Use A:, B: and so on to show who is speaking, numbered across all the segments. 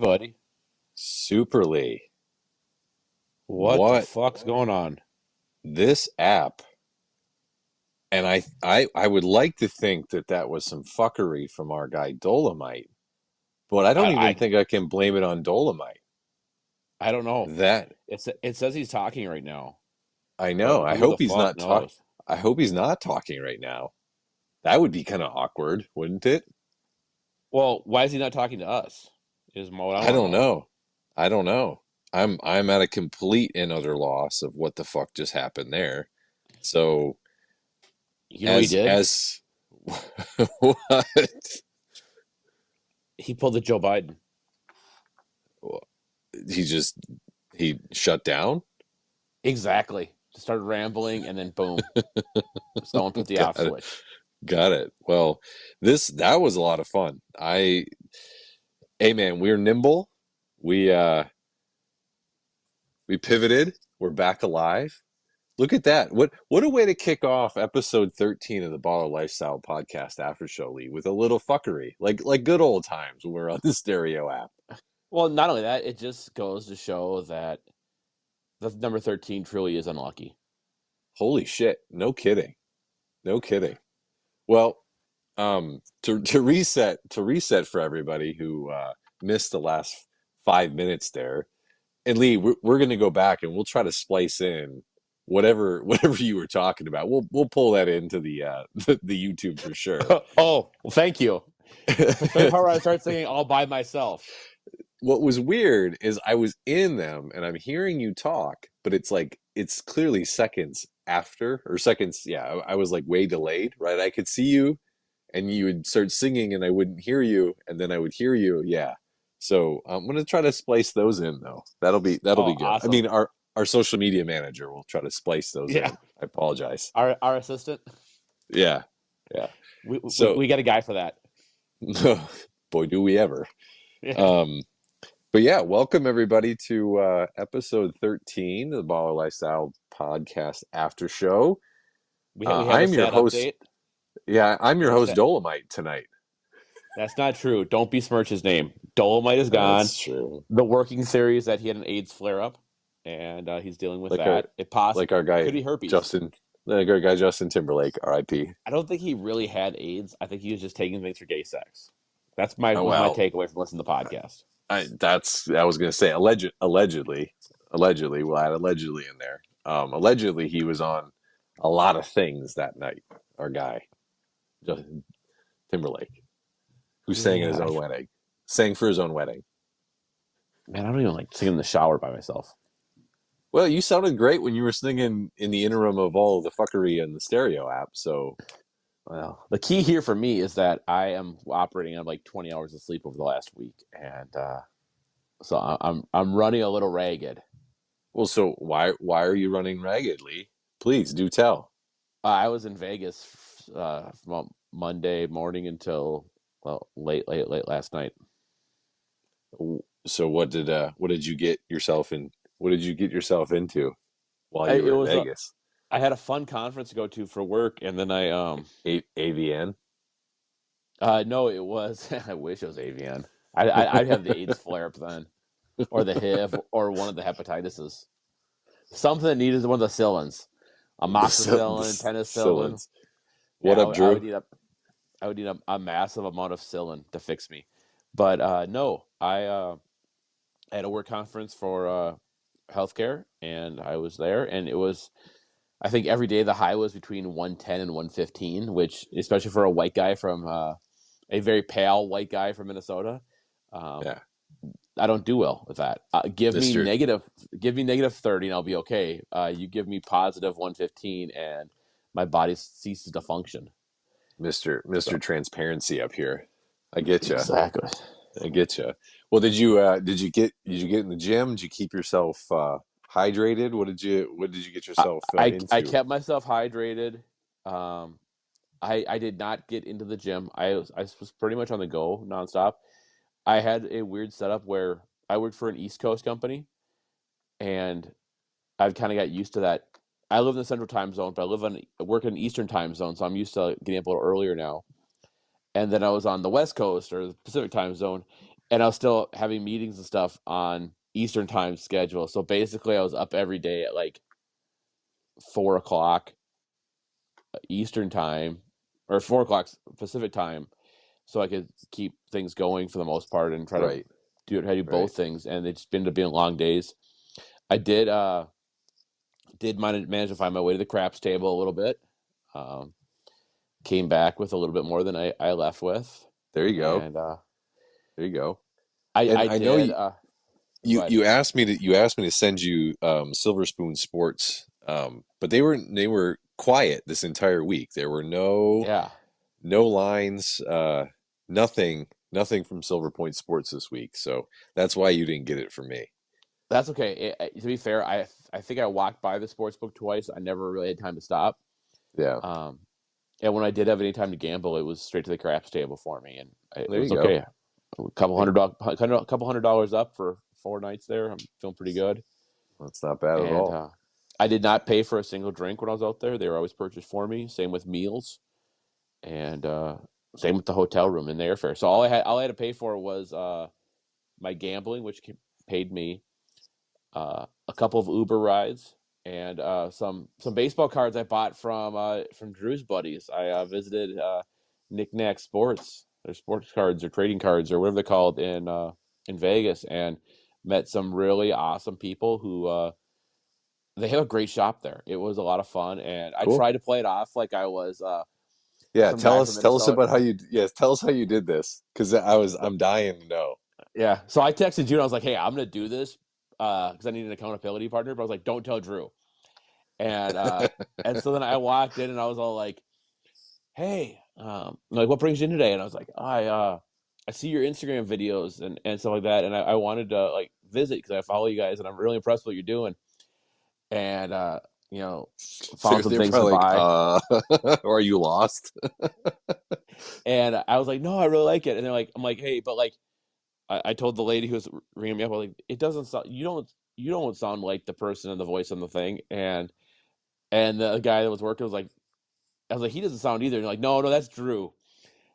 A: buddy.
B: Super Lee.
A: What the
B: What
A: fuck's going on?
B: this app, and I would like to think that that was some fuckery from our guy Dolamite, but I don't even
A: I
B: think I can blame it on Dolamite.
A: I don't know.
B: That
A: It says he's talking right now,
B: I know.
A: but
B: I
A: who the
B: hope he's
A: fuck
B: not talk.
A: knows?
B: I hope he's not talking right now. That would be kind of awkward, wouldn't it?
A: Well, why is he not talking to us? Is what I
B: I
A: want to
B: don't
A: know.
B: know. I don't know. I'm at a complete and utter loss of what the fuck just happened there. So
A: You know what he
B: as
A: did?
B: as what?
A: He pulled the Joe Biden.
B: He just he shut down.
A: Exactly. Just started rambling, and then boom, someone put the off
B: Got it.
A: switch.
B: Got it. Well, this that was a lot of fun. Hey man, we're nimble. We pivoted. We're back alive. Look at that. What a way to kick off episode 13 of the Baller Lifestyle Podcast After Show, Lee, with a little fuckery. Like good old times when we're on the stereo app.
A: Well, not only that, it just goes to show that the number 13 truly is unlucky.
B: Holy shit. No kidding. No kidding. Well, to reset for everybody who missed the last 5 minutes there, and Lee, we're going to go back and we'll try to splice in whatever you were talking about. We'll pull that into the YouTube for sure.
A: Oh, well, thank you. For the part where I start singing all by myself.
B: What was weird is I was in them and I'm hearing you talk, but it's clearly seconds after or seconds. Yeah, I was like way delayed, right? I could see you and you would start singing and I wouldn't hear you, and then I would hear you. Yeah. So I'm gonna try to splice those in though. That'll be
A: Oh,
B: good. I
A: awesome.
B: mean, our social media manager will try to splice those
A: Yeah.
B: in. I apologize.
A: Our assistant.
B: Yeah. Yeah.
A: We
B: So
A: we got a guy for that.
B: boy, do we ever.
A: Yeah.
B: Um, but yeah, welcome everybody to episode 13 of the Baller Lifestyle Podcast After Show.
A: We have a
B: I'm your
A: sad
B: host.
A: update.
B: Yeah, I'm
A: We
B: your
A: have a
B: host
A: sad.
B: Dolomite tonight.
A: That's not true. Don't besmirch his name. Dolomite is gone.
B: That's true.
A: The working theory is that he had an AIDS flare up, and he's dealing with
B: Like our
A: that.
B: like our
A: Could
B: guy
A: be herpes.
B: Justin, like our guy Justin Timberlake, R.I.P.
A: I don't think he really had AIDS. I think he was just taking things for gay sex.
B: Oh
A: Was my
B: well,
A: takeaway from listening to the podcast.
B: I was gonna say allegedly we'll add allegedly in there. Allegedly he was on a lot of things that night. Our guy Justin Timberlake, who sang at his
A: Yeah,
B: own wedding, sang for his own wedding.
A: man, I don't even like singing in the shower by myself.
B: Well, you sounded great when you were singing in the interim of all of the fuckery in the stereo app. So,
A: Well, the key here for me is that I am operating on like 20 hours of sleep over the last week, and so I'm running a little ragged.
B: well, so why are you running raggedly? Please do tell.
A: I was in Vegas from Monday morning until well late last night.
B: So what did you get yourself in? What did you get yourself into while
A: I,
B: you
A: it
B: were in
A: was
B: Vegas?
A: I had a fun conference to go to for work, and then
B: AVN.
A: no, it was I wish it was AVN. I'd have the AIDS flare up then, or the HIV, or one of the hepatitises. Something that needed one of the Cillins, amoxicillin,
B: The
A: penicillin.
B: Sillins.
A: Yeah,
B: What up,
A: I would
B: Drew?
A: need a massive amount of Cillin to fix me. But no, I had a work conference for healthcare, and I was there, and it was. I think every day the high was between 110 and 115, which, especially for a white guy from a very pale white guy from Minnesota, um,
B: Yeah,
A: I don't do well with that.
B: Mister
A: Give me negative 30, and I'll be okay. You give me positive 115, and my body ceases to function.
B: Mister
A: So
B: Transparency up here. I get you.
A: exactly.
B: I get you. Well, did you get in the gym? Did you keep yourself hydrated? What did you get yourself
A: I
B: into?
A: kept myself hydrated. Um, I did not get into the gym. I was pretty much on the go nonstop. I had a weird setup where I worked for an East Coast company, and I've kind of got used to that. I live in the Central Time Zone, but I work in the Eastern Time Zone, so I'm used to getting up a little earlier now. And then I was on the West Coast or the Pacific Time Zone, and I was still having meetings and stuff on Eastern time schedule. So basically, I was up every day at like 4 o'clock Eastern time or 4 o'clock Pacific time, so I could keep things going for the most part and
B: Right,
A: try to do
B: right.
A: both things. And it just ended up being long days. I did manage to find my way to the craps table a little bit. Um, Came back with a little bit more than I left with,
B: There you go.
A: and
B: There you go.
A: I
B: And
A: I
B: I know
A: did. Go ahead.
B: you asked me to send you Silver Spoon Sports, but they were quiet this entire week. There were
A: Yeah,
B: no lines, nothing from Silver Point Sports this week. So that's why you didn't get it from me.
A: that's okay. To be fair, I think I walked by the sports book twice. I never really had time to stop.
B: Yeah,
A: Um, and when I did have any time to gamble, it was straight to the craps table for me, and it
B: there you
A: was
B: go.
A: okay. A couple $100 up for 4 nights there. I'm feeling pretty good.
B: That's not bad at
A: And
B: all.
A: I did not pay for a single drink when I was out there. They were always purchased for me. Same with meals, and same with the hotel room and the airfare. So all I had to pay for was my gambling, which paid me a couple of Uber rides and some baseball cards I bought from Drew's buddies. I visited Knick Knack Sports, their sports cards or trading cards or whatever they're called in Vegas, and met some really awesome people who they have a great shop there. It was a lot of fun, and I
B: Cool.
A: tried to play it off like I was
B: Yeah,
A: some guy from
B: tell us
A: Minnesota.
B: about how you yes, tell us how you did this because I'm dying to know.
A: Yeah, so I texted you and I was like, "Hey, I'm gonna do this because I need an accountability partner." But I was like, "Don't tell Drew." And so then I walked in and I was all like, "Hey, like what brings you in today?" And I was like, I see your Instagram videos and stuff like that, and I wanted to like visit because I follow you guys and I'm really impressed with what you're doing." And you know, found some
B: They're
A: things to
B: probably like,
A: buy,
B: or are you lost?
A: and I was like, "No, I really like it." And they're like, "I'm like, hey, but like." I told the lady who was ringing me up, like, it doesn't sound you don't sound like the person and the voice on the thing, and the guy that was working was like, I was like, he doesn't sound either. And they're like, no, that's Drew.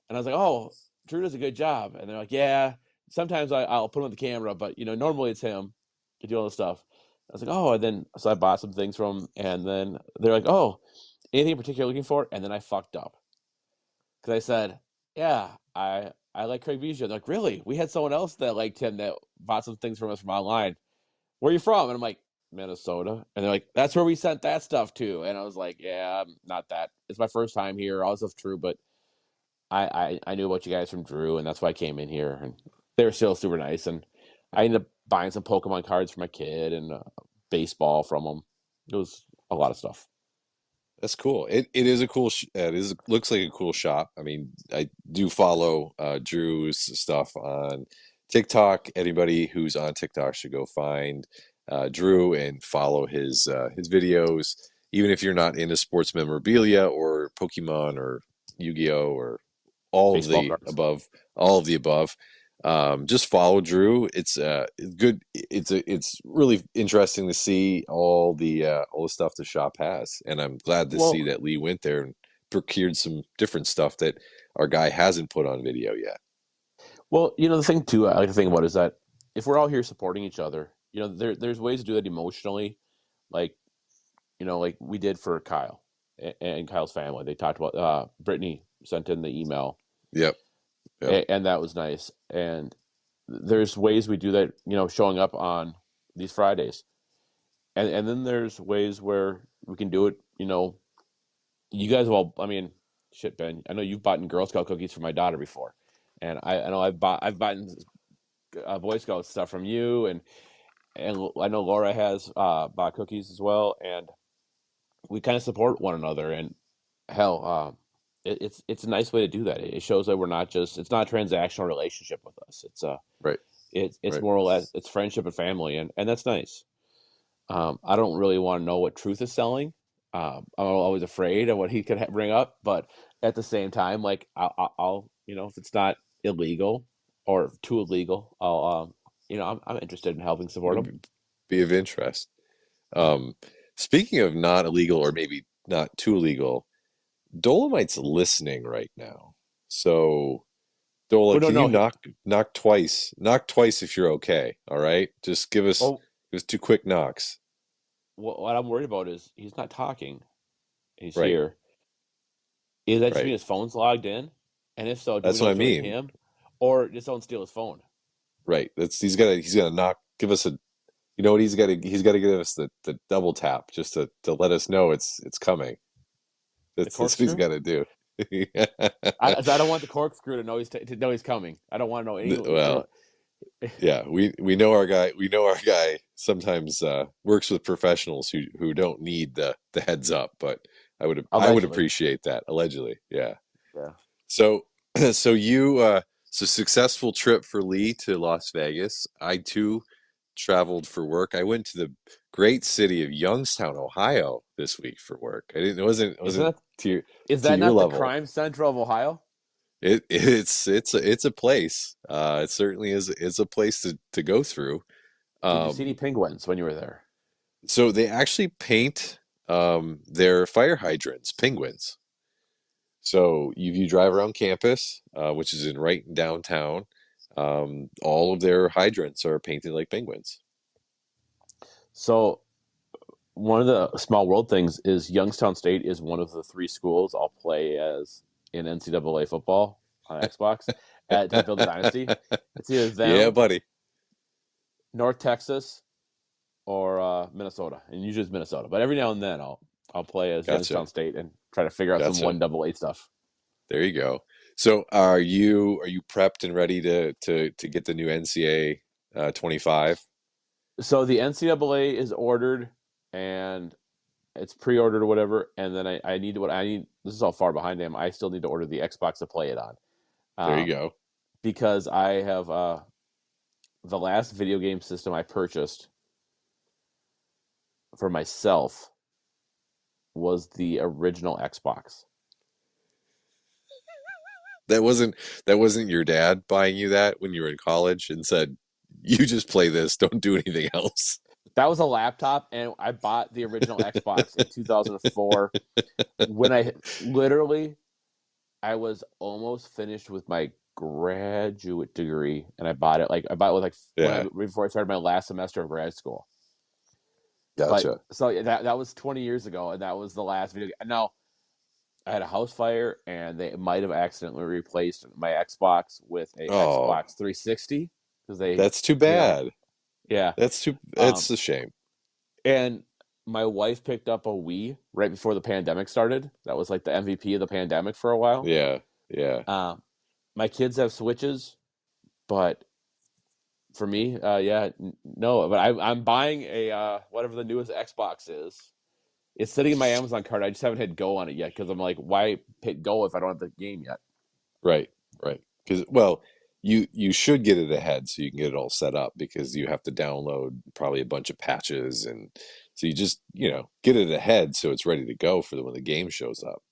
A: And I was like, oh, Drew does a good job. And they're like, yeah, sometimes I'll put him on the camera, but normally it's him to do all the stuff. I was like, oh, and then so I bought some things from him, and then they're like, oh, anything in particular you're looking for? And then I fucked up because I said, yeah, I like Craig Biggio. They're like, really? We had someone else that liked him that bought some things from us from online. Where are you from? And I'm like, Minnesota. And they're like, that's where we sent that stuff to. And I was like, yeah, I'm not that. It's my first time here. All this stuff's true, but I knew about you guys from Drew, and that's why I came in here. And they were still super nice. And I ended up buying some Pokemon cards for my kid and baseball from them. It was a lot of stuff.
B: That's cool. It is a cool. It is looks like a cool shop. I mean, I do follow Drew's stuff on TikTok. Anybody who's on TikTok should go find Drew and follow his videos. Even if you're not into sports memorabilia or Pokemon or Yu-Gi-Oh or all of
A: Baseball
B: the
A: cards.
B: above, all of the above. Just follow Drew. It's good. It's really interesting to see all the stuff the shop has, and I'm glad to see
A: Well,
B: that Lee went there and procured some different stuff that our guy hasn't put on video yet.
A: the thing too I like to think about is that if we're all here supporting each other, there's ways to do that emotionally, like like we did for Kyle and Kyle's family. They talked about Brittany sent in the email,
B: Yep, yep.
A: and that was nice. And there's ways we do that, showing up on these Fridays, and then there's ways where we can do it. You guys have all. I mean, shit, Ben. I know you've bought Girl Scout cookies for my daughter before, and I know I've bought Boy Scout stuff from you, and I know Laura has bought cookies as well, and we kind of support one another. And hell, it's a nice way to do that. It shows that we're not just it's not a transactional relationship with us.
B: Right,
A: It's
B: right.
A: more or less it's friendship and family, and that's nice. I don't really want to know what Truth is selling. I'm always afraid of what he could bring up, but at the same time, like I'll if it's not illegal or too illegal, I'm interested in helping support him.
B: Be of interest. Um, Speaking of not illegal or maybe not too illegal, Dolomite's listening right now, so. Dola,
A: Well, no,
B: can you
A: no.
B: knock twice? Knock twice if you're okay. All right, just
A: Oh,
B: give us two quick knocks.
A: what I'm worried about is he's not talking. He's
B: Right,
A: here. Is that just mean
B: right.
A: his phone's logged in? And if so, do we
B: That's
A: know
B: what I
A: it's really
B: mean.
A: him, or did someone steal his phone?
B: Right. That's he's gotta knock. Give us a. You know what he's got to give us the double tap just to let us know it's coming.
A: The
B: That's what he's
A: corkscrew?
B: got to do.
A: I don't want the corkscrew to know to know he's coming. I don't want to know any. I
B: Well,
A: don't.
B: yeah, we know our guy. We know our guy sometimes works with professionals who don't need the heads up. But I would
A: Allegedly.
B: appreciate that. Allegedly, yeah.
A: Yeah.
B: So so you so successful trip for Lee to Las Vegas. I too traveled for work. I went to the great city of Youngstown, Ohio this week for work. I didn't it
A: Isn't
B: wasn't
A: that is
B: to
A: that
B: your
A: not the
B: level.
A: crime center of Ohio?
B: It's a place. It certainly is a place to go through.
A: Did you see any
B: Um,
A: penguins when you were there?
B: so they actually paint their fire hydrants penguins. So you drive around campus, which is in right in downtown. All of their hydrants are painted like penguins.
A: So one of the small world things is Youngstown State is one of the three schools I'll play as in NCAA football on Xbox to build a dynasty. It's either
B: Yeah,
A: them,
B: buddy.
A: North Texas, or Minnesota, and usually it's Minnesota. But every now and then I'll play as
B: Gotcha.
A: Youngstown State and try to figure out some
B: Gotcha.
A: one double A stuff.
B: There you go. So are you prepped and ready to get the new NCAA 25?
A: So the NCAA is ordered and it's pre-ordered or whatever, and then I need what I need. This is how far behind I am. I still need to order the Xbox to play it on,
B: There you
A: um,
B: go.
A: because I have the last video game system I purchased for myself was the original Xbox.
B: That wasn't that wasn't your dad buying you that when you were in college and said, "You just play this, don't do anything else."
A: That was a laptop, and I bought the original Xbox in 2004 when I was almost finished with my graduate degree, and I bought it with like when I
B: Yeah,
A: before I started my last semester of grad school. But
B: gotcha.
A: so yeah, that was 20 years ago, and that was the last video. Now I had a house fire, and they might have accidentally replaced my Xbox with a
B: Oh,
A: Xbox 360 because they,
B: that's too
A: you know,
B: bad.
A: yeah.
B: That's
A: Um,
B: a shame.
A: and my wife picked up a Wii right before the pandemic started. That was like the MVP of the pandemic for a while.
B: Yeah, yeah.
A: Um, my kids have Switches, but for me, yeah, no. But I'm buying a whatever the newest Xbox is. It's sitting in my Amazon cart. I just haven't hit go on it yet because I'm like, why hit go if I don't have the game yet?
B: Right, right. Because well, you should get it ahead so you can get it all set up because you have to download probably a bunch of patches and so you just, get it ahead so it's ready to go for when the game shows up.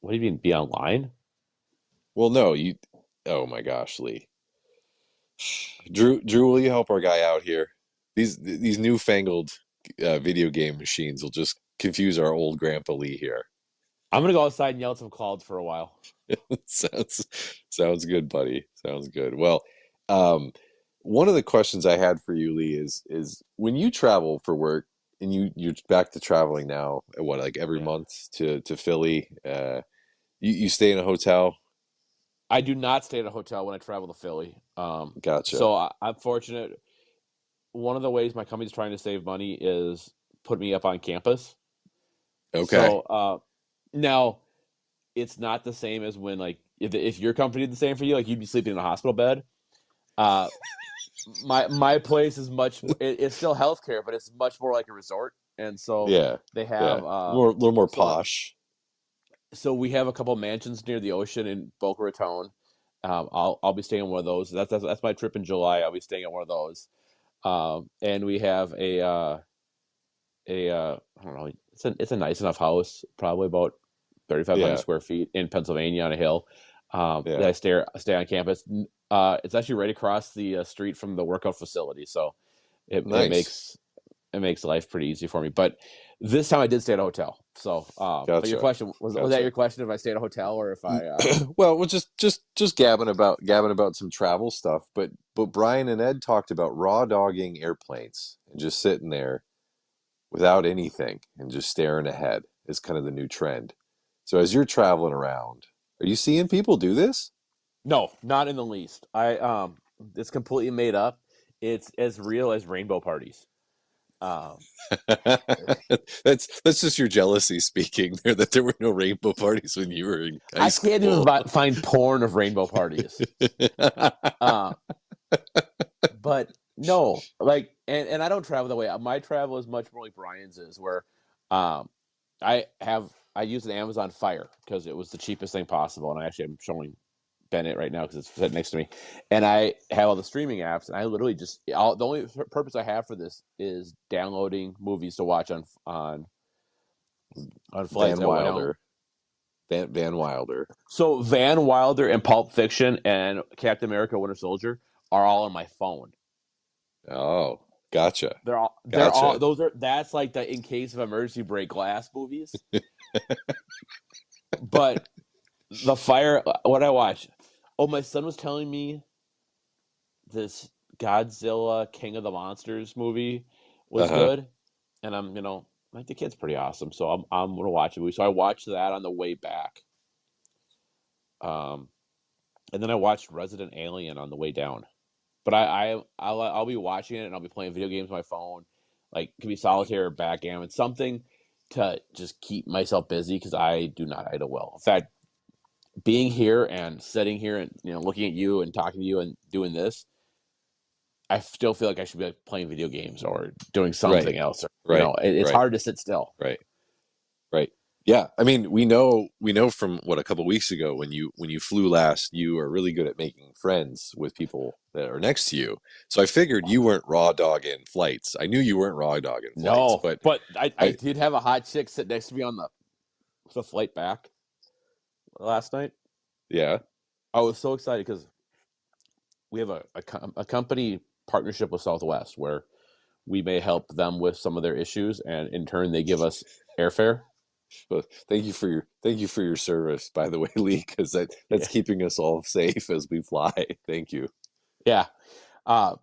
A: What do you mean be online?
B: Well, no, you oh my gosh, Lee. Drew, will you help our guy out here? These newfangled video game machines will just confuse our old Grandpa Lee here.
A: I'm gonna go outside and yell at some clouds for a while.
B: Sounds sounds good, buddy. Sounds good. Well, um, one of the questions I had for you, Lee, is when you travel for work and you're back to traveling now, what like every
A: Yeah,
B: month to Philly, you stay in a hotel?
A: I do not stay at a hotel when I travel to Philly.
B: Gotcha.
A: So I'm fortunate. One of the ways my company's trying to save money is put me up on campus.
B: Okay.
A: So now it's not the same as when like if your company did the same for you, like you'd be sleeping in a hospital bed. Uh, my place is it's still healthcare, but it's much more like a resort, and so
B: Yeah.
A: they have
B: Yeah. More a little more
A: so
B: posh.
A: we have a couple mansions near the ocean in Boca Raton. I'll be staying in one of those. That's my trip in July. I'll be staying at one of those. And we have I don't know. It's a nice enough house, probably about 3,500
B: Yeah.
A: square feet in Pennsylvania on a hill. That
B: Yeah.
A: I stay on campus. It's actually right across the street from the workout facility, so it
B: Nice.
A: makes life pretty easy for me. But this time I did stay at a hotel. So, but your
B: Gotcha.
A: question was that
B: Gotcha.
A: your question if I stay at a hotel or if I
B: Well, we're just gabbing about some travel stuff, but Brian and Ed talked about raw dogging airplanes and just sitting there without anything and just staring ahead is kind of the new trend. So as you're traveling around, are you seeing people do this?
A: no, not in the least. It's completely made up. It's as real as rainbow parties. Um,
B: That's just your jealousy speaking there that there were no rainbow parties when you were in high
A: I can't even
B: school.
A: find porn of rainbow parties. Uh, but no, like, and I don't travel that way. My travel is much more like Brian's is, where um, I use an Amazon Fire because it was the cheapest thing possible, and I actually am showing Ben it right now because it's sitting next to me, and I have all the streaming apps, and I literally just the only purpose I have for this is downloading movies to watch on flights.
B: Van
A: I don't.
B: Wilder. Van Wilder.
A: So Van Wilder and Pulp Fiction and Captain America: Winter Soldier are all on my phone.
B: Oh, gotcha.
A: They're all
B: Gotcha.
A: those are that's like the in case of emergency break glass movies. But the fire what I watch. Oh, my son was telling me this Godzilla King of the Monsters movie was
B: Uh-huh.
A: good. And I'm, like the kid's pretty awesome. So I'm gonna watch it. So I watched that on the way back. Um and then I watched Resident Alien on the way down. But I'll be watching it and I'll be playing video games on my phone, like it could be solitaire or backgammon, something to just keep myself busy because I do not idle well. In fact, being here and sitting here and looking at you and talking to you and doing this, I still feel like I should be like playing video games or doing
B: Right.
A: something else. Or,
B: Right.
A: it's
B: Right.
A: hard to sit still.
B: Right. Right. Yeah. I mean, we know from what a couple weeks ago when you flew last, you are really good at making friends with people that are next to you. So I figured you weren't raw dogging flights. I knew you weren't raw dogging flights,
A: No,
B: but
A: but I
B: I
A: did have a hot chick sit next to me on the flight back last night.
B: yeah.
A: I was so excited because we have a company partnership with Southwest where we may help them with some of their issues, and in turn, they give us airfare.
B: But thank you for your service, by the way, Lee, because that's
A: Yeah,
B: keeping us all safe as we fly. Thank you.
A: yeah. Uh,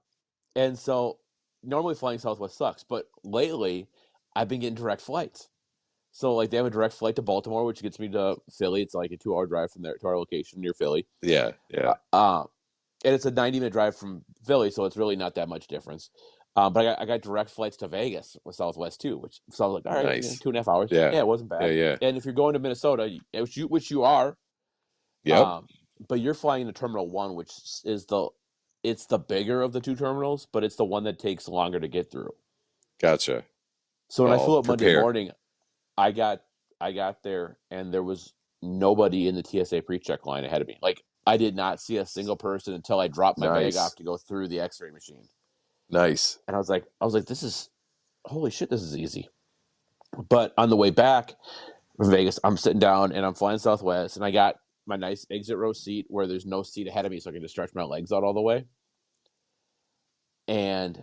A: and so normally flying Southwest sucks, but lately I've been getting direct flights. So like they have a direct flight to Baltimore, which gets me to Philly. It's like a 2 hour drive from there to our location near Philly.
B: Yeah.
A: Uh,
B: Yeah.
A: uh, and it's a 90-minute drive from Philly, so it's really not that much difference. But I got direct flights to Vegas with Southwest too, which so I was like, all right,
B: Nice.
A: 2.5 hours.
B: Yeah.
A: Yeah, it wasn't
B: Yeah.
A: bad.
B: Yeah.
A: And if you're going to Minnesota, which you are,
B: Yep.
A: um, but you're flying to Terminal One, which is it's the bigger of the two terminals, but it's the one that takes longer to get through.
B: Gotcha.
A: So when I
B: Well,
A: flew up Monday
B: prepare.
A: morning, I got I got there and there was nobody in the TSA pre-check line ahead of me. Like I did not see a single person until I dropped my bag off
B: Nice.
A: to go through the X-ray machine.
B: Nice.
A: And I was like, this is holy shit, this is easy. But on the way back from Vegas, I'm sitting down and I'm flying Southwest, and I got my nice exit row seat where there's no seat ahead of me, so I can just stretch my legs out all the way. And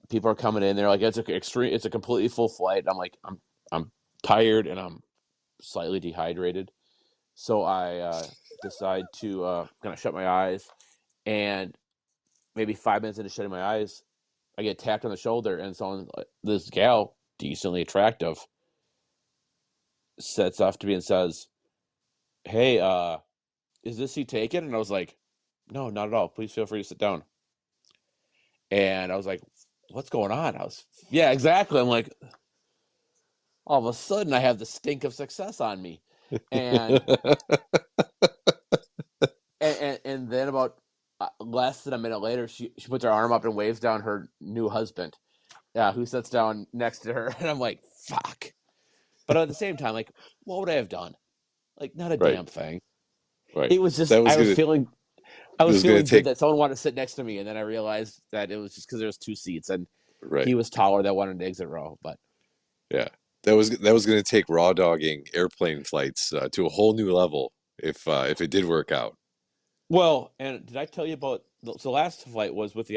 A: people are coming in, they're like, it's a completely full flight. I'm like, I'm tired and I'm slightly dehydrated. So I decide to kind of shut my eyes, and maybe 5 minutes into shutting my eyes, I get tapped on the shoulder, and someone, this gal, decently attractive, sets off to me and says, "Hey, is this seat taken?" And I was like, "No, not at all. Please feel free to sit down." And I was like, "What's going on?" Yeah, exactly. I'm like, all of a sudden, I have the stink of success on me, and and then about less than a minute later, she puts her arm up and waves down her new husband, who sits down next to her, and I'm like, "Fuck!" But at the same time, like, what would I have done? Like, not a
B: Right.
A: damn thing.
B: Right.
A: It was just
B: That was
A: I was
B: gonna
A: feeling I
B: it
A: was
B: was gonna
A: feeling good
B: take
A: that someone wanted to sit next to me, and then I realized that it was just because there was two seats, and
B: right.
A: he was taller that wanted an exit row. But
B: Yeah. That was gonna take raw dogging airplane flights to a whole new level if it did work out.
A: well, and did I tell you about so last flight was with the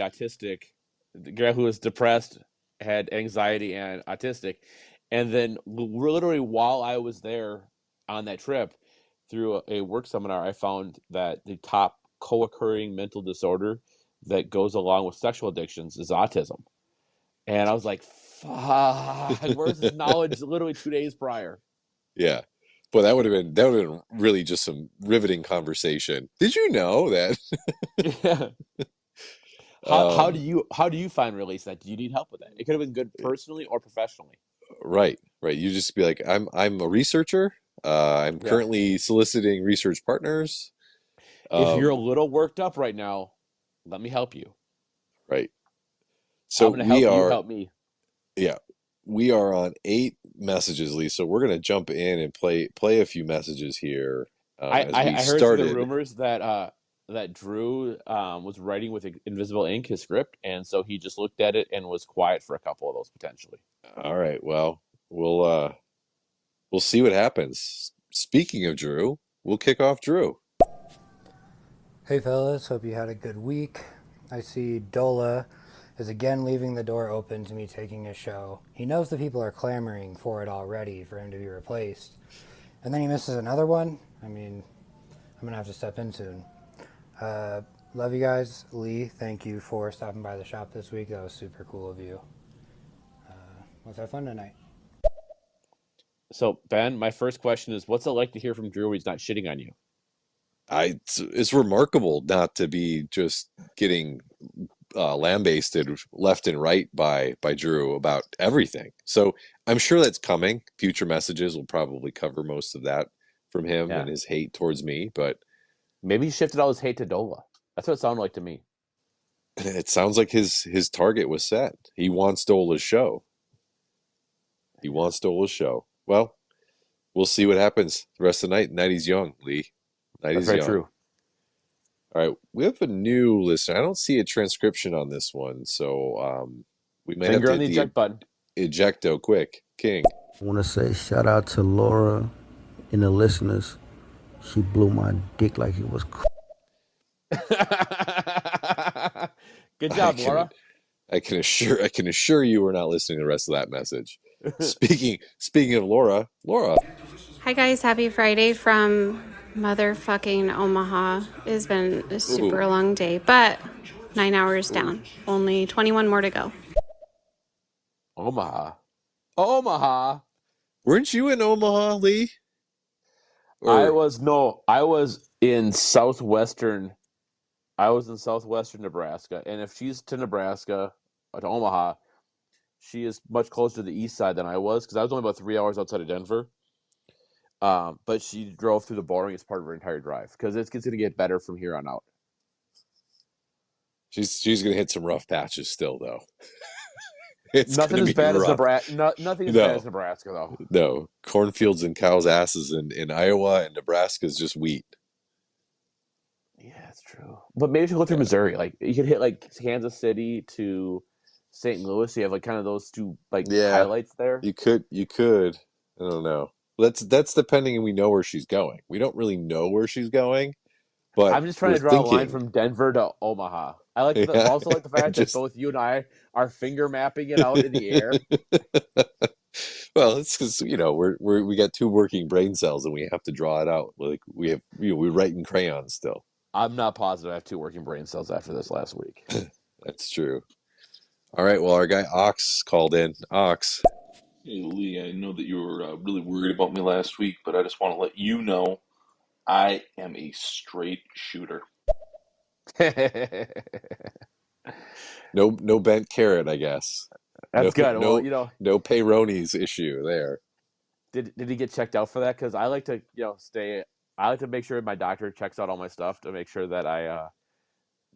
A: girl who was depressed, had anxiety, and autistic, And then literally while I was there on that trip through a work seminar, I found that the top co-occurring mental disorder that goes along with sexual addictions is autism. And I was like, fuck, where's this knowledge literally 2 days prior?
B: Yeah. Boy, that would have been really just some riveting conversation. Did you know that?
A: Yeah.
B: Um,
A: How do you find release that? Do you need help with that? It could have been good personally or professionally.
B: right, right. You just be like, I'm a researcher. I'm
A: Yeah.
B: currently soliciting research partners.
A: If you're a
B: Um,
A: little worked up right now, let me help you.
B: right. So
A: I'm gonna
B: we
A: help you
B: are,
A: help me.
B: yeah, we are on 8 messages, Lee. So we're gonna jump in and play a few messages here as we
A: I heard through the
B: started.
A: rumors that that Drew was writing with invisible ink his script, and so he just looked at it and was quiet for a couple of those potentially.
B: All right. Well, we'll see what happens. Speaking of Drew, we'll kick off Drew.
C: Hey fellas, hope you had a good week. I see Dola is again leaving the door open to me taking a show. He knows the people are clamoring for it already for him to be replaced. And then he misses another one. I mean, I'm gonna have to step in soon. Uh, love you guys. Lee, thank you for stopping by the shop this week. That was super cool of you. Let's have fun tonight.
A: So Ben, my first question is, what's it like to hear from Drew when he's not shitting on you?
B: It's remarkable not to be just getting lambasted left and right by Drew about everything. So I'm sure that's coming. Future messages will probably cover most of that from him
A: Yeah,
B: and his hate towards me. But
A: maybe he shifted all his hate to Dola. That's what it sounded like to me.
B: it sounds like his target was set. He wants Dola's show. He wants Dola's show. Well, we'll see what happens the rest of the night. Night is young, Lee. Night
A: That's
B: is
A: very
B: young.
A: true.
B: All right, we have a new listener. I don't see a transcription on this one, so we might have
A: Finger
B: to
A: on the
B: hit the
A: eject button.
B: ejecto quick. King.
D: I want to say shout out to Laura and the listeners. She blew my dick like it was.
A: Good
B: I
A: job,
B: can
A: Laura.
B: I can assure you we're not listening to the rest of that message. Speaking of Laura, Laura.
E: Hi guys, happy Friday from motherfucking Omaha. It has been a super
B: Ooh,
E: long day, but 9 hours
B: ooh.
E: down. Only 21 more to go.
A: Omaha. Omaha.
B: Weren't you in Omaha, Lee?
A: I
B: Or
A: was no, I was in southwestern. I was in southwestern Nebraska, and if she's to Nebraska, to Omaha, she is much closer to the east side than I was because I was only about 3 hours outside of Denver. But she drove through the boring as part of her entire drive because it's going to get better from here on out.
B: she's gonna hit some rough patches still, though. It's
A: Nothing
B: gonna
A: as
B: be
A: bad as
B: rough.
A: Nebraska. No, nothing as bad as
B: No,
A: Nebraska though.
B: no. Cornfields and cows' asses in Iowa and Nebraska is just wheat.
A: Yeah, it's true. But maybe if you go through
B: Yeah.
A: Missouri, like you could hit like Kansas City to St. Louis. You have like kind of those two like
B: Yeah,
A: highlights there.
B: you could. I don't know. That's depending and we know where she's going. We don't really know where she's going, but
A: I'm just trying
B: we're
A: to draw a line
B: thinking.
A: from Denver to Omaha. I like the
B: Yeah,
A: also like the fact that
B: just
A: both you and I are finger mapping it out in the air.
B: well, it's because we got two working brain cells and we have to draw it out. Like we have, we write in crayon still.
A: I'm not positive I have two working brain cells after this last week.
B: That's true. All right. Well, our guy Ox called in. Ox.
F: Hey Lee, I know that you were really worried about me last week, but I just want to let you know I am a straight shooter.
B: No bent carrot, I guess. No
A: That's good. Well,
B: no
A: you know,
B: no Peyronie's issue there.
A: did he get checked out for that? Because I like to stay. I like to make sure my doctor checks out all my stuff to make sure that I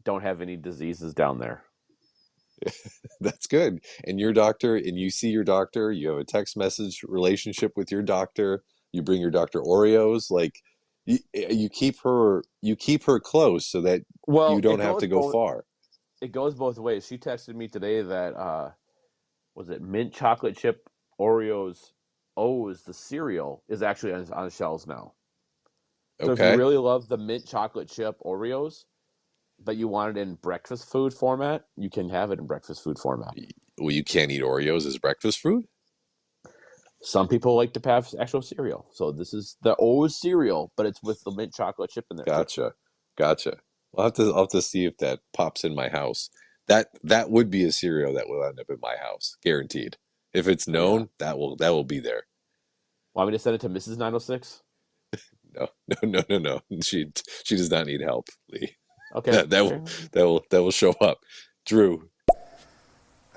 A: don't have any diseases down there.
B: That's good. And your doctor, and you see your doctor, you have a text message relationship with your doctor, you bring your doctor Oreos, like you keep her close so that you
A: Well,
B: don't have to go far.
A: it goes both ways. She texted me today that was it mint chocolate chip Oreos O's the cereal is actually on shelves now. So if you
B: Okay.
A: really love the mint chocolate chip Oreos, but you want it in breakfast food format, you can have it in breakfast food format.
B: Well, you can't eat Oreos as breakfast food?
A: Some people like to have actual cereal. So this is the old cereal, but it's with the mint chocolate chip in there too.
B: Gotcha. Gotcha. I'll have to see if that pops in my house. That would be a cereal that will end up in my house, guaranteed. If it's
A: Oh yeah.
B: known, that will be there.
A: Want me to send it to Mrs. 906?
B: No, no, no, no, no. She does not need help, Lee.
A: Okay. Okay.
B: That will show up. Drew,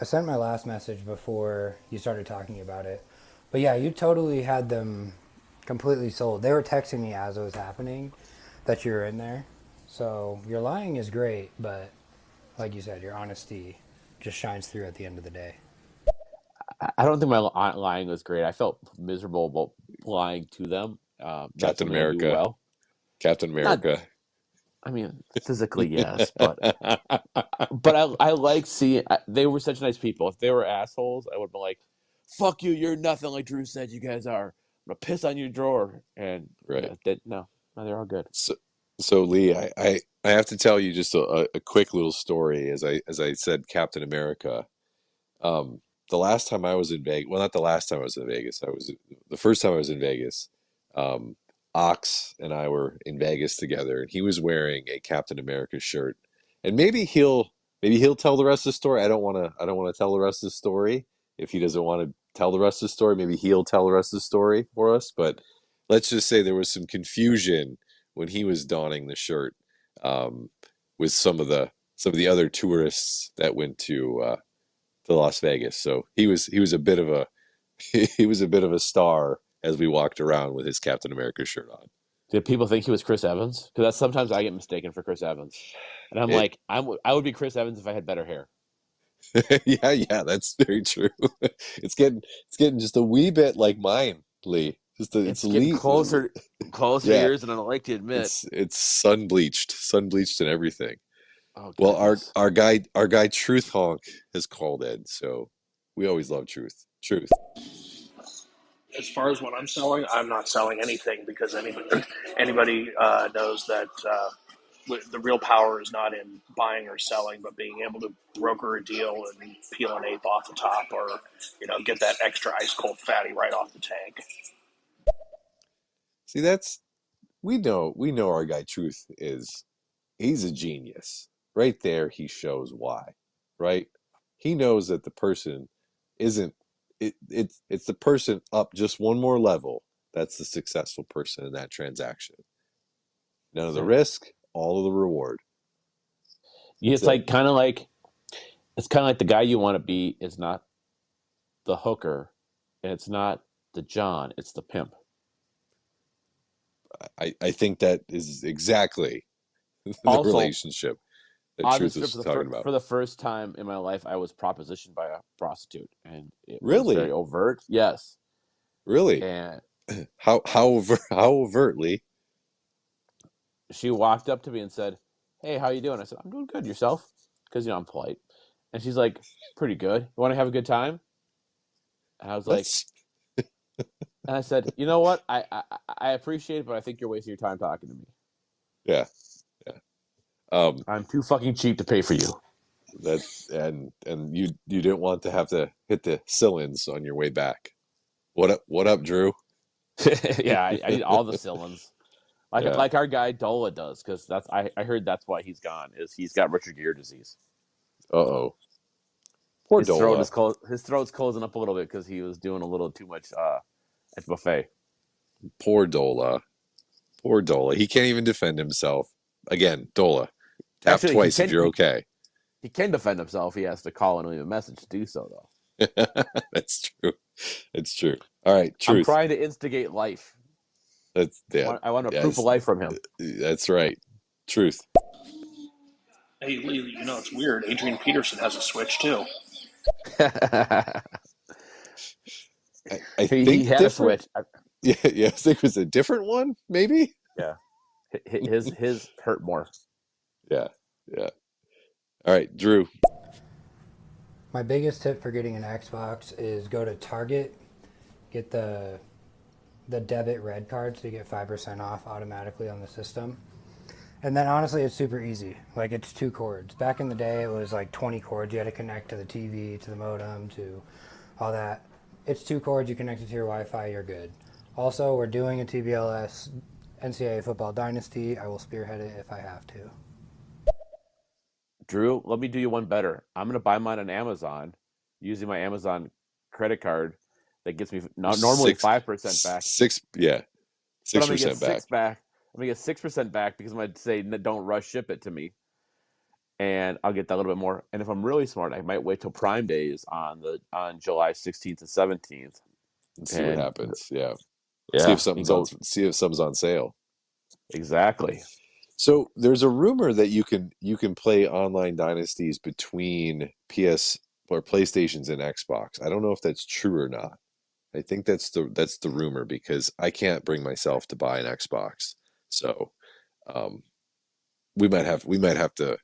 C: I sent my last message before you started talking about it. But yeah, you totally had them completely sold. They were texting me as it was happening that you were in there. So your lying is great, but like you said, your honesty just shines through at the end of the day.
A: I don't think my lying was great. I felt miserable about lying to them. Not
B: Captain
A: something I do
B: America,
A: well.
B: Captain
A: Not,
B: America.
A: I mean, physically yes, but I like seeing. They were such nice people. If they were assholes, I would have been like, "Fuck you! You're nothing like Drew said you guys are. I'm gonna piss on your drawer." And
B: Right.
A: no, they're all good.
B: So, so Lee, I have to tell you just a quick little story. As I said, Captain America. Um, the last time I was in Vegas, well, not the last time I was in Vegas. I was the first time I was in Vegas. Um, Ox and I were in Vegas together, and he was wearing a Captain America shirt. And maybe he'll tell the rest of the story. I don't want to tell the rest of the story. If he doesn't want to tell the rest of the story, maybe he'll tell the rest of the story for us. But let's just say there was some confusion when he was donning the shirt um, with some of the other tourists that went to Las Vegas. So he was a bit of a he was a bit of a star as we walked around with his Captain America shirt on.
A: Did people think he was Chris Evans? Because sometimes I get mistaken for Chris Evans, and I'm
B: It
A: like, I would be Chris Evans if I had better hair.
B: yeah, yeah, that's very true. It's getting just a wee bit like mine, Lee. It's
A: It's getting
B: Lee.
A: closer to
B: Yeah,
A: yours than I like to admit.
B: it's sun bleached and everything.
A: Oh
B: Well,
A: goodness.
B: our guy Truth Honk has called in, so we always love Truth. Truth.
G: As far as what I'm selling, I'm not selling anything because anybody knows that the real power is not in buying or selling, but being able to broker a deal and peel an eighth off the top, or get that extra ice cold fatty right off the tank.
B: See, that's we know our guy Truth is he's a genius. Right there, he shows why. Right? He knows that the person isn't it's the person up just one more level that's the successful person in that transaction. None of
A: That's
B: the
A: it.
B: risk, all of the reward.
A: Yeah,
B: That's it.
A: it's kind of like the guy you want to be is not the hooker, and it's not the John, it's the pimp.
B: I think that is exactly the
A: Also,
B: relationship that
A: on the
B: Truth
A: strip
B: was talking about.
A: for the first time in my life, I was propositioned by a prostitute, and it was very
B: Really?
A: overt. Yes,
B: Really?
A: and
B: How overtly?
A: she walked up to me and said, "Hey, how you doing?" I said, "I'm doing good. Yourself?" Because I'm polite. And she's like, "Pretty good. You want to have a good time?" And I was like,
B: That's
A: and I said, "You know what? I appreciate it, but I think you're wasting your time talking to me.
B: yeah, yeah. Um,
A: I'm too fucking cheap to pay for you."
B: that and you didn't want to have to hit the cylinders on your way back. What up, Drew?
A: Yeah, I need all the cylinders.
B: Yeah.
A: Like our guy Dola does, because I heard that's why he's gone, is he's got Richard Gere disease.
B: Uh-oh. Poor Dola.
A: His throat's closing up a little bit because he was doing a little too much at the buffet.
B: Poor Dola. Poor Dola. He can't even defend himself. Again, Dola. Tap
A: Actually,
B: twice if you're okay.
A: he can defend himself. He has to call and leave a message to do so, though.
B: That's true. It's true. All right,
A: I'm
B: truth.
A: trying to instigate life.
B: That's yeah.
A: I want a proof of
B: Yes,
A: life from him.
B: that's right. Truth.
G: Hey, Lee, it's weird. Adrian Peterson has a switch too.
B: I
A: He
B: think
A: had a
B: different.
A: switch.
B: Yeah, yeah. I think it was a different one, maybe.
A: Yeah, his hurt more.
B: Yeah, yeah. All right, Drew.
C: My biggest tip for getting an Xbox is go to Target, get the debit red cards to get 5% off automatically on the system. And then honestly, it's super easy. Like it's 2 cords. Back in the day, it was like 20 cords. You had to connect to the TV, to the modem, to all that. It's two cords. You connect it to your Wi-Fi. You're good. Also, we're doing a TBLS NCAA Football Dynasty. I will spearhead it if I have to.
A: Drew, let me do you one better. I'm going to buy mine on Amazon using my Amazon credit card that gets me normally
B: Six,
A: 5% back,
B: yeah,
A: but
B: six
A: I'm going to get
B: percent back.
A: six back. I'm going to get 6% back because I'm going to say don't rush ship it to me, and I'll get that a little bit more. And if I'm really smart, I might wait till Prime Days on July 16th and 17th,
B: And see what
A: and
B: happens. Yeah,
A: yeah, you go
B: see if something's on sale.
A: exactly.
B: So there's a rumor that you can play online dynasties between PS or PlayStations and Xbox. I don't know if that's true or not. I think that's the rumor because I can't bring myself to buy an Xbox. So um, we might have to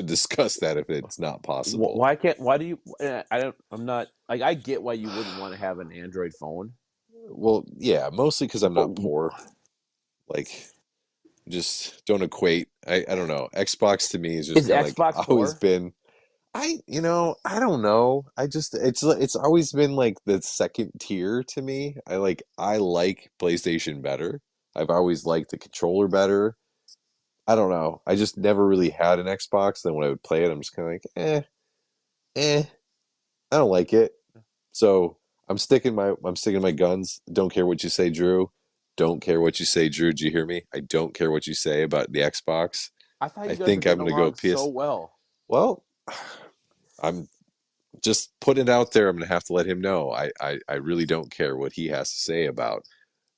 B: discuss that if it's not possible.
A: Why can't? Why do you? I don't. I'm not like I get why you wouldn't want to have an Android phone,
B: Well, yeah, mostly because I'm
A: but
B: not poor. Like, just don't equate. I don't know. Xbox to me is just
A: is
B: kind of like
A: Xbox
B: always
A: poor?
B: been. I don't know. I just it's always been like the second tier to me. I like PlayStation better. I've always liked the controller better. I don't know. I just never really had an Xbox. Then when I would play it, I'm just kind of like, eh. I don't like it. So I'm sticking my guns. Don't care what you say, Drew. Don't care what you say, Drew. Do you hear me? I don't care what you say about the Xbox.
A: I thought
B: I
A: you guys were
B: think I'm
A: getting
B: gonna go
A: along so
B: PS.
A: well.
B: Well, I'm just putting it out there. I'm gonna have to let him know. I really don't care what he has to say about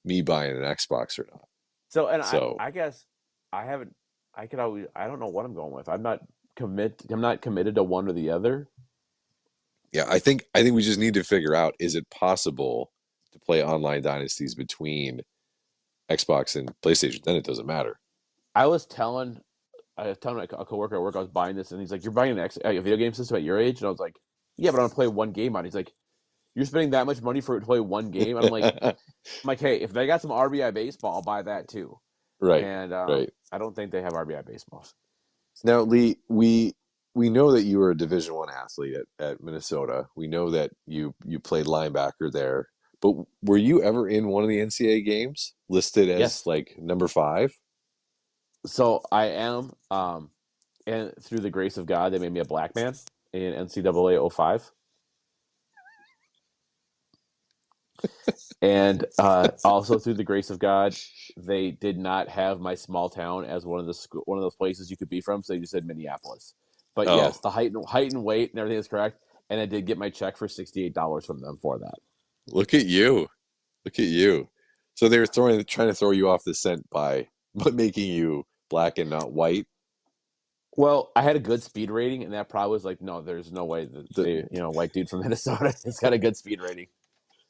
B: me buying an Xbox or not.
A: So, and
B: So
A: I guess I haven't. I could always. I don't know what I'm going with. I'm not committed to one or the other.
B: yeah, I think we just need to figure out, is it possible to play online dynasties between Xbox and PlayStation? Then it doesn't matter.
A: I was telling. I was telling a coworker at work I was buying this, and he's like, "You're buying a video game system at your age?" And I was like, "Yeah, but I'm gonna play one game on it." He's like, "You're spending that much money for it to play one game?" And I'm like, "Hey, if they got some RBI baseball, I'll buy that too."
B: Right,
A: And
B: right.
A: I don't think they have RBI baseball.
B: Now, Lee, we know that you were a Division One athlete at Minnesota. We know that you played linebacker there. But were you ever in one of the NCAA games listed as
A: Yes.
B: like number five?
A: So I am. And through the grace of God, they made me a black man in NCAA '05. And also through the grace of God, they did not have my small town as one of those places you could be from. So they just said Minneapolis. But
B: Oh,
A: yes, the height and weight and everything is correct. And I did get my check for $68 from them for that.
B: look at you. Look at you. So they were trying to throw you off the scent by making you black and not white.
A: Well, I had a good speed rating, and that probably was like, no, there's no way that
B: The,
A: white dude from Minnesota has got a good speed rating.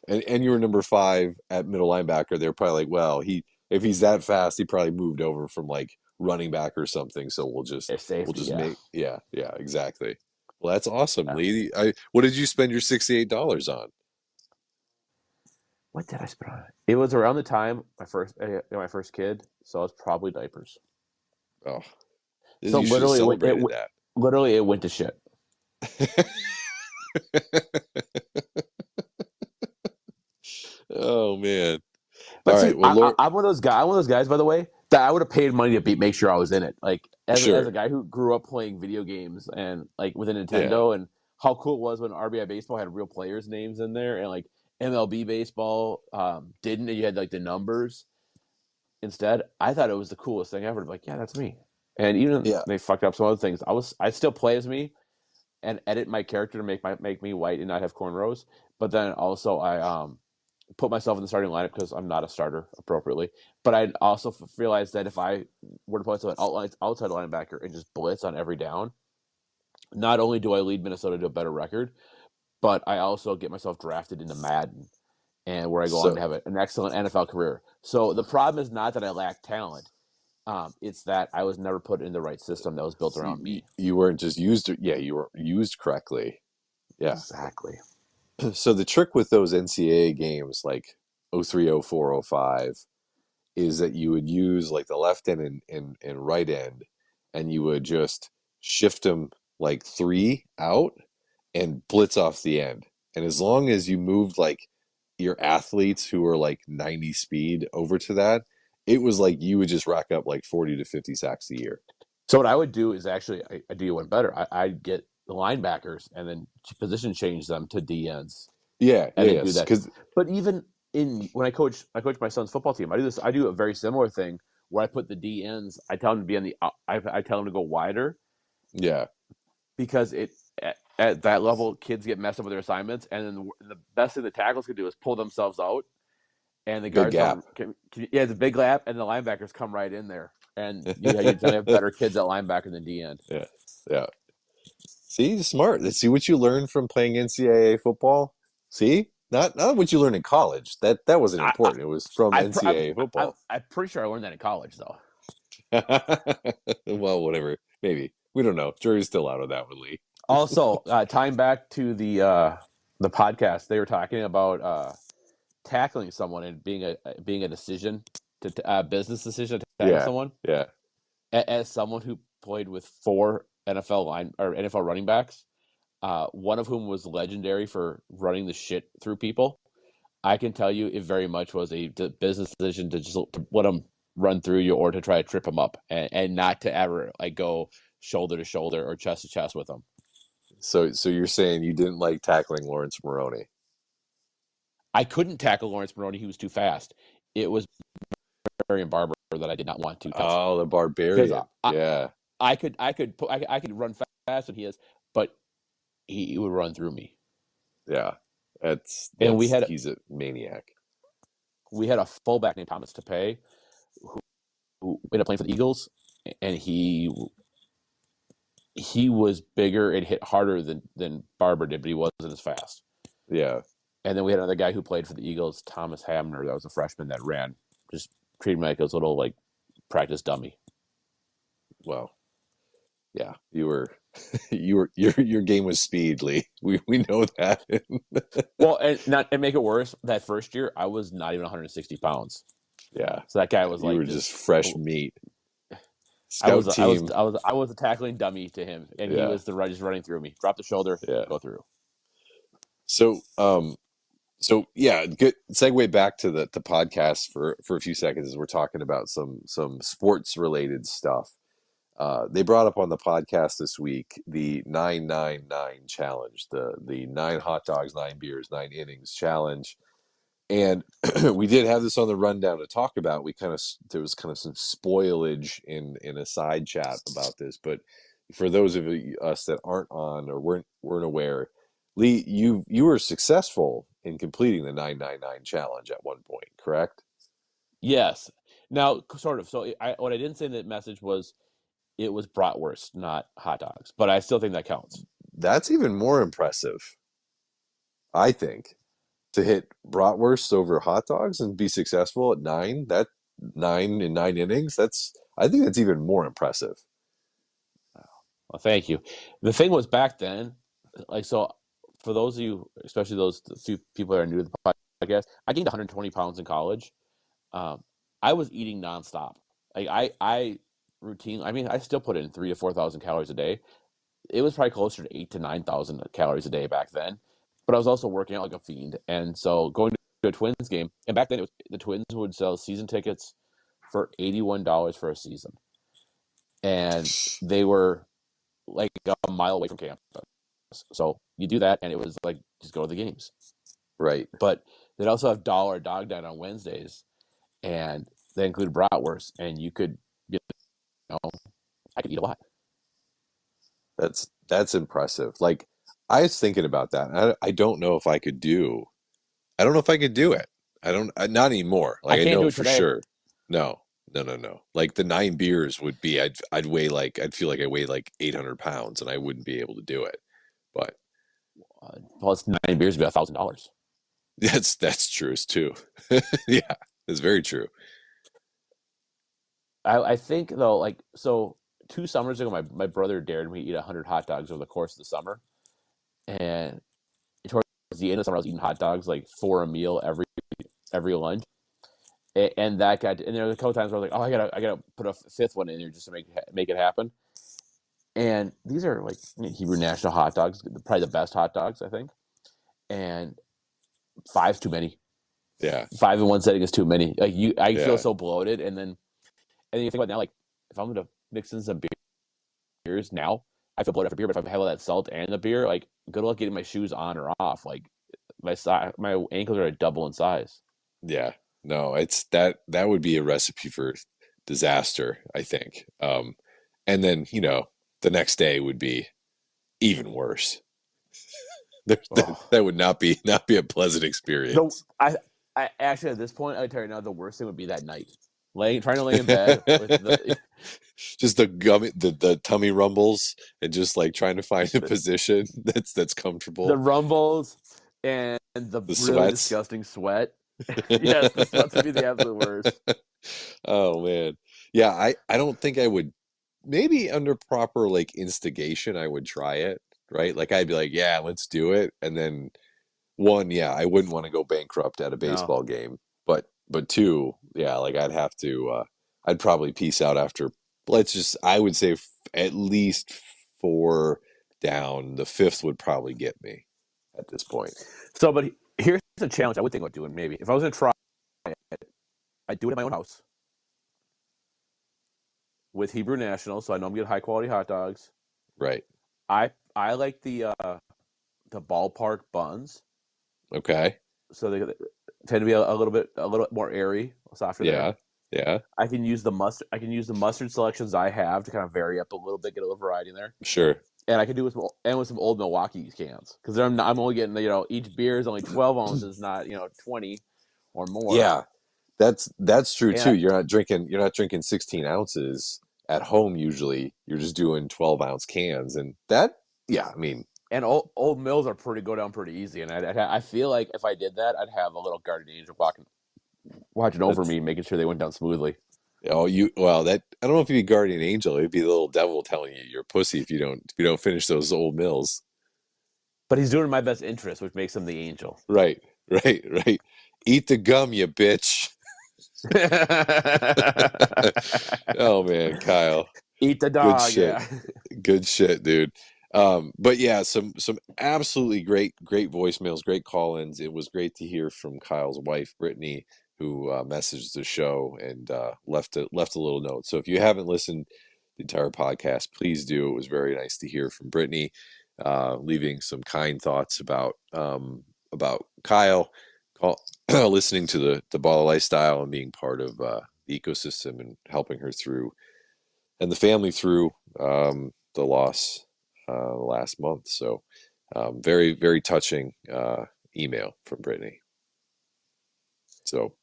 B: and you were number five at middle linebacker. They're probably like, well, if he's that fast, he probably moved over from like running back or something. So
A: Their
B: we'll
A: safety,
B: just
A: yeah.
B: make yeah, exactly. Well, that's awesome, Lee. What did you spend your $68 on?
A: What did I spend on it? It was around the time my first kid, so it's probably diapers.
B: Oh,
A: So
B: you should have celebrated that.
A: literally it went to shit.
B: Oh man. All
A: But
B: right.
A: see,
B: Well, Lord,
A: I'm one of those guys. I'm one of those guys, by the way, that I would have paid money to make sure I was in it. Like as a
B: sure.
A: guy who grew up playing video games and like with a
B: Yeah.
A: Nintendo, and how cool it was when RBI baseball had real players' names in there, and like MLB baseball didn't. And you had like the numbers instead. I thought it was the coolest thing ever. Like, yeah, that's me. And even
B: Yeah.
A: they fucked up some other things. I still play as me and edit my character to make me white and not have cornrows. But then also I put myself in the starting lineup because I'm not a starter appropriately. But I also realized that if I were to play an outside linebacker and just blitz on every down, not only do I lead Minnesota to a better record, but I also get myself drafted into Madden and where I go on
B: So
A: to have an excellent NFL career. So the problem is not that I lack talent. It's that I was never put in the right system that was built around me.
B: you weren't just used. Yeah, you were used correctly. Yeah.
A: Exactly.
B: So the trick with those NCAA games like '03, '04, '05 is that you would use like the left end and right end, and you would just shift them like three out and blitz off the end. And as long as you moved like your athletes who were like 90 speed over to that, it was like you would just rack up like 40 to 50 sacks a year.
A: So what I would do is actually I do one better. I'd get the linebackers and then position change them to DNs
B: Yeah,
A: and
B: yeah,
A: then do
B: yes.
A: that.
B: Because
A: But even in when I coach my son's football team. I do this. I do a very similar thing where I put the DNs. I tell them to be on the. I tell them to go wider
B: yeah,
A: because at that level, kids get messed up with their assignments, and then the best thing the tackles can do is pull themselves out, and the
B: big
A: guards
B: gap.
A: yeah, it's a big lap, and the linebackers come right in there, and you generally have better kids at linebacker than D end.
B: Yeah, yeah. See, smart. Let's see what you learned from playing NCAA football. See, not what you learned in college. That wasn't important. It was from NCAA football.
A: I'm pretty sure I learned that in college though.
B: Well, whatever. Maybe we don't know. Jury's still out on that one, Lee.
A: Also, tying back to the podcast, they were talking about tackling someone and being a decision to business decision to tackle
B: Yeah,
A: someone.
B: yeah.
A: As someone who played with 4 NFL running backs, one of whom was legendary for running the shit through people, I can tell you it very much was a business decision to just to let them run through you or to try to trip them up and not to ever like go shoulder to shoulder or chest to chest with them.
B: So you're saying you didn't like tackling Lawrence Maroney?
A: I couldn't tackle Lawrence Maroney; he was too fast. It was Barbarian Barber that I did not want to touch
B: Oh, the
A: because
B: Barbarian. Yeah,
A: I could run fast than he is, but he would run through me.
B: yeah. That's
A: And
B: he's a maniac.
A: we had a fullback named Thomas Tapay who ended up playing for the Eagles, and he was bigger and hit harder than Barber did, but he wasn't as fast.
B: Yeah.
A: And then we had another guy who played for the Eagles, Thomas Hamner, that was a freshman that ran, just treated me like a little like practice dummy.
B: Well, yeah. Your game was speed, Lee. We know that.
A: Well, and make it worse, that first year I was not even 160 pounds.
B: Yeah.
A: So that guy was
B: You
A: like
B: were just fresh meat.
A: I was
B: Scout
A: I was
B: team.
A: I was a tackling dummy to him, and he
B: Yeah.
A: was just running through me. Drop the shoulder,
B: Yeah.
A: go through.
B: So yeah, good segue back to the podcast for a few seconds as we're talking about some sports related stuff. They brought up on the podcast this week the 999 challenge, the 9 hot dogs, 9 beers, 9 innings challenge. And we did have this on the rundown to talk about. There was kind of some spoilage in a side chat about this, but for those of us that aren't on or weren't aware, Lee, you were successful in completing the 999 challenge at one point, correct?
A: Yes. Now, sort of. So what I didn't say in that message was it was bratwurst, not hot dogs, but I still think that counts.
B: That's even more impressive, I think, to hit bratwurst over hot dogs and be successful at 9 in 9 innings. I think that's even more impressive.
A: Well, thank you. The thing was back then, like, so for those of you, especially those few people that are new to the podcast, I gained 120 pounds in college. I was eating nonstop. Like I routine. I mean, I still put in 3,000 to 4,000 calories a day. It was probably closer to 8,000 to 9,000 calories a day back then. But I was also working out like a fiend, and so going to a Twins game, and back then the Twins would sell season tickets for $81 for a season, and they were like a mile away from campus. So you do that, and it was like just go to the games.
B: Right.
A: But they'd also have dollar dog night on Wednesdays, and they included bratwurst, and you could, know, I could eat a lot.
B: That's impressive. Like I was thinking about that. I don't know if I could do. I don't know if I could do it. Not anymore.
A: I
B: Like I
A: can't
B: know
A: do it
B: for
A: today.
B: sure. No. Like the 9 beers would be. I'd weigh like I'd feel like I weighed like 800 pounds, and I wouldn't be able to do it. But
A: Plus 9 beers would be $1,000.
B: that's true too. Yeah, it's very true.
A: I think though, like, so 2 summers ago, my brother dared me to eat 100 hot dogs over the course of the summer, and towards the end of the summer, I was eating hot dogs like for a meal every lunch, and that got. And there was a couple times where I was like, oh, I gotta put a fifth one in there just to make it happen. And these are like Hebrew National hot dogs, probably the best hot dogs, I think. and five's too many.
B: Yeah.
A: 5 in one setting is too many. Like I feel
B: Yeah.
A: so bloated, and then you think about it now, like if I'm gonna mix in some beers now, I feel bloated after beer. But if I have all that salt and the beer, like good luck getting my shoes on or off. Like my ankles are double in size.
B: Yeah. No, it's that would be a recipe for disaster, I think. And then, the next day would be even worse.
A: Oh,
B: That would not be a pleasant
A: the
B: experience.
A: I actually at this point I tell you now the worst thing would be that night, trying to lay in bed with the
B: Just the tummy rumbles and just like trying to find a position that's
A: the
B: comfortable.
A: rumbles and the
B: The
A: really
B: sweats.
A: disgusting sweat. Yes, the sweats would be the absolute worst.
B: Oh man. Yeah, I don't think I would, maybe under proper like instigation I would try it, right? Like I'd be like, "Yeah, let's do it." And then one, yeah, I wouldn't want to go bankrupt at a
A: No,
B: baseball game. But two, yeah, like I'd have to I'd probably peace out after, I would say at least four down. The fifth would probably get me at this point.
A: so but here's a challenge I would think about doing. Maybe if I was gonna try it, I'd do it in my own house with Hebrew National, so I know I'm getting high quality hot dogs.
B: Right.
A: I like the ballpark buns,
B: Okay.
A: so they tend to be a little bit more airy, softer there.
B: Yeah. Yeah.
A: I can use the mustard. I can use the mustard selections I have to kind of vary up a little bit, get a little variety in there,
B: Sure.
A: and I can do with some old Milwaukee cans because I'm only getting each beer is only 12 ounces, not 20 or more,
B: Yeah. That's true
A: and
B: too. You're not drinking 16 ounces at home usually. You're just doing 12-ounce cans, and that, yeah, I mean,
A: old mills are go down pretty easy, and I feel like if I did that, I'd have a little guardian angel watching over
B: that's
A: me, making sure they went down smoothly.
B: that I don't know if you'd be guardian angel. It'd be the little devil telling you you're a pussy if you don't finish those old mills.
A: But he's doing my best interest, which makes him the angel.
B: Right, right, right. Eat the gum, you bitch. Oh man, Kyle,
A: Eat the
B: good
A: dog,
B: shit.
A: yeah.
B: Good shit, dude. But yeah, some absolutely great voicemails, great call-ins. It was great to hear from Kyle's wife, Brittany, who messaged the show and left a little note. So if you haven't listened to the entire podcast, please do. It was very nice to hear from Brittany, leaving some kind thoughts about Kyle, listening to the baller lifestyle and being part of the ecosystem and helping her through and the family through the loss last month. So very, very touching email from Brittany. So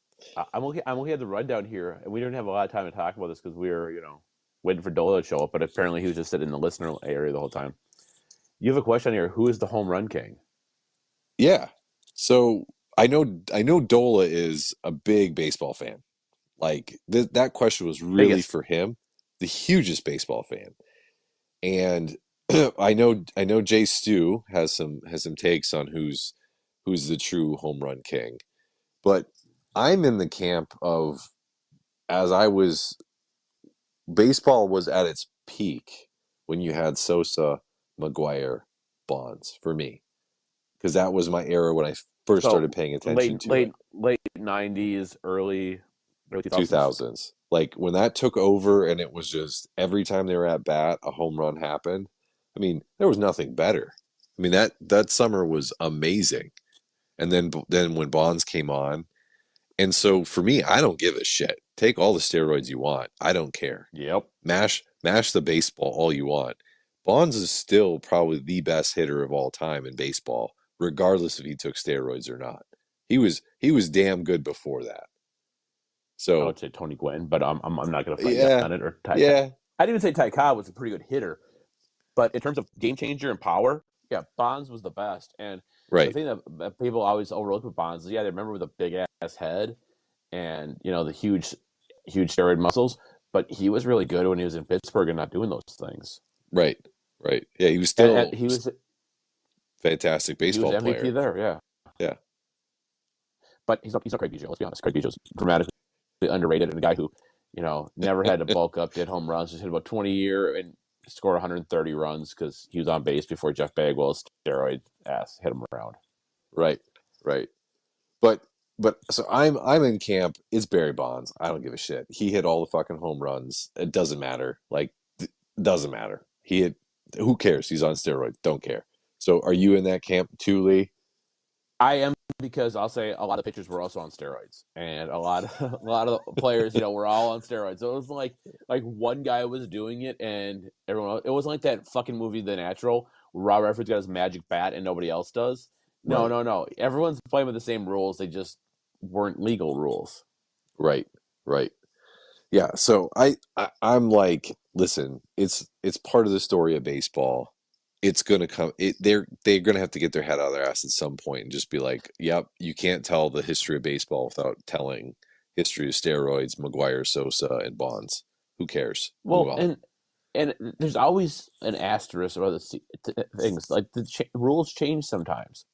A: I'm looking at the rundown here, and we didn't have a lot of time to talk about this because we were, waiting for Dola to show up, but apparently he was just sitting in the listener area the whole time. You have a question here. Who is the home run king?
B: yeah, so I know Dola is a big baseball fan. Like that question was really
A: Biggest.
B: for him, the hugest baseball fan, and I know Jay Stu has some takes on who's the true home run king, but I'm in the camp of, as I was baseball was at its peak when you had Sosa, McGuire, Bonds for me, because that was my era when I first
A: So
B: started paying attention
A: late
B: to
A: late
B: it.
A: late 90s, early 2000s.
B: 2000s, like when that took over, and it was just every time they were at bat, a home run happened. I mean, there was nothing better. I mean, that summer was amazing. And then when Bonds came on, and so for me, I don't give a shit. Take all the steroids you want. I don't care.
A: Yep.
B: Mash the baseball all you want. Bonds is still probably the best hitter of all time in baseball, regardless if he took steroids or not. He was damn good before that.
A: I
B: So
A: would say Tony Gwynn, but I'm not going to fight you
B: yeah,
A: on it. Or Ty Cobb.
B: yeah,
A: I'd even say Ty Cobb was a pretty good hitter, but in terms of game changer and power, yeah, Bonds was the best. And the
B: right,
A: thing that people always overlook with Bonds is, yeah, they remember with a big ass head and the huge steroid muscles, but he was really good when he was in Pittsburgh and not doing those things.
B: right, right. Yeah, he was
A: And
B: still fantastic
A: he was
B: baseball
A: MVP
B: player.
A: there, yeah.
B: Yeah,
A: But he's not Craig Biggio. Let's be honest. Craig Biggio's dramatically underrated, and a guy who, never had to bulk up, did home runs, just hit about 20 a year and scored 130 runs because he was on base before Jeff Bagwell's steroid ass hit him around.
B: Right, right. But so I'm in camp. It's Barry Bonds. I don't give a shit. He hit all the fucking home runs. It doesn't matter. Like, doesn't matter. He hit. Who cares? He's on steroids. Don't care. So, are you in that camp too, Lee?
A: I am, because I'll say a lot of pitchers were also on steroids, and a lot of a lot of the players, were all on steroids. So it was like one guy was doing it, and everyone else. It wasn't like that fucking movie The Natural, where Robert Redford's got his magic bat and nobody else does. No,
B: Right,
A: no, no. Everyone's playing with the same rules. They just weren't legal rules.
B: right, right. Yeah. So I'm like, listen, it's part of the story of baseball. It's gonna come. They're gonna have to get their head out of their ass at some point and just be like, yep, you can't tell the history of baseball without telling history of steroids, McGuire, Sosa, and Bonds. Who cares? Move
A: Well,
B: on.
A: and there's always an asterisk or things like the rules change sometimes.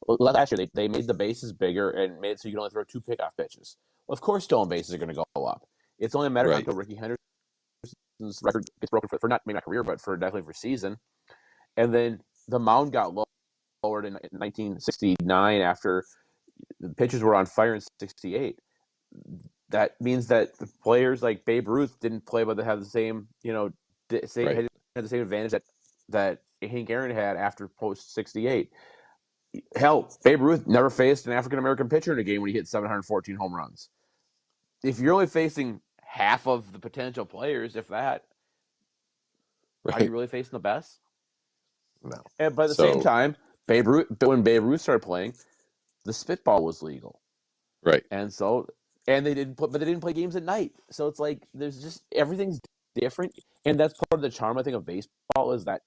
A: Well, last year they made the bases bigger and made it so you can only throw two pickoff pitches. Well, of course, stolen bases are going to go up. It's only a matter of time
B: Right,
A: until Ricky Henderson's record gets broken for not maybe not career, but for definitely for season. And then the mound got lowered in 1969 after the pitchers were on fire in '68. That means that the players like Babe Ruth didn't play, but they have the same, same
B: right,
A: had the same advantage that Hank Aaron had after post '68. Hell, Babe Ruth never faced an African American pitcher in a game when he hit 714 home runs. If you're only facing half of the potential players, if that, are you
B: right.
A: really facing the best?
B: No.
A: And by the same
B: So
A: time, when Babe Ruth started playing, the spitball was legal,
B: right,
A: and so but they didn't play games at night. So it's like there's just everything's different, and that's part of the charm I think of baseball is that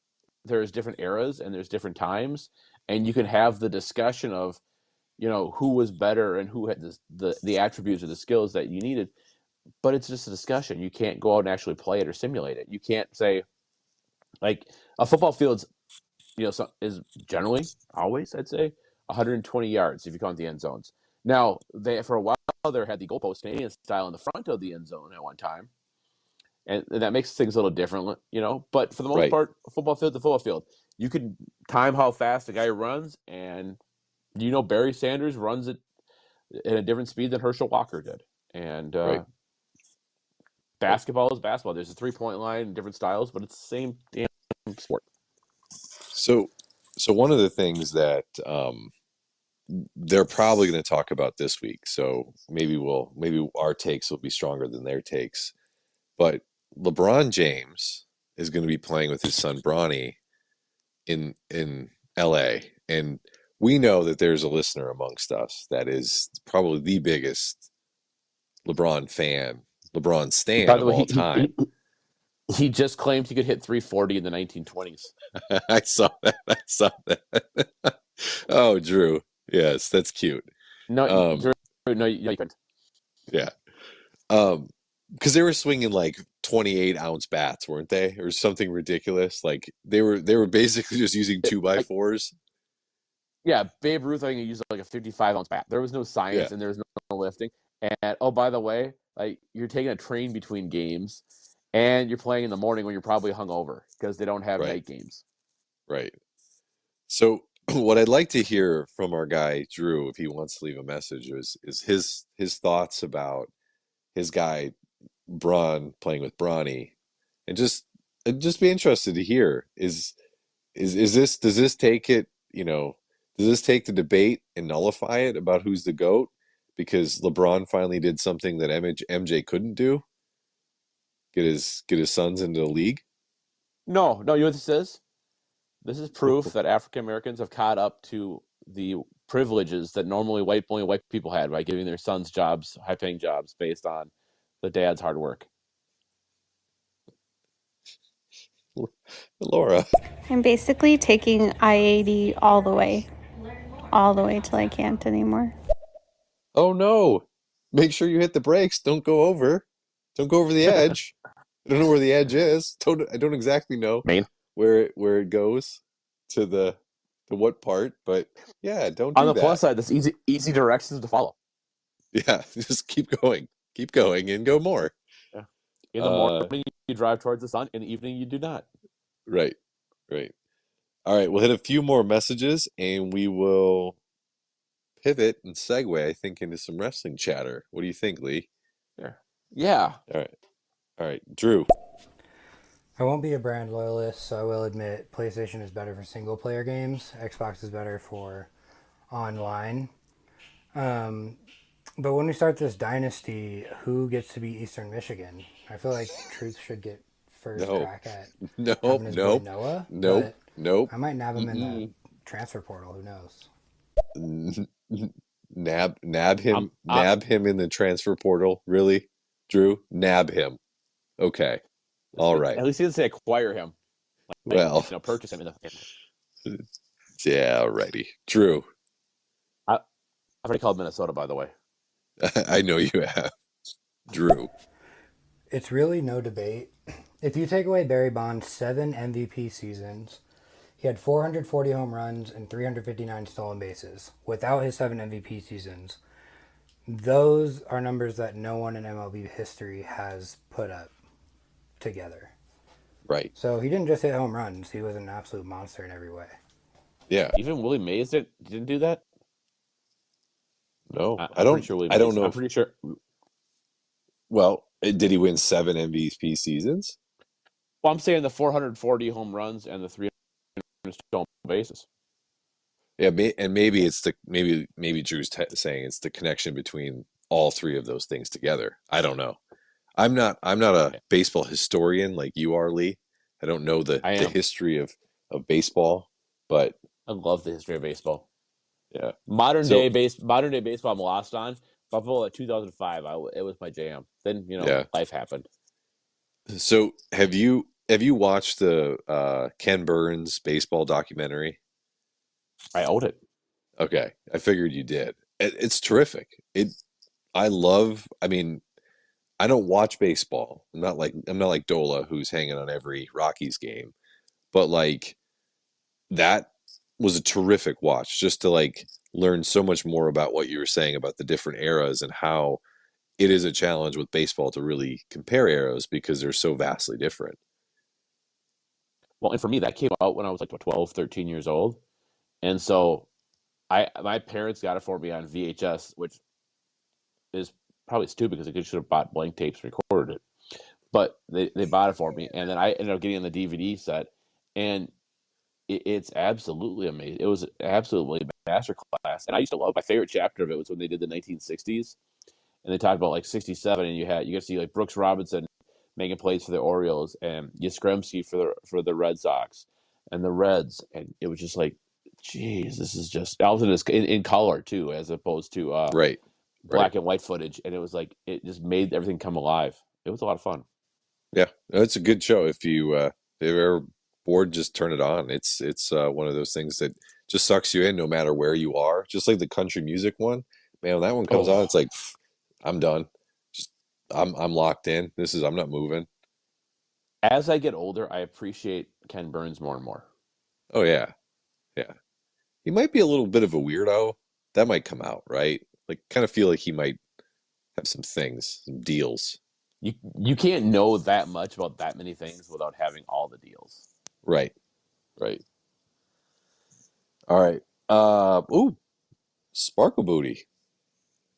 A: there's different eras and there's different times, and you can have the discussion of who was better and who had the attributes or the skills that you needed. But it's just a discussion. You can't go out and actually play it or simulate it. You can't say like a football field's is generally always I'd say 120 yards if you count the end zones. Now they for a while there had the goalpost Canadian style in the front of the end zone at one time, and that makes things a little different, But for the most
B: right.
A: part, a football field to football field, you can time how fast the guy runs, and Barry Sanders runs it at a different speed than Herschel Walker did. And
B: Right, right.
A: basketball is basketball. There's a 3-point line, different styles, but it's the same damn sport.
B: So, one of the things that they're probably going to talk about this week. So maybe our takes will be stronger than their takes. But LeBron James is going to be playing with his son Bronny in L.A. and we know that there's a listener amongst us that is probably the biggest LeBron fan, LeBron stan
A: By the
B: of
A: way,
B: all time.
A: he just claimed he could hit 340 in the 1920s.
B: I saw that. I saw that. Oh, Drew. Yes, that's cute.
A: No,
B: Um,
A: no, you couldn't.
B: yeah. Because they were swinging like 28-ounce bats, weren't they, or something ridiculous? Like they were basically just using two by
A: Like,
B: fours.
A: yeah, Babe Ruth, I think, used like a 55-ounce bat. There was no
B: Yeah,
A: science and there was no lifting. And oh, by the way, like you're taking a train between games, and you're playing in the morning when you're probably hungover because they don't have
B: right,
A: night games.
B: right. So what I'd like to hear from our guy Drew, if he wants to leave a message, is his thoughts about his guy Braun playing with Bronny, and just be interested to hear is this does this take it, does this take the debate and nullify it about who's the GOAT because LeBron finally did something that MJ couldn't do, get his sons into the league?
A: No, no, you know what this is? This is proof that African Americans have caught up to the privileges that normally only white people had by giving their sons jobs, high-paying jobs, based on the dad's hard work.
B: Laura.
E: I'm basically taking I-80 all the way till I can't anymore.
B: Oh no. Make sure you hit the brakes. Don't go over. Don't go over the edge. I don't know where the edge is. I don't exactly know
A: Maine.
B: where it goes to the what part, but yeah, don't
A: On
B: do
A: the plus
B: that.
A: side, that's easy directions to follow.
B: Yeah, just keep going, and go more.
A: Yeah. In the
B: Uh,
A: morning, you drive towards the sun. In the evening, you do not.
B: right, right. All right, we'll hit a few more messages and we will pivot and segue, I think, into some wrestling chatter. What do you think, Lee?
A: Sure. Yeah.
B: All right. All right, Drew.
C: I won't be a brand loyalist, so I will admit PlayStation is better for single player games. Xbox is better for online. Um, but when we start this dynasty, who gets to be Eastern Michigan? I feel like Truth should get first
B: No,
C: crack at
B: nope,
C: having his boy
B: nope,
C: Noah,
B: nope,
C: but
B: nope.
C: I might nab him in the
B: Mm-mm.
C: transfer portal. Who knows?
A: I'm
B: Nab him in the transfer portal. Really, Drew? Nab him. Okay. All right.
A: at least he didn't say acquire him, like
B: Well,
A: purchase him in the.
B: yeah, righty. Drew,
A: I've already called Minnesota, by the way.
B: I know you have. Drew.
C: It's really no debate. If you take away Barry Bonds' 7 MVP seasons, he had 440 home runs and 359 stolen bases. Without his 7 MVP seasons, those are numbers that no one in MLB history has put up together.
B: Right.
C: So he didn't just hit home runs; he was an absolute monster in every way.
B: Yeah.
A: Even Willie Mays didn't do that.
B: No,
A: I'm pretty sure Willie
B: I don't
A: Mays.
B: know
A: I'm
B: if,
A: pretty sure.
B: well, did he win 7 MVP seasons?
A: Well, I'm saying the 440 home runs and the 300 stolen bases.
B: Yeah, and maybe it's maybe Drew's saying it's the connection between all three of those things together. I don't know. I'm not a baseball historian like you are, Lee. I don't know
A: I
B: the
A: am.
B: history of baseball, but
A: I love the history of baseball.
B: yeah.
A: Modern
B: So
A: day baseball. I'm lost on Buffalo at 2005. It was my jam. Then
B: yeah.
A: life happened.
B: So have you watched the Ken Burns baseball documentary?
A: I owed it.
B: Okay, I figured you did. It's terrific. I love. I mean, I don't watch baseball. I'm not like Dola who's hanging on every Rockies game, but like that was a terrific watch just to like learn so much more about what you were saying about the different eras and how it is a challenge with baseball to really compare eras because they're so vastly different.
A: Well, and for me, that came out when I was like 12, 13 years old, and so my parents got it for me on VHS, which is probably stupid because they should have bought blank tapes and recorded it. But they bought it for me, and then I ended up getting the DVD set, and it's absolutely amazing. It was absolutely a masterclass, and I used to love. My favorite chapter of it was when they did the 1960s, and they talked about like 67, and you get to see like Brooks Robinson making plays for the Orioles and Yastrzemski for the Red Sox and the Reds, and it was just like, geez, this is just Alvin is in color too, as opposed to
B: Right, right.
A: black and white footage, and it was like it just made everything come alive. It was a lot of fun.
B: Yeah, no, it's a good show. If you're ever bored, just turn it on. It's one of those things that just sucks you in no matter where you are. Just like the country music one, man. When that one comes on,
A: Oh,
B: it's like I'm done. Just I'm locked in. I'm not moving.
A: as I get older, I appreciate Ken Burns more and more.
B: Oh yeah, yeah. He might be a little bit of a weirdo. That might come out, right? Like, kind of feel like he might have some things, some deals.
A: You can't know that much about that many things without having all the deals.
B: Right, right. All right. Ooh, Sparkle Booty.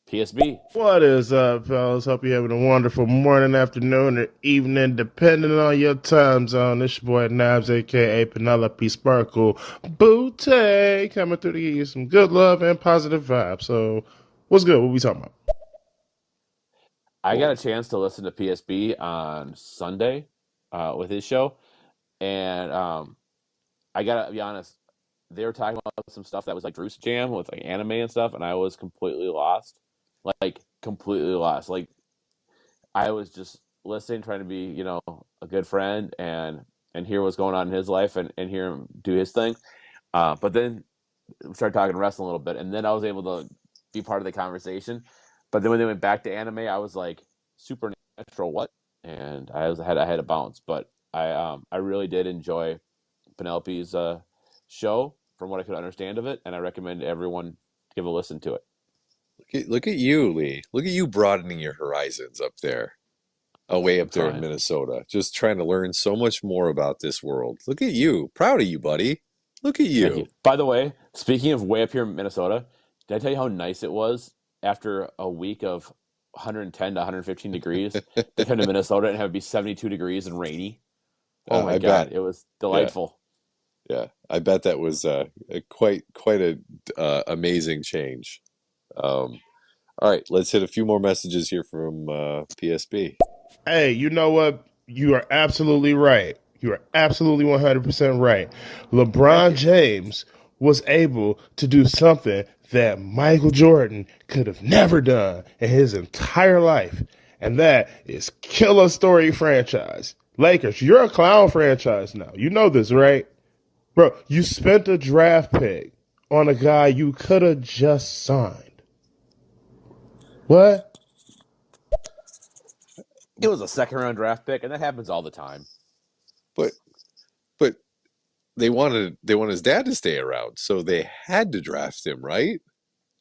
A: PSB.
H: What is up, fellas? Hope you're having a wonderful morning, afternoon, or evening, depending on your time zone. This your boy Nabs, aka Penelope Sparkle Booty, coming through to give you some good love and positive vibes. So, what's good? What we talking about?
A: I got
B: Well,
A: a chance to listen to PSB on Sunday with his show, and I gotta be honest, they were talking about some stuff that was like Bruce Jam with like anime and stuff, and I was completely lost, like completely lost. Like I was just listening, trying to be a good friend and hear what's going on in his life and hear him do his thing. But then we started talking wrestling a little bit, and then I was able to be part of the conversation. But then when they went back to anime, I was like, supernatural what? And I had a bounce. But I really did enjoy Penelope's show from what I could understand of it, and I recommend everyone give a listen to it.
B: look at you, Lee. Look at you broadening your horizons up there, way
A: I'm
B: up there in
A: trying.
B: Minnesota. Just trying to learn so much more about this world. Look at you. Proud of you, buddy. Look at
A: Thank you.
B: you.
A: By the way, speaking of way up here in Minnesota, did I tell you how nice it was after a week of 110 to 115 degrees to come to Minnesota and have it be 72 degrees and rainy? Oh my
B: I bet.
A: God, it was
B: Yeah,
A: delightful.
B: yeah. I bet that was quite a amazing change. All right, let's hit a few more messages here from PSB.
H: Hey, you know what? You are absolutely right. You are absolutely 100% right.
A: Thank
H: LeBron
A: you.
H: James was able to do something that Michael Jordan could have never done in his entire life, and that is kill a story franchise. Lakers, you're a clown franchise now. You know this, right? Bro, you spent a draft pick on a guy you could have just signed. What?
A: It was a second round draft pick, and that happens all the time.
B: But but they want his dad to stay around, so they had to draft him, right?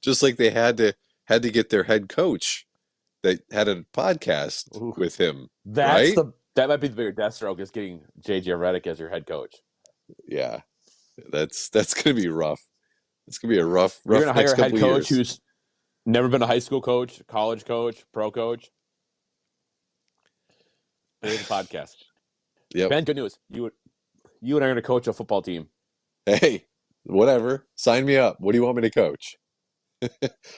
B: Just like they had to get their head coach that had a podcast
A: Ooh,
B: with him, right?
A: that might be the bigger death stroke is getting JJ Redick as your head coach.
B: Yeah, that's gonna be rough. It's gonna be a rough
A: You're
B: rough
A: gonna hire
B: next
A: a head
B: couple of
A: coach
B: years.
A: who's never been a high school coach, college coach, pro coach. But here's a podcast.
B: Yep.
A: Ben, good news. You and I are gonna coach a football team.
B: Hey, whatever. Sign me up. What do you want me to coach?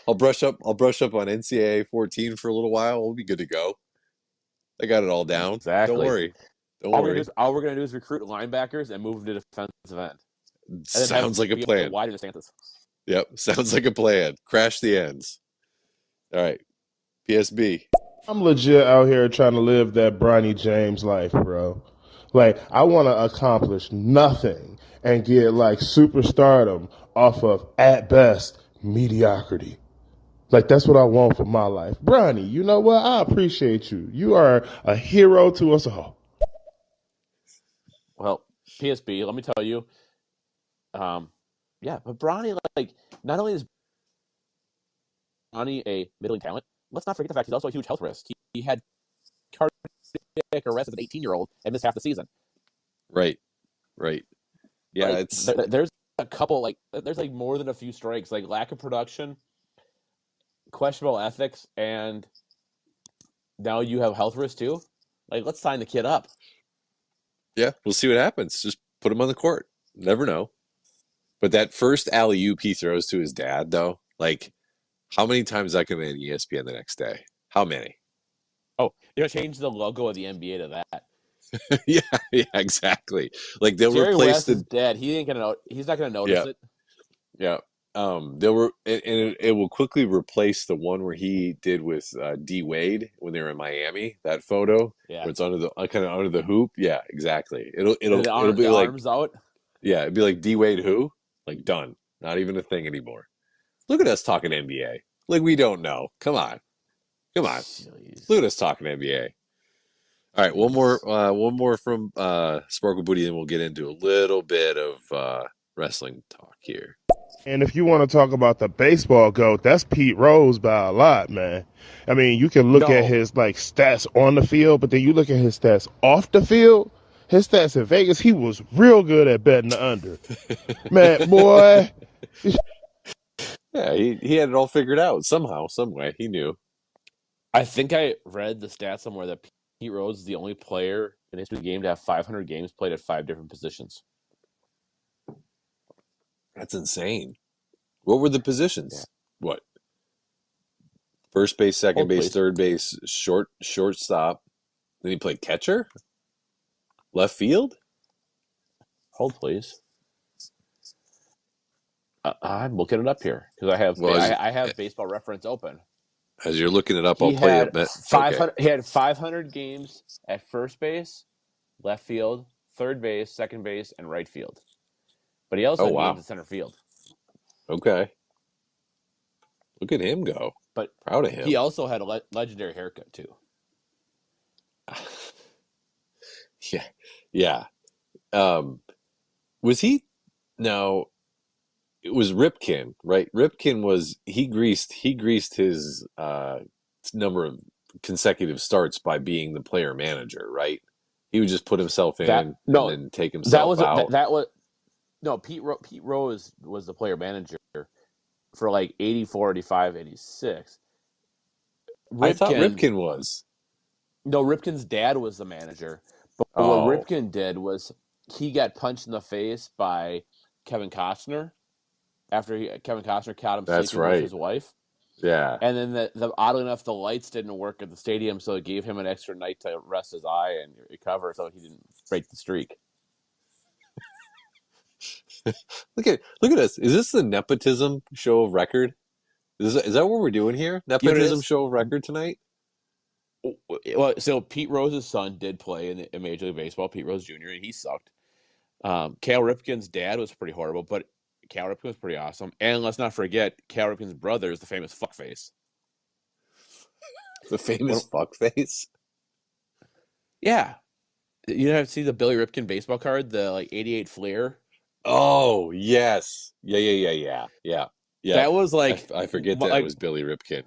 B: I'll brush up. I'll brush up on NCAA 14 for a little while. We'll be good to go. I got it all down. Don't
A: Exactly.
B: worry. Don't worry.
A: All we're gonna do is recruit linebackers and move them to defensive end, and then have them
B: Sounds like a
A: be able to
B: plan.
A: widen the stances.
B: Yep. Sounds like a plan. Crash the ends. All right. PSB.
H: I'm legit out here trying to live that Bronny James life, bro. Like, I want to accomplish nothing and get like superstardom off of, at best, mediocrity. Like, that's what I want for my life. Bronny, you know what? I appreciate you. You are a hero to us all.
A: Well, PSB, let me tell you, yeah, but Bronny, like, not only is Bronny a middling talent, let's not forget the fact he's also a huge health risk. He had cardiac arrest as an 18-year-old and missed half the season.
B: Right. Right. Yeah.
A: Like,
B: It's
A: there's a couple, like, there's like more than a few strikes, like lack of production, questionable ethics, and now you have health risk too. Like, let's sign the kid up.
B: yeah. We'll see what happens. Just put him on the court. Never know. But that first alley oop he throws to his dad, though, like, how many times is that going to be on ESPN the next day? How many?
A: Oh, you're gonna change the logo of the NBA to that.
B: Yeah, yeah, exactly. Like they'll
A: Jerry
B: replace
A: West is
B: the
A: dead. He ain't gonna know. He's not gonna notice
B: yeah,
A: it.
B: yeah. They'll and it will quickly replace the one where he did with D Wade when they were in Miami. That photo
A: Yeah,
B: where it's under the kind of under the hoop. Yeah, exactly. It'll
A: and
B: it'll it'll be
A: the
B: like
A: arms out.
B: yeah, it'd be like D Wade who like done. Not even a thing anymore. Look at us talking NBA. Like we don't know. Come on, come on.
A: Jeez.
B: Look at us talking NBA. All right,
A: Jeez.
B: one more from Sparkle Booty, and we'll get into a little bit of wrestling talk here.
H: And if you want to talk about the baseball GOAT, that's Pete Rose by a lot, man. I mean, you can look at
A: No,
H: his like stats on the field, but then you look at his stats off the field. His stats in Vegas, he was real good at betting the under. Man, boy,
B: Yeah, he had it all figured out somehow, some way. He knew.
A: I think I read the stat somewhere that Pete Rose is the only player in the history of the game to have 500 games played at 5 different positions.
B: That's insane. What were the
A: Yeah.
B: positions? What? First base, second
A: Hold
B: base,
A: please.
B: third base, shortstop. Then he played catcher, left field.
A: Hold please. I'm looking it up here because
B: Well,
A: I have Baseball Reference open.
B: as you're looking it up, I'll
A: He
B: play
A: had
B: it. Okay.
A: 500. He had 500 games at first base, left field, third base, second base, and right field. But he also
B: Oh
A: had games
B: wow.
A: at center field.
B: Okay. Look at him go.
A: But
B: Proud of
A: he
B: him.
A: also had a legendary haircut too.
B: Yeah. Yeah. Um, was he? No, it was Ripken, right? Ripken was he greased his number of consecutive starts by being the player manager, right? He would just put himself
A: That
B: in and
A: no,
B: then take
A: that
B: himself
A: was
B: out.
A: that was No, Pete Rose was the player manager for like 84, 85, 86.
B: I thought
A: Ripken,
B: Ripken was.
A: no, Ripken's dad was the manager. But what
B: Oh,
A: Ripken did was he got punched in the face by Kevin Costner after Kevin Costner caught him
B: that's
A: sleeping with
B: right.
A: his wife.
B: Yeah.
A: And then oddly enough, the lights didn't work at the stadium, so it gave him an extra night to rest his eye and recover, so he didn't break the streak.
B: Look at us. Is this the nepotism show of record? Is that what we're doing here?
A: You know what it
B: Nepotism
A: is?
B: show of record tonight?
A: Well, so Pete Rose's son did play in Major League Baseball, Pete Rose Jr., and he sucked. Cal Ripken's dad was pretty horrible, but Cal Ripken was pretty awesome. And let's not forget, Cal Ripken's brother is the famous fuckface.
B: The famous
A: When,
B: fuckface?
A: yeah, you have to see the Billy Ripken baseball card, the like '88 Fleer.
B: Oh, yes. Yeah. Yep.
A: That was
B: I forget that it was Billy Ripken.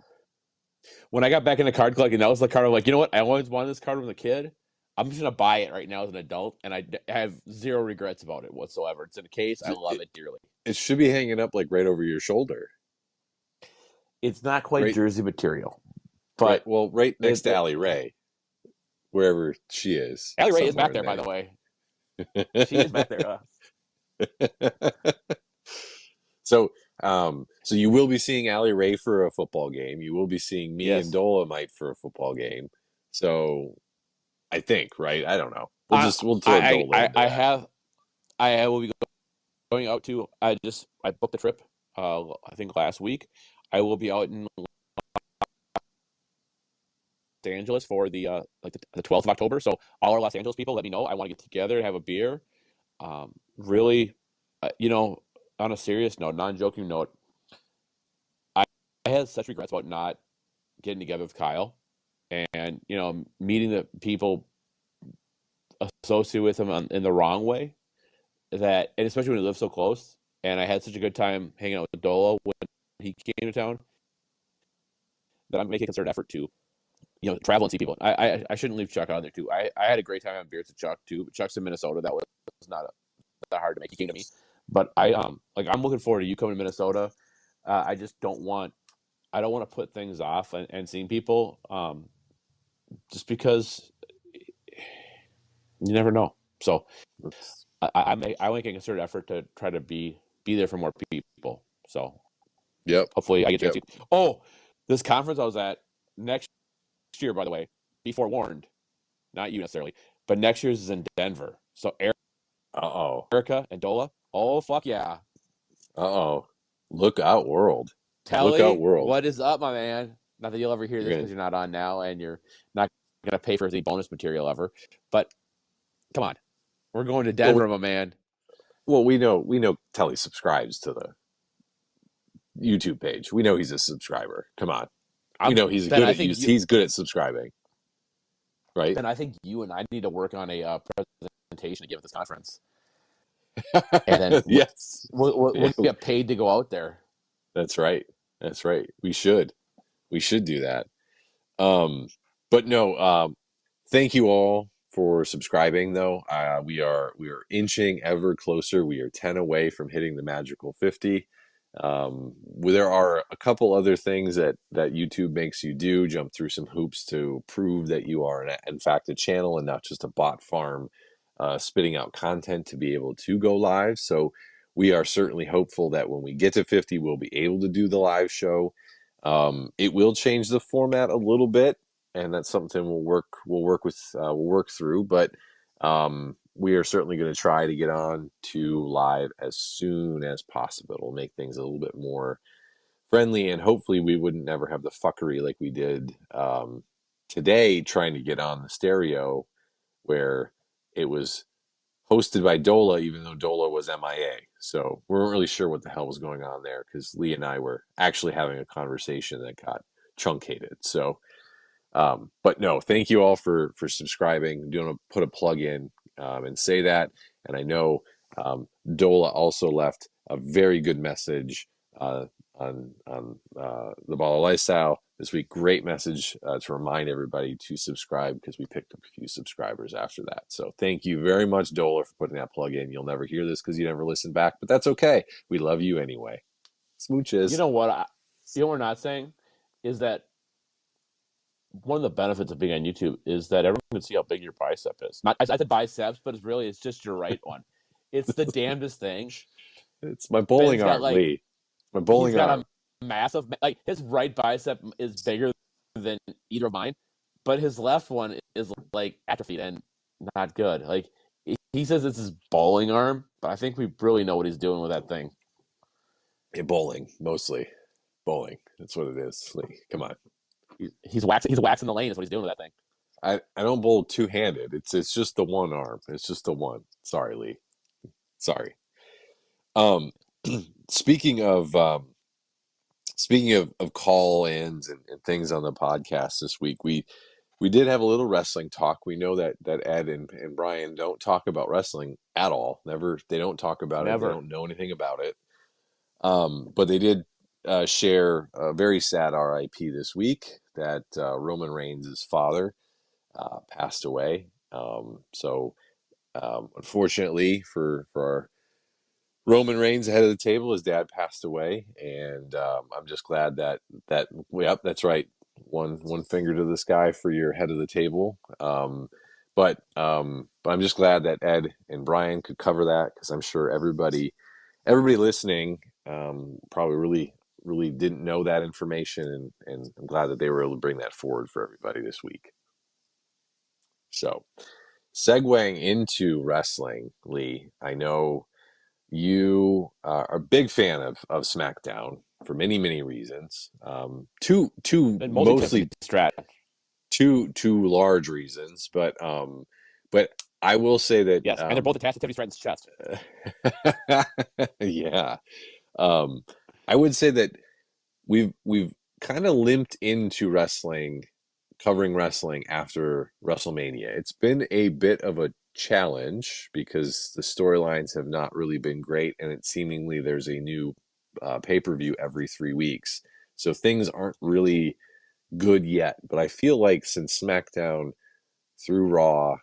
A: when I got back into card collecting. That was the card. I'm like, you know what? I always wanted this card as a kid. I'm just gonna buy it right now as an adult, and I have zero regrets about it whatsoever. It's in a case. I love it dearly.
B: It should be hanging up like right over your shoulder.
A: It's not quite
B: Right,
A: jersey material,
B: right.
A: but
B: Well, right next to Allie Ray, wherever she is.
A: Allie Ray is
B: Somewhere
A: back
B: in
A: there, by the way. She is back there.
B: So, so you will be seeing Allie Ray for a football game. You will be seeing me and
A: Yes.
B: Dolamite for a football game. So, I think, right? I don't know. We'll throw Dola into that.
A: I will be going out to. I booked the trip. I think last week. I will be out in Los Angeles for the like the 12th of October. So all our Los Angeles people, let me know. I want to get together and have a beer. Really, on a serious note, non-joking note, I, I had such regrets about not getting together with Kyle, and meeting the people associated with him in the wrong way. And especially when he lives so close. And I had such a good time hanging out with Dolo when he came to town that I'm making a concerted effort to travel and see people. I shouldn't leave Chuck out of there too. I had a great time having beers with Chuck too. But Chuck's in Minnesota. That was not that hard to make. He came to me, but I'm looking forward to you coming to Minnesota. I just don't want to put things off and seeing people just because you never know. So I make a concerted effort to try to be there for more people. So
B: Yep.
A: hopefully I get a chance
B: Yep.
A: to. Oh, this conference I was at next year, by the way, be forewarned, not you necessarily, but next year's is in Denver. So
B: Uh-oh.
A: Erica and Dola, oh fuck yeah.
B: Uh-oh. Look out, world. Look out,
A: Telly,
B: world.
A: what is up, my man? Not that you'll ever hear
B: You're
A: this
B: gonna
A: because you're not on now and you're not going to pay for the bonus material ever. But come on, we're going to Denver, my man.
B: Well, we know Telly subscribes to the YouTube page. We know he's a subscriber. Come on. We know he's good at subscribing. Right?
A: Then I think you and I need to work on a presentation to give at this conference. And then
B: yes.
A: we'll get paid to go out there.
B: That's right. That's right. We should do that. But no, thank you all for subscribing though. We are inching ever closer. We are 10 away from hitting the magical 50. There are a couple other things that YouTube makes you do, jump through some hoops to prove that you are in fact a channel and not just a bot farm spitting out content to be able to go live. So we are certainly hopeful that when we get to 50, we'll be able to do the live show. It will change the format a little bit, and that's something we'll work through. But we are certainly going to try to get on to live as soon as possible. It'll make things a little bit more friendly, and hopefully we wouldn't never have the fuckery like we did today trying to get on the stereo, where it was hosted by Dola, even though Dola was MIA. So we weren't really sure what the hell was going on there because Lee and I were actually having a conversation that got truncated. So, but no, thank you all for subscribing. Do want to put a plug in and say that. And I know Dola also left a very good message on the Baller Lifestyle this week. Great message to remind everybody to subscribe because we picked up a few subscribers after that. So thank you very much, Dola, for putting that plug in. You'll never hear this because you never listen back, but that's okay. We love you anyway.
A: You
B: Smooches.
A: know what? You know what we're not saying is that one of the benefits of being on YouTube is that everyone can see how big your bicep is. Not, I said biceps, but it's just your right one. It's the damnedest thing.
B: It's my
A: Ben's
B: bowling
A: got
B: arm,
A: like
B: Lee. My
A: he's
B: bowling
A: got
B: arm.
A: a massive like his right bicep is bigger than either of mine, but his left one is like atrophied and not good. Like he says it's his bowling arm, but I think we really know what he's doing with that thing.
B: Yeah, bowling, mostly. Bowling. That's what it is, Lee. Come on.
A: He's waxing the lane is what he's doing with that thing.
B: I don't bowl two-handed. It's just the one arm. It's just the one. Sorry, Lee. Sorry. Um, speaking of call-ins and things on the podcast this week, we did have a little wrestling talk. We know that Ed and Brian don't talk about wrestling at all. Never. They don't talk about it. They
A: Never.
B: don't know anything about it. But they did share a very sad RIP this week that Roman Reigns' father passed away. Unfortunately for our Roman Reigns ahead of the table, his dad passed away, and I'm just glad that yep, that's right. One finger to the sky for your head of the table. But I'm just glad that Ed and Brian could cover that because I'm sure everybody listening probably really didn't know that information, and I'm glad that they were able to bring that forward for everybody this week. So, segueing into wrestling, Lee, I know you are a big fan of SmackDown for many reasons. Two
A: And
B: mostly
A: strat.
B: two large reasons, but I will say that
A: Yes, and they're both attached to Tiffany Stratton's chest.
B: yeah. I would say that we've kind of limped into wrestling, covering wrestling after WrestleMania. It's been a bit of a challenge because the storylines have not really been great, and it seemingly there's a new pay-per-view every 3 weeks, so things aren't really good yet. But I feel like since SmackDown through Raw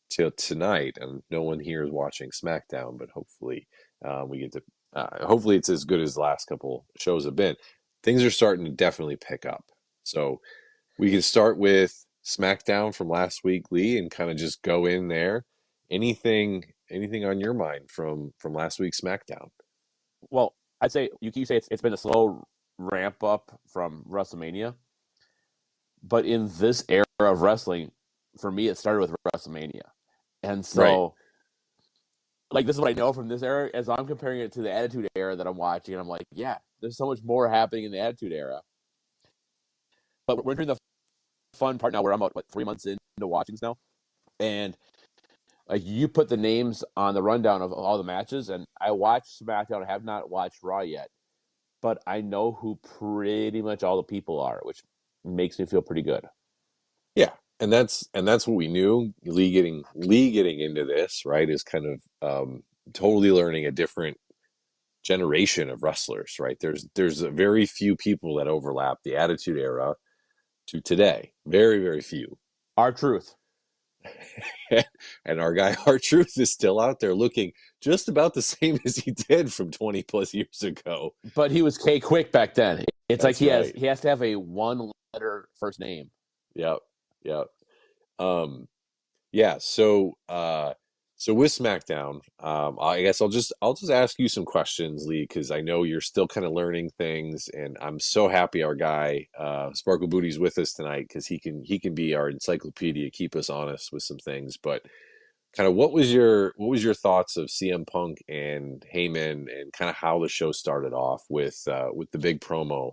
B: till tonight, and no one here is watching SmackDown, but hopefully we get to. Hopefully, it's as good as the last couple shows have been. Things are starting to definitely pick up. So we can start with SmackDown from last week, Lee, and kind of just go in there. Anything on your mind from last week's SmackDown?
A: Well, I'd say you say it's been a slow ramp up from WrestleMania, but in this era of wrestling, for me, it started with WrestleMania, and
B: Right.
A: so like this is what I know from this era. As I'm comparing it to the Attitude Era that I'm watching, and I'm like, yeah, there's so much more happening in the Attitude Era. But we're entering the fun part now, where I'm about 3 months into watching now, and like you put the names on the rundown of all the matches, and I watched SmackDown. I have not watched Raw yet, but I know who pretty much all the people are, which makes me feel pretty good.
B: Yeah, and that's what we knew. Lee getting into this, right, is kind of totally learning a different generation of wrestlers, right? There's a very few people that overlap the Attitude Era to today. Very few.
A: R-Truth.
B: And our guy R-Truth is still out there looking just about the same as he did from 20 plus years ago.
A: But he was K Quick back then. It's
B: That's
A: like
B: right.
A: he has to have a one letter first name.
B: Yep. Yeah. So with SmackDown, I guess I'll just ask you some questions, Lee, because I know you're still kind of learning things, and I'm so happy our guy Sparkle Booty's with us tonight because he can be our encyclopedia, keep us honest with some things. But kind of what was your thoughts of CM Punk and Heyman, and kind of how the show started off with the big promo?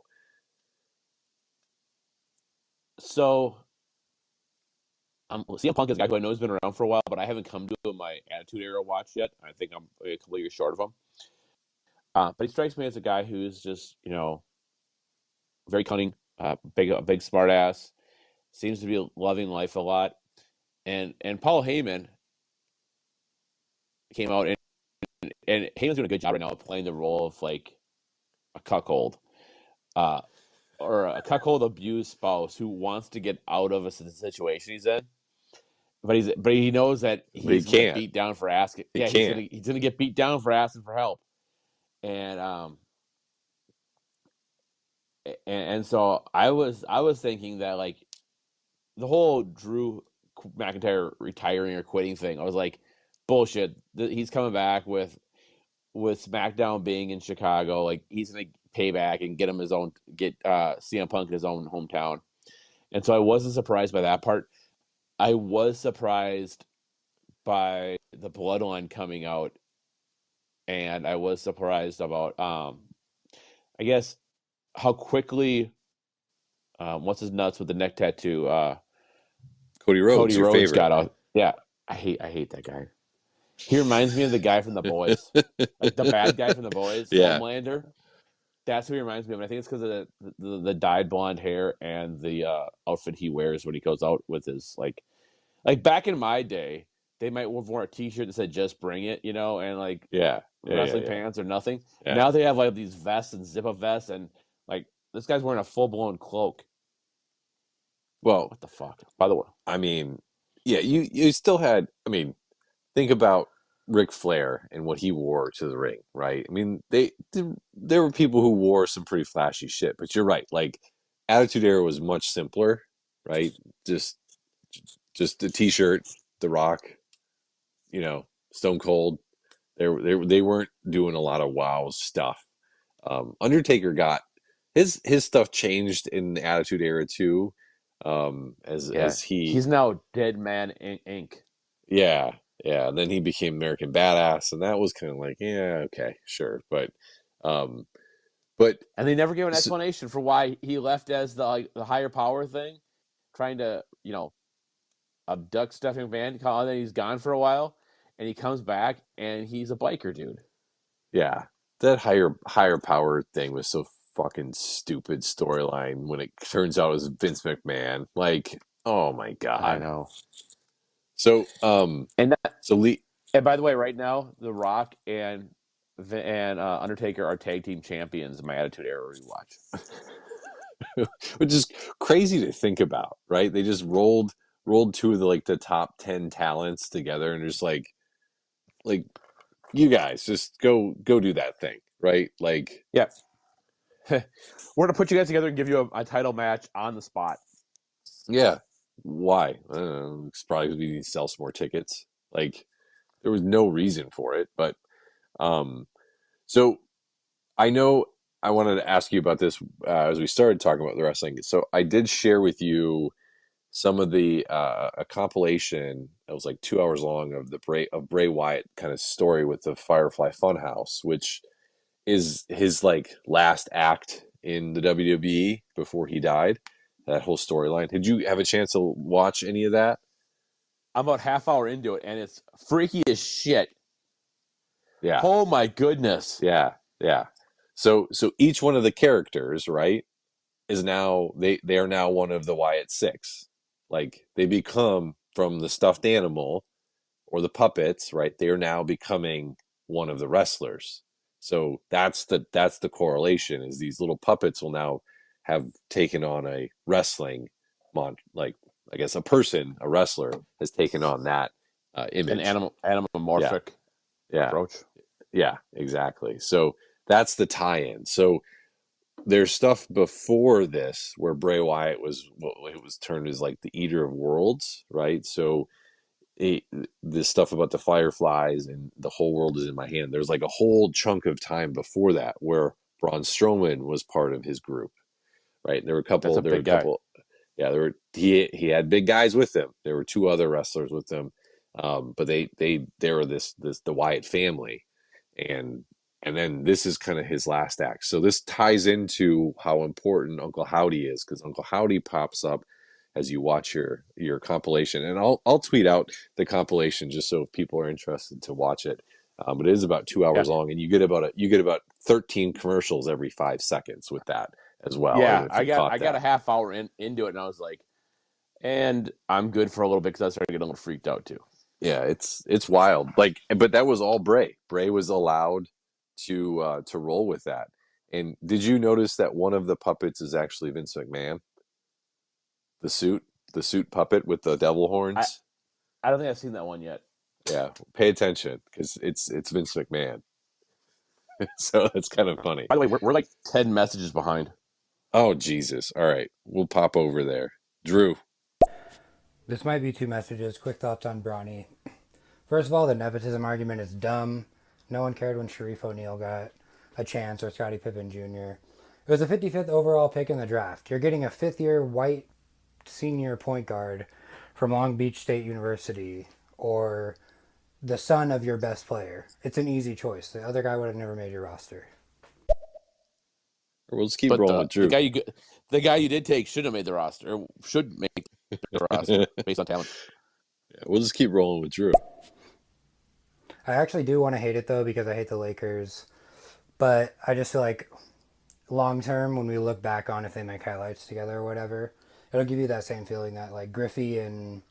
A: So CM Punk is a guy who I know has been around for a while, but I haven't come to my Attitude Era watch yet. I think I'm a couple of years short of him. But he strikes me as a guy who's just, very cunning, big smart ass, seems to be loving life a lot. And Paul Heyman came out, and Heyman's doing a good job right now of playing the role of like a cuckold. or a cuckold abused spouse who wants to get out of a situation he's in, but he knows that
B: But he
A: he's gonna get
B: can't.
A: beat down for asking.
B: He
A: Yeah,
B: can't.
A: he's gonna get beat down for asking for help, and so I was thinking that like the whole Drew McIntyre retiring or quitting thing. I was like, bullshit. He's coming back with SmackDown being in Chicago. Like he's gonna pay back and get CM Punk in his own hometown. And so I wasn't surprised by that part. I was surprised by the bloodline coming out, and I was surprised about I guess how quickly what's his nuts with the neck tattoo
B: Cody Rhodes,
A: Cody
B: your
A: Rhodes
B: favorite.
A: got out. Yeah, I hate that guy. He reminds me of the guy from The Boys, like the bad guy from The Boys,
B: Yeah.
A: Homelander. That's who he reminds me of. And I think it's because of the dyed blonde hair and the outfit he wears when he goes out with his like back in my day, they might have worn a T-shirt that said "Just Bring It," and like
B: Yeah.
A: wrestling pants or nothing.
B: Yeah.
A: Now they have like these vests and zip-up vests, and like this guy's wearing a full-blown cloak.
B: Well,
A: What the fuck? By the way,
B: I mean, yeah, you still had. I mean, think about Ric Flair and what he wore to the ring, right? I mean, there were people who wore some pretty flashy shit, but you're right. Like, Attitude Era was much simpler, right? Just just a T-shirt, The Rock, Stone Cold. They weren't doing a lot of wow stuff. Undertaker got his stuff changed in the Attitude Era too.
A: yeah,
B: As he
A: he's now Dead Man Inc.
B: Yeah, yeah. And then he became American Badass, and that was kind of like, yeah, okay, sure. Um, but
A: And they never gave an
B: s
A: explanation for why he left as the higher power thing, trying to abduct Stephanie McMahon. And then he's gone for a while, and he comes back, and he's a biker dude.
B: yeah, that higher power thing was so fucking stupid storyline when it turns out it was Vince McMahon. Like, oh my
A: I
B: god.
A: know.
B: So,
A: And that,
B: so Lee,
A: and by the way, right now, The Rock and Undertaker are tag team champions in my Attitude Era rewatch.
B: which is crazy to think about, right? They just rolled two of the top 10 talents together and just like you guys just go do that thing, right? Like,
A: Yeah, we're gonna put you guys together and give you a title match on the spot.
B: yeah, why? I don't know, it's probably because we need to sell some more tickets. Like, there was no reason for it, but um, so I know I wanted to ask you about this as we started talking about the wrestling. So I did share with you some of the a compilation that was like 2 hours long of Bray Wyatt kind of story with the Firefly Funhouse, which is his like last act in the WWE before he died. That whole storyline. Did you have a chance to watch any of that?
A: I'm about half hour into it, and it's freaky as shit.
B: Yeah,
A: Oh my goodness!
B: yeah, yeah. So each one of the characters, right, is now they are now one of the Wyatt Six. Like, they become from the stuffed animal or the puppets, right? They are now becoming one of the wrestlers. So that's the correlation, is these little puppets will now have taken on a wrestling like, I guess, a wrestler has taken on that
A: An
B: image. Yeah,
A: animomorphic
B: yeah,
A: approach.
B: yeah, exactly. So that's the tie-in. So there's stuff before this where Bray Wyatt was, what it was termed as like the Eater of Worlds, right? So this stuff about the fireflies and the whole world is in my hand. There's like a whole chunk of time before that where Braun Strowman was part of his group, right? There were a
A: That's
B: couple.
A: a
B: There were a
A: big guy.
B: couple. Yeah, there were. He had big guys with him. There were two other wrestlers with him, but they were this the Wyatt family, and and then this is kind of his last act. So this ties into how important Uncle Howdy is, because Uncle Howdy pops up as you watch your compilation, and I'll tweet out the compilation just so if people are interested to watch it. But it is about two
A: Yeah,
B: hours long, and you get about 13 commercials every 5 seconds with that as well. I don't
A: yeah.
B: know if
A: I
B: you
A: got
B: caught
A: I got a
B: that.
A: half hour into it, and I was like, and I'm good for a little bit because I started getting a little freaked out too.
B: Yeah, it's wild. Like, but that was all Bray. Bray was allowed to roll with that, And did you notice that one of the puppets is actually Vince McMahon? The suit, the suit puppet with the devil
A: I
B: horns.
A: I don't think I've seen that one yet.
B: Yeah, pay attention because it's Vince McMahon. So that's kind of funny.
A: By the way, we're like 10 messages behind.
B: Oh Jesus! All right, we'll pop over there. Drew,
C: This might be two messages. Quick thoughts on Bronny. First of all, the nepotism argument is dumb. No one cared when Sharif O'Neal got a chance or Scottie Pippen Jr. It was the 55th overall pick in the draft. You're getting a fifth-year white senior point guard from Long Beach State University or the son of your best player. It's an easy choice. The other guy would have never made your roster.
B: we'll just keep
A: But
B: rolling with
A: the
B: Drew.
A: guy you did take should have made the roster. Or should make the roster based on talent.
B: We'll just keep rolling with Drew.
C: I actually do want to hate it though because I hate the Lakers. But I just feel like long term, when we look back on if they make highlights together or whatever, it'll give you that same feeling that like Griffey and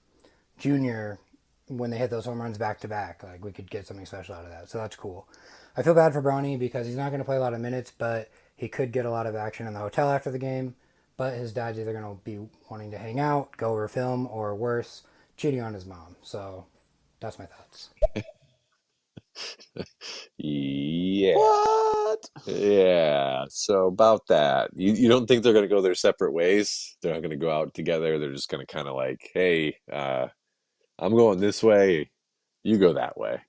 C: Junior, when they hit those home runs back to back, like we could get something special out of that. So that's cool. I feel bad for Bronny because he's not going to play a lot of minutes, but he could get a lot of action in the hotel after the game. But his dad's either going to be wanting to hang out, go over film, or worse, cheating on his mom. So that's my thoughts.
B: Yeah.
A: What?
B: Yeah. So about that, you don't think they're going to go their separate ways? They're not going to go out together. They're just going to kind of like, hey, I'm going this way. You go that way.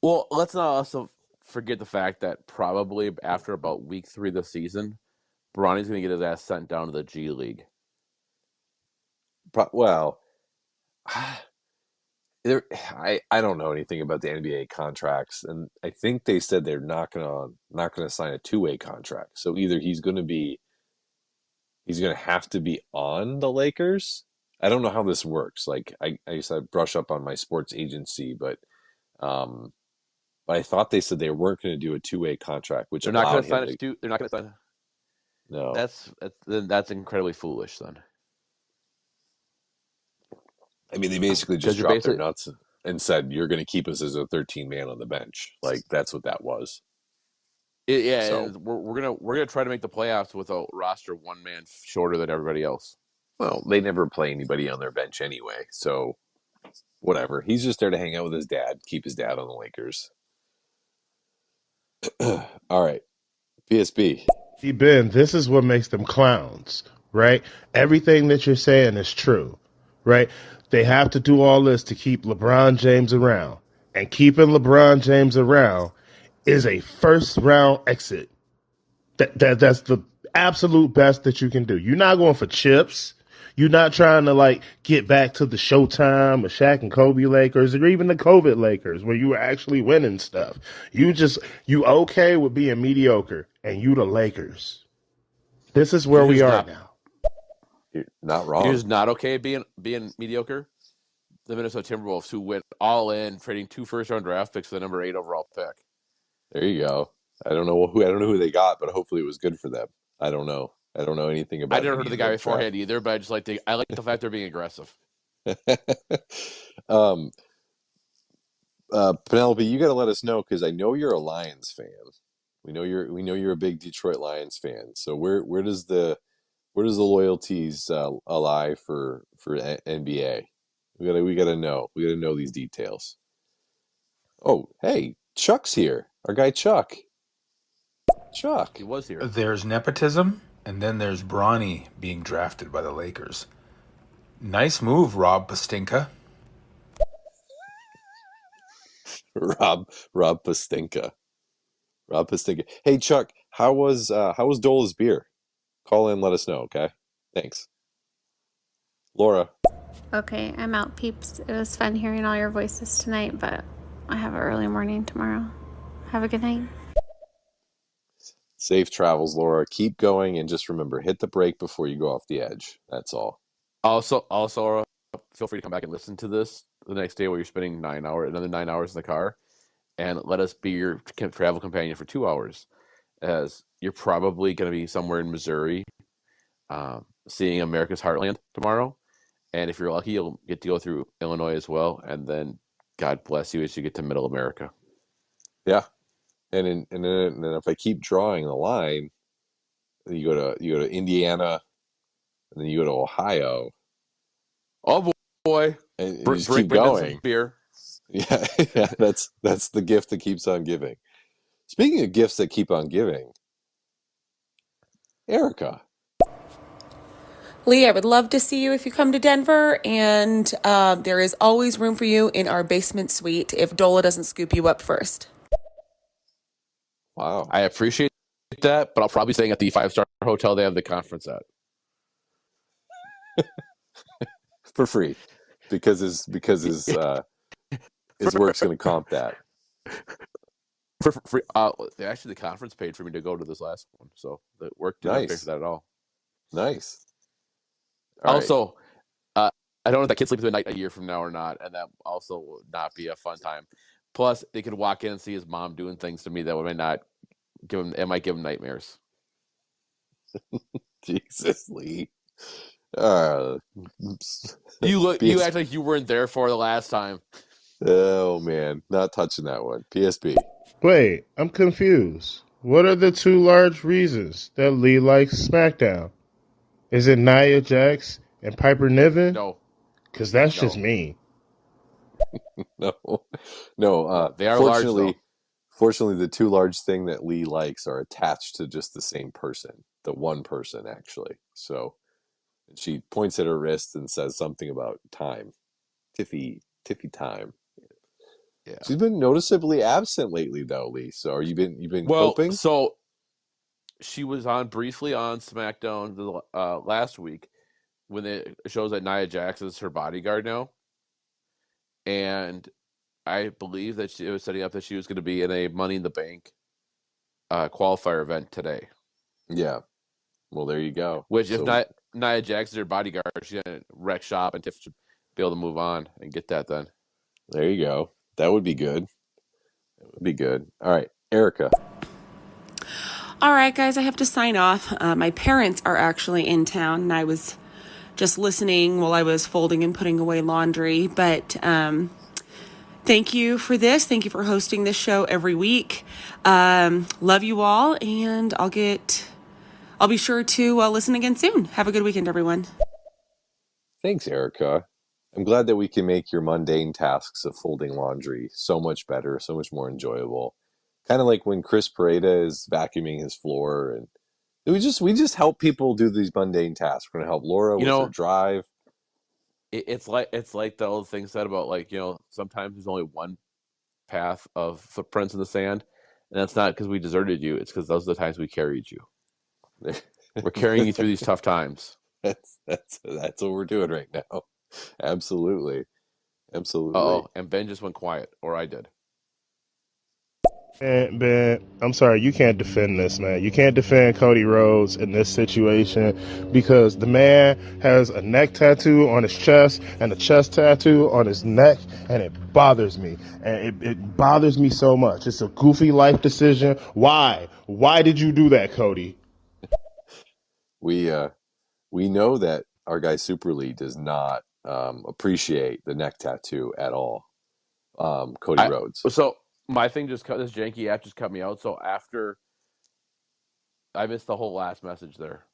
A: Well, let's not also forget the fact that probably after about week 3 of the season, Bronny's going to get his ass sent down to the G League.
B: Well, I don't know anything about the NBA contracts, and I think they said they're not gonna sign a two-way contract. So either he's gonna have to be on the Lakers. I don't know how this works. Like I used to brush up on my sports agency, um, but I thought they said they weren't going to do a two-way contract, which
A: They're not going
B: allowed
A: to
B: him
A: sign
B: to.
A: it to. They're not going to sign.
B: No,
A: That's incredibly foolish then.
B: I mean they basically just
A: Because you're
B: dropped their
A: basically
B: nuts and said you're going to keep us as a 13 man on the bench. Like that's what that was.
A: yeah,
B: So
A: and we're gonna try to make the playoffs with a roster one man shorter than everybody else.
B: well, they never play anybody on their bench anyway. So whatever. He's just there to hang out with his dad, keep his dad on the Lakers. All right, PSB.
H: See, Ben, this is what makes them clowns, right? Everything that you're saying is true, right? They have to do all this to keep LeBron James around. And keeping LeBron James around is a first round exit. That's the absolute best that you can do. You're not going for chips. You're not trying to like get back to the Showtime or Shaq and Kobe Lakers or even the COVID Lakers where you were actually winning stuff. You okay with being mediocre and you the Lakers. This is where
A: You know
H: we
A: who's
H: are
A: not
H: now.
B: You're not
A: you know
B: wrong.
A: who's not okay being mediocre? The Minnesota Timberwolves, who went all in, trading 2 first-round draft picks for the number 8 overall pick.
B: There you go. I don't know who they got, but hopefully it was good for them. I don't know. I don't know anything
A: I
B: about
A: never heard
B: any
A: of the
B: of
A: guy
B: the draft.
A: beforehand either, but I like the fact they're being aggressive.
B: um, Penelope, you got to let us know because I know you're a Lions fan. We know you're a big Detroit Lions fan. So where does the loyalties lie for NBA? We gotta know. We gotta know these details. Oh, hey, Chuck's here. Our guy Chuck. Chuck.
A: He was here.
I: There's nepotism, and then there's Bronny being drafted by the Lakers. Nice move, Rob Pastinka.
B: Rob Pastinka. Rob Pastinka. Hey Chuck, how was Dola's beer? Call in, let us know, okay? Thanks. Laura.
E: Okay, I'm out, peeps. It was fun hearing all your voices tonight, but I have an early morning tomorrow. Have a good night.
B: Safe travels, Laura. Keep going and just remember, hit the brake before you go off the edge. That's all.
A: Also, feel free to come back and listen to this the next day while you're spending another 9 hours in the car, and let us be your travel companion for 2 hours, as you're probably going to be somewhere in Missouri, seeing America's Heartland tomorrow. And if you're lucky, you'll get to go through Illinois as well, and then God bless you as you get to Middle America.
B: Yeah. and then if I keep drawing the line, you go to Indiana, and then you go to Ohio,
A: Oh boy,
B: and you just keep
A: bring in some
B: going.
A: beer.
B: Yeah, yeah, that's the gift that keeps on giving. Speaking of gifts that keep on giving, Erica.
J: Lee, I would love to see you if you come to Denver, and there is always room for you in our basement suite if Dola doesn't scoop you up first.
B: Wow.
A: I appreciate that, but I'll probably be staying at the 5-star hotel they have the conference at.
B: For free. Because his work's going to comp that.
A: For free. Actually, the conference paid for me to go to this last one, so the work didn't have to pay for
B: Nice.
A: that at all.
B: Nice. All right.
A: Also, I don't know if that kid sleeps through the night a year from now or not, and that also would not be a fun time. Plus, they could walk in and see his mom doing things to me that might give him nightmares.
B: Jesus, Lee. Uh,
A: You act like you weren't there for the last time.
B: Oh man, not touching that one. PSP.
H: Wait, I'm confused. What are the two large reasons that Lee likes SmackDown? Is it Nia Jax and Piper Niven?
A: No.
H: Because that's
A: No.
H: just me.
B: No.
A: They are
B: fortunately,
A: large,
B: fortunately, the two large thing that Lee likes are attached to just the same person, the one person actually. So she points at her wrist and says something about time, Tiffy time.
A: Yeah.
B: She's been noticeably absent lately, though, Lee. So you've been coping?
A: So she was on briefly on SmackDown last week when it shows that Nia Jax is her bodyguard now, and I believe that it was setting up that she was going to be in a Money in the Bank qualifier event today.
B: Yeah. Well, there you go.
A: Which, if not Nia Jax is her bodyguard, she's going to wreck shop, and Tiff should be able to move on and get that then.
B: There you go. That would be good. It would be good. All right, Erica.
J: All right, guys, I have to sign off. My parents are actually in town, and I was just listening while I was folding and putting away laundry. But thank you for this. Thank you for hosting this show every week. Love you all, and I'll be sure to listen again soon. Have a good weekend, everyone.
B: Thanks, Erica. I'm glad that we can make your mundane tasks of folding laundry so much better, so much more enjoyable. Kind of like when Chris Pareda is vacuuming his floor, and we just help people do these mundane tasks. We're gonna help Laura with her drive.
A: It's like the old thing said about, like, sometimes there's only one path of footprints in the sand, and that's not because we deserted you. It's because those are the times we carried you. We're carrying you through these tough times.
B: That's what we're doing right now. Absolutely.
A: Oh, and Ben just went quiet, or I did.
H: Ben, I'm sorry, you can't defend this, man. You can't defend Cody Rhodes in this situation because the man has a neck tattoo on his chest and a chest tattoo on his neck, and it bothers me. And it bothers me so much. It's a goofy life decision. Why? Why did you do that, Cody?
B: We know that our guy Super Lee does not appreciate the neck tattoo at all. Cody Rhodes.
A: So my thing this janky app just cut me out. So after I missed the whole last message there.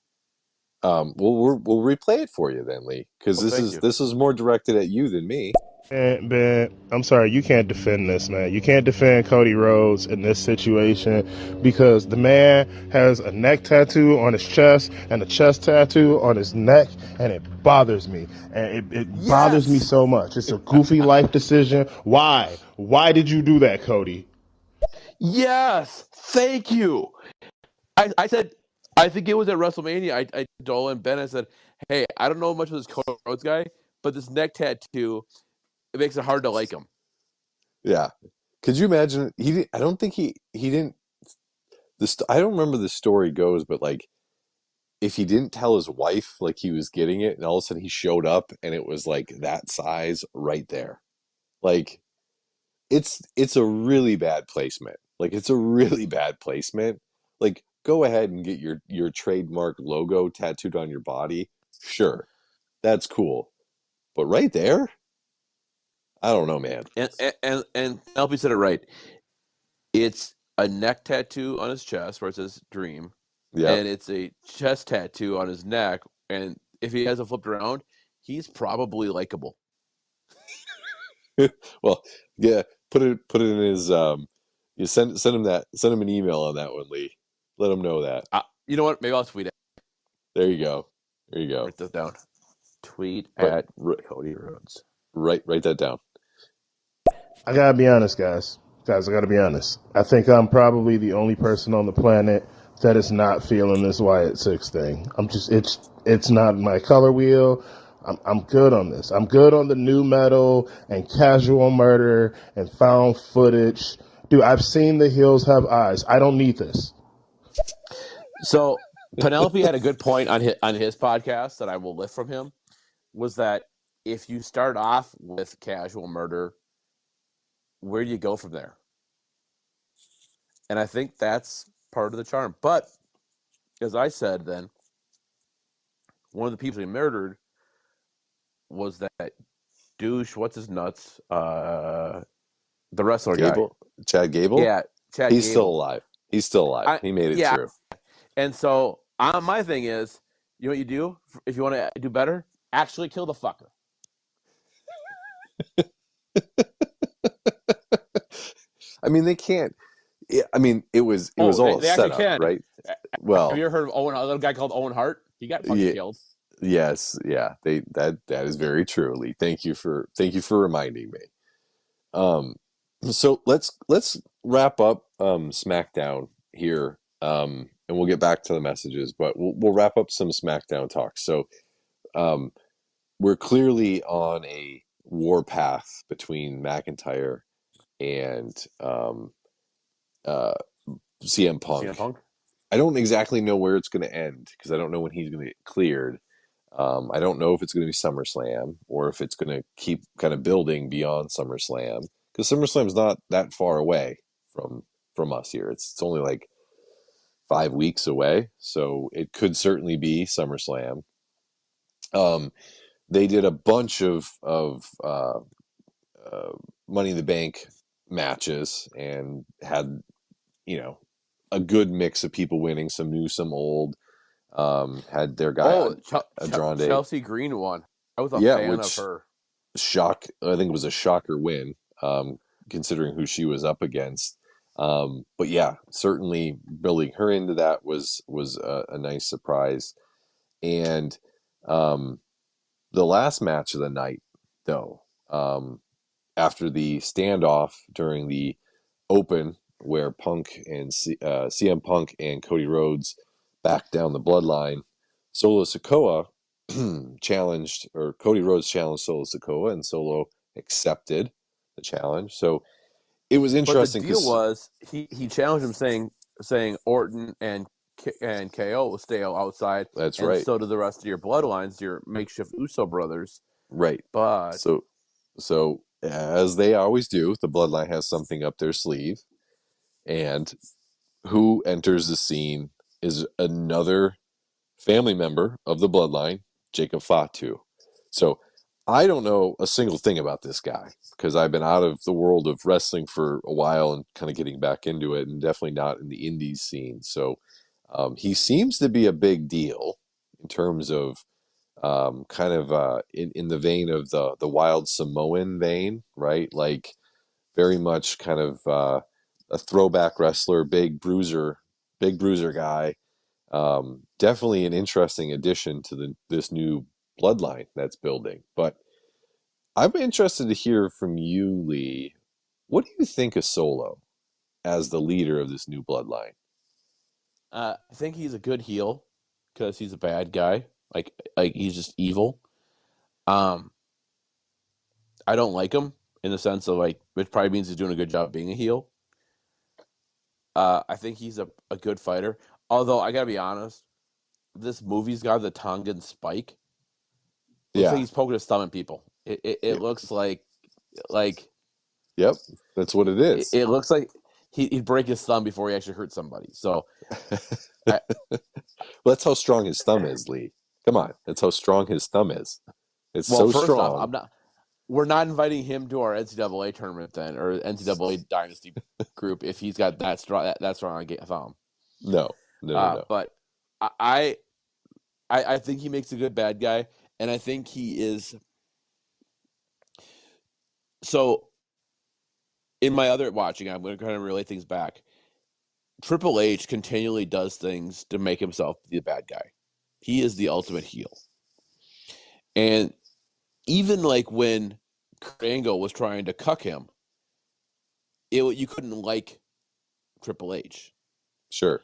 B: We'll replay it for you then, Lee, because this is more directed at you than me.
H: Ben, I'm sorry, you can't defend this, man. You can't defend Cody Rhodes in this situation because the man has a neck tattoo on his chest and a chest tattoo on his neck, and it bothers me. And it bothers me so much. It's a goofy life decision. Why? Why did you do that, Cody?
A: Yes, thank you. I said, I think it was at WrestleMania. I Dola and Ben, I said, hey, I don't know much of this Cody Rhodes guy, but this neck tattoo, it makes it hard to like him.
B: Yeah. Could you imagine? I don't think he didn't. I don't remember the story goes, but like, if he didn't tell his wife like he was getting it, and all of a sudden he showed up and it was like that size right there, like, it's a really bad placement. Like, it's a really bad placement. Like, go ahead and get your trademark logo tattooed on your body. Sure, that's cool, but right there, I don't know, man.
A: And LP said it right. It's a neck tattoo on his chest where it says Dream,
B: Yep.
A: and it's a chest tattoo on his neck. And if he has it flipped around, he's probably likable.
B: Well, yeah, put it in his you send him an email on that one, Lee. Let him know that.
A: You know what? Maybe I'll tweet it.
B: There you go. There you go.
A: Write that down. Tweet
B: But
A: at Cody Rhodes.
B: write that down.
H: I gotta be honest, guys. I gotta be honest. I think I'm probably the only person on the planet that is not feeling this Wyatt Six thing. It's not my color wheel. I'm good on this. I'm good on the new metal and casual murder and found footage. Dude, I've seen The Hills Have Eyes. I don't need this.
A: So Penelope had a good point on his podcast that I will lift from him, was that if you start off with casual murder, where do you go from there? And I think that's part of the charm. But as I said, then one of the people he murdered was that douche. What's his nuts? The wrestler
B: Gable?
A: guy.
B: Chad Gable?
A: Yeah, Chad
B: He's
A: Gable.
B: still alive. He's still alive. He made it through.
A: And so my thing is, you know what you do if you want to do better? Actually kill the fucker.
B: I mean, they can't. I mean, it was all
A: they
B: set
A: actually
B: up,
A: can.
B: right?
A: Have
B: Well,
A: you ever heard of a little guy called Owen Hart? He got fucking killed.
B: Yes, yeah. That is very true, Lee. Thank you for reminding me. So let's wrap up SmackDown here, and we'll get back to the messages, but we'll wrap up some SmackDown talk. So we're clearly on a war path between McIntyre and CM Punk.
A: CM Punk?
B: I don't exactly know where it's going to end because I don't know when he's going to get cleared. I don't know if it's going to be SummerSlam or if it's going to keep kind of building beyond SummerSlam, because SummerSlam's not that far away from us here. It's only like 5 weeks away, so it could certainly be SummerSlam. They did a bunch of Money in the Bank matches and had, a good mix of people winning, some new, some old. Had their guy Andrade.
A: Chelsea Green won. I was a fan of her.
B: I think it was a shocker win, considering who she was up against. But yeah, certainly building her into that was a nice surprise. And the last match of the night, though, after the standoff during the Open, where Punk and CM Punk and Cody Rhodes backed down the bloodline, Solo Sikoa challenged, or Cody Rhodes challenged Solo Sikoa, and Solo accepted the challenge. So it was interesting.
A: But the deal was he challenged him, saying Orton and KO will stay outside.
B: That's
A: and
B: right.
A: So do the rest of your bloodlines, your makeshift Uso brothers.
B: Right.
A: But
B: so as they always do, the bloodline has something up their sleeve, and who enters the scene is another family member of the bloodline, Jacob Fatu. So I don't know a single thing about this guy because I've been out of the world of wrestling for a while and kind of getting back into it, and definitely not in the indies scene. So he seems to be a big deal in terms of kind of in the vein of the wild Samoan vein, right? Like very much kind of a throwback wrestler, big bruiser guy. Definitely an interesting addition to this new bloodline that's building. But I'm interested to hear from you, Lee. What do you think of Solo as the leader of this new bloodline?
A: I think he's a good heel because he's a bad guy. Like he's just evil. I don't like him in the sense of which probably means he's doing a good job being a heel. I think he's a good fighter. Although I gotta be honest, this movie's got the Tongan spike. Looks like he's poking his thumb at people. It looks like.
B: Yep, that's what it is.
A: It looks like he'd break his thumb before he actually hurt somebody. So,
B: well, that's how strong his thumb is, Lee. Come on, that's how strong his thumb is. It's so strong.
A: Off, we're not inviting him to our NCAA tournament then, or NCAA Dynasty group if he's got that strong on thumb.
B: No.
A: But I think he makes a good bad guy, and I think he is. So, in my other watching, I'm going to kind of relate things back. Triple H continually does things to make himself the bad guy. He is the ultimate heel. And even like when Kurt Angle was trying to cuck him, you couldn't like Triple H.
B: Sure.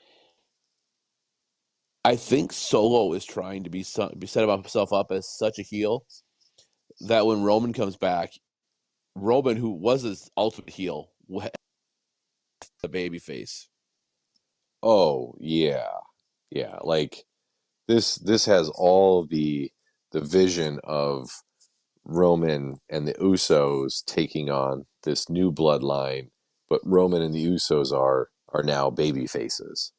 A: I think Solo is trying to be set himself up as such a heel that when Roman comes back, Roman, who was his ultimate heel, the baby face.
B: Oh yeah. Like this has all the vision of Roman and the Usos taking on this new bloodline, but Roman and the Usos are now baby faces.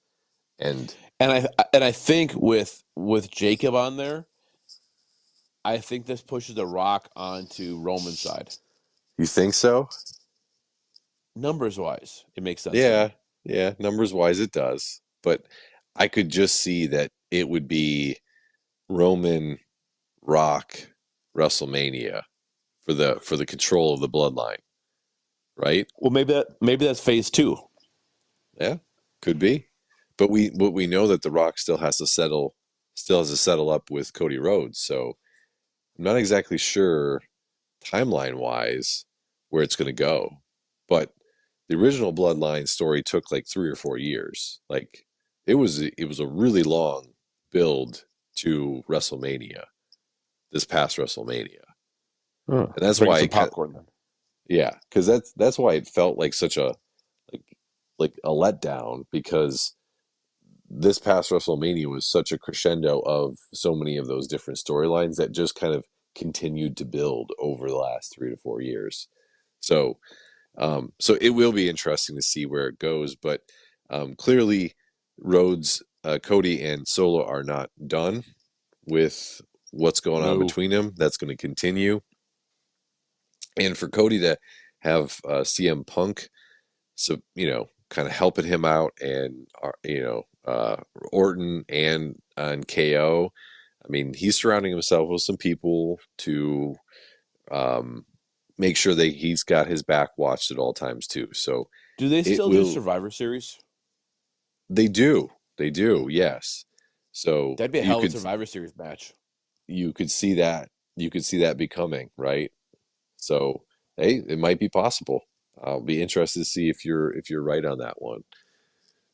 B: And
A: I think with Jacob on there, I think this pushes The Rock onto Roman's side.
B: you think so?
A: Numbers wise, it makes sense to me.
B: Yeah, numbers wise it does. But I could just see that it would be Roman Rock WrestleMania for the control of the bloodline. Right?
A: Well, maybe that's phase 2.
B: Yeah, could be. But we know that The Rock still has to settle up with Cody Rhodes. So I'm not exactly sure timeline wise where it's going to go. But the original Bloodline story took like 3 or 4 years. Like it was a really long build to WrestleMania, this past WrestleMania.
A: Huh.
B: And that's
A: Bring
B: why
A: some popcorn then.
B: yeah, because that's why it felt like such a like a letdown, because this past WrestleMania was such a crescendo of so many of those different storylines that just kind of continued to build over the last 3 to 4 years. So so it will be interesting to see where it goes, but clearly Rhodes, Cody, and Solo are not done with what's going on
A: No.
B: between them. That's going to continue, and for Cody to have CM Punk, so kind of helping him out, and Orton and KO. I mean, he's surrounding himself with some people to make sure that he's got his back watched at all times too. So
A: Do they
B: it
A: still do
B: will.
A: Survivor Series?
B: They do. They do. Yes. So
A: That'd be a hell of a Survivor Series match.
B: you could see that becoming right. So hey, it might be possible. I'll be interested to see if you're right on that one.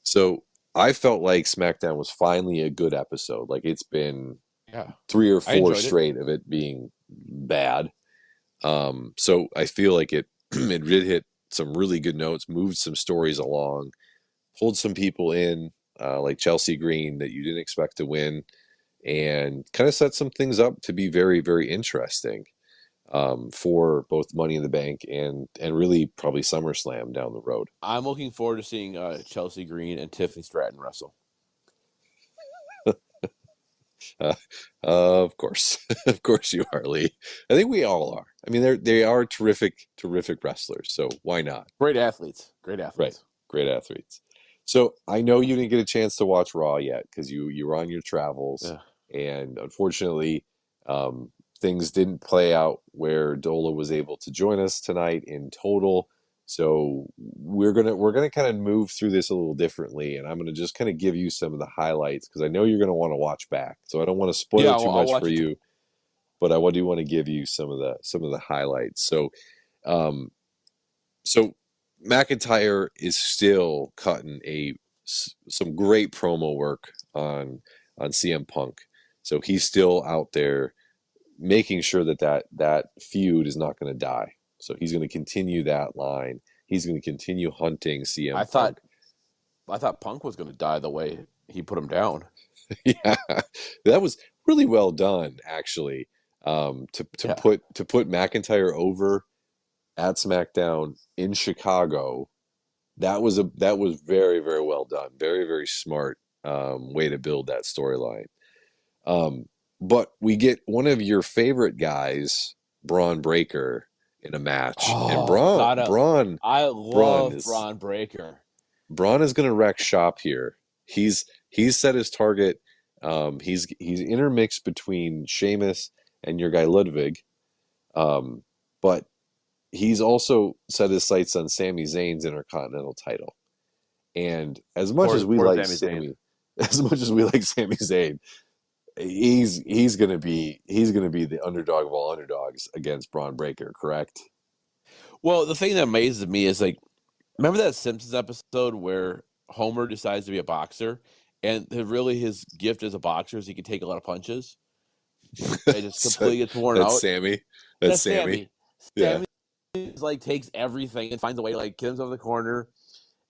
B: So I felt like SmackDown was finally a good episode. Like it's been
A: Yeah.
B: 3 or
A: I
B: 4
A: enjoyed it.
B: straight of it being bad. So I feel like it it did hit some really good notes, moved some stories along, pulled some people in, like Chelsea Green that you didn't expect to win, and kind of set some things up to be very, very interesting for both Money in the Bank and really probably SummerSlam down the road.
A: I'm looking forward to seeing Chelsea Green and Tiffany Stratton wrestle.
B: Of course, of course you are, Lee. I think we all are. I mean, they are terrific, terrific wrestlers. So why not?
A: Great athletes.
B: Right, great athletes. So I know you didn't get a chance to watch Raw yet because you were on your travels,
A: Yeah.
B: and unfortunately, things didn't play out where Dola was able to join us tonight in total. So we're gonna kind of move through this a little differently, and I'm gonna just kind of give you some of the highlights because I know you're gonna want to watch back. So I don't want to spoil
A: Yeah,
B: too
A: I'll
B: much
A: watch
B: for
A: it too.
B: you, but I do want to give you some of the highlights. So, um, so McIntyre is still cutting some great promo work on CM Punk. So he's still out there making sure that feud is not going to die. So he's going to continue that line. He's going to continue hunting CM Punk.
A: I thought Punk was going to die the way he put him down.
B: Yeah, that was really well done, actually. To put McIntyre over at SmackDown in Chicago, that was very, very well done. Very, very smart way to build that storyline. But we get one of your favorite guys Braun Breaker in a match, and
A: Oh, I
B: Braun
A: love
B: is
A: Braun Breaker.
B: Braun is going to wreck shop here. He's set his target. He's intermixed between Sheamus and your guy Ludwig, um, but he's also set his sights on Sami Zayn's Intercontinental title. And as much as we
A: Poor
B: like
A: Sami Zayn.
B: Sami, as much as we like Sami Zayn, he's gonna be the underdog of all underdogs against Braun Breaker, correct?
A: Well, the thing that amazes me is like, remember that Simpsons episode where Homer decides to be a boxer, and really his gift as a boxer is he can take a lot of punches. It just
B: So
A: completely gets worn
B: that's
A: out.
B: Sammy. That's
A: That's
B: Sammy.
A: Sammy.
B: Yeah.
A: Sammy like takes everything and finds a way to like get himself in the corner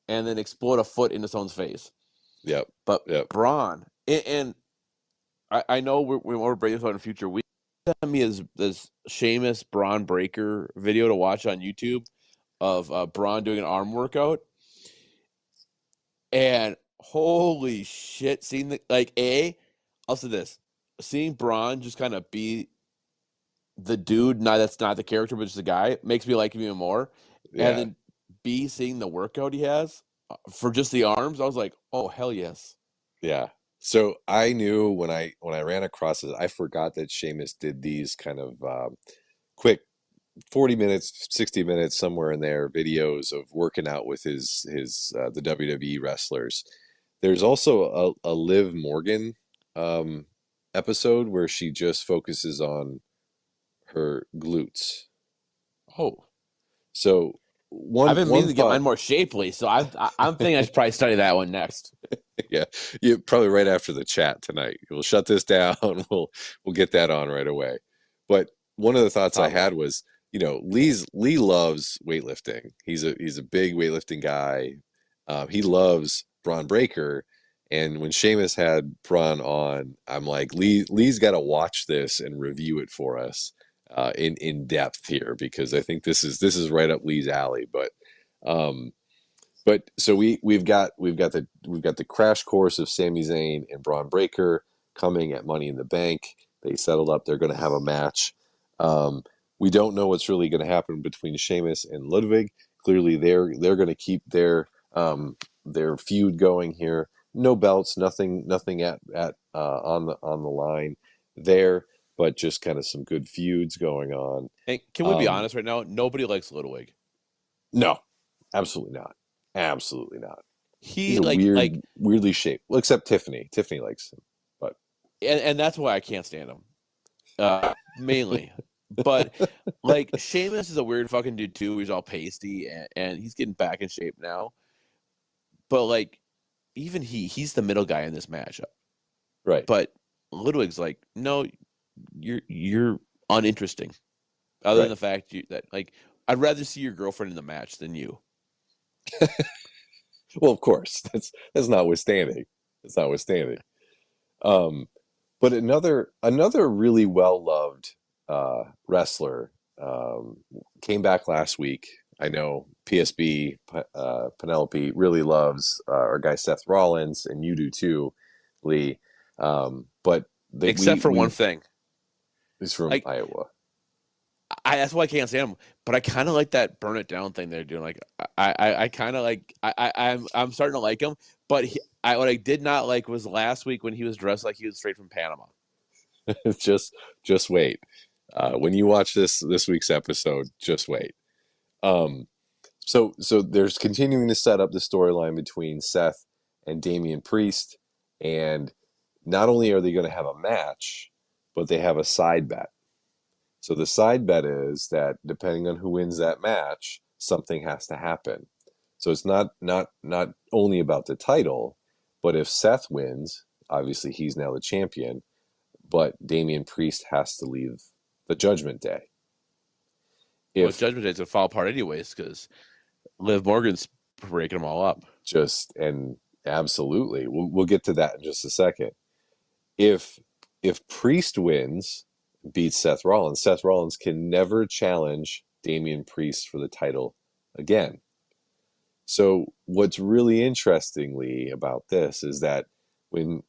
A: and then explode a foot into someone's face.
B: Yep.
A: But
B: Yep.
A: Braun, and I know we're breaking this out in the future. We sent me this Sheamus Braun Breaker video to watch on YouTube of Braun doing an arm workout, and holy shit, seeing I'll say this, seeing Braun just kind of be the dude, that's not the character, but just the guy, makes me like him even more. And
B: Yeah.
A: then B, seeing the workout he has for just the arms, I was like, oh hell yes.
B: Yeah. So I knew when I ran across it, I forgot that Sheamus did these kind of quick 40 minutes, 60 minutes, somewhere in there, videos of working out with his the WWE wrestlers. There's also a Liv Morgan episode where she just focuses on her glutes.
A: Oh,
B: So
A: I've
B: one
A: been
B: one
A: meaning to get mine
B: thought,
A: more shapely, so I'm thinking I should probably study that one next.
B: yeah, you probably right after the chat tonight. We'll shut this down. We'll get that on right away. But one of the thoughts I
A: Probably.
B: had was, Lee loves weightlifting. He's a big weightlifting guy. He loves Braun Breaker. And when Sheamus had Braun on, I'm like, Lee's got to watch this and review it for us in depth here, because I think this is right up Lee's alley. Um, but so we've got the crash course of Sami Zayn and Braun Breaker coming at Money in the Bank. They settled up. They're going to have a match. Um, we don't know what's really going to happen between Sheamus and Ludwig. Clearly, they're going to keep their feud going here. No belts, nothing at on the line there, but just kind of some good feuds going on.
A: And can we be
B: Um,
A: honest right now? Nobody likes Ludwig.
B: no, absolutely not. Absolutely not. He's
A: He
B: a weirdly shaped. Well, except Tiffany. Tiffany likes him, but
A: and that's why I can't stand him. Mainly. But like Sheamus is a weird fucking dude too. He's all pasty and he's getting back in shape now. But like even he's the middle guy in this matchup.
B: right,
A: But Ludwig's like, no, you're uninteresting. Other than
B: right.
A: the fact that like I'd rather see your girlfriend in the match than you.
B: Well, of course, that's notwithstanding. That's notwithstanding. Um, but another really well loved wrestler came back last week. I know PSB Penelope really loves our guy Seth Rollins, and you do too, Lee. But that
A: Except for one
B: we
A: thing.
B: he's from
A: Like
B: Iowa.
A: that's why I can't stand him. But I kind of like that burn it down thing they're doing. Like I kind of like I'm starting to like him. But what I did not like was last week when he was dressed like he was straight from Panama.
B: Just wait. When you watch this week's episode, just wait. Um, so there's continuing to set up the storyline between Seth and Damian Priest, and not only are they going to have a match, but they have a side bet. So the side bet is that depending on who wins that match, something has to happen. So it's not only about the title, but if Seth wins, obviously he's now the champion, but Damian Priest has to leave the Judgment Day.
A: Well,
B: If
A: Judgment Day's gonna fall apart anyways because Liv Morgan's breaking them all up.
B: just and absolutely, we'll get to that in just a second. If Priest wins, beats Seth Rollins can never challenge Damian Priest for the title again. So what's really interestingly about this is that when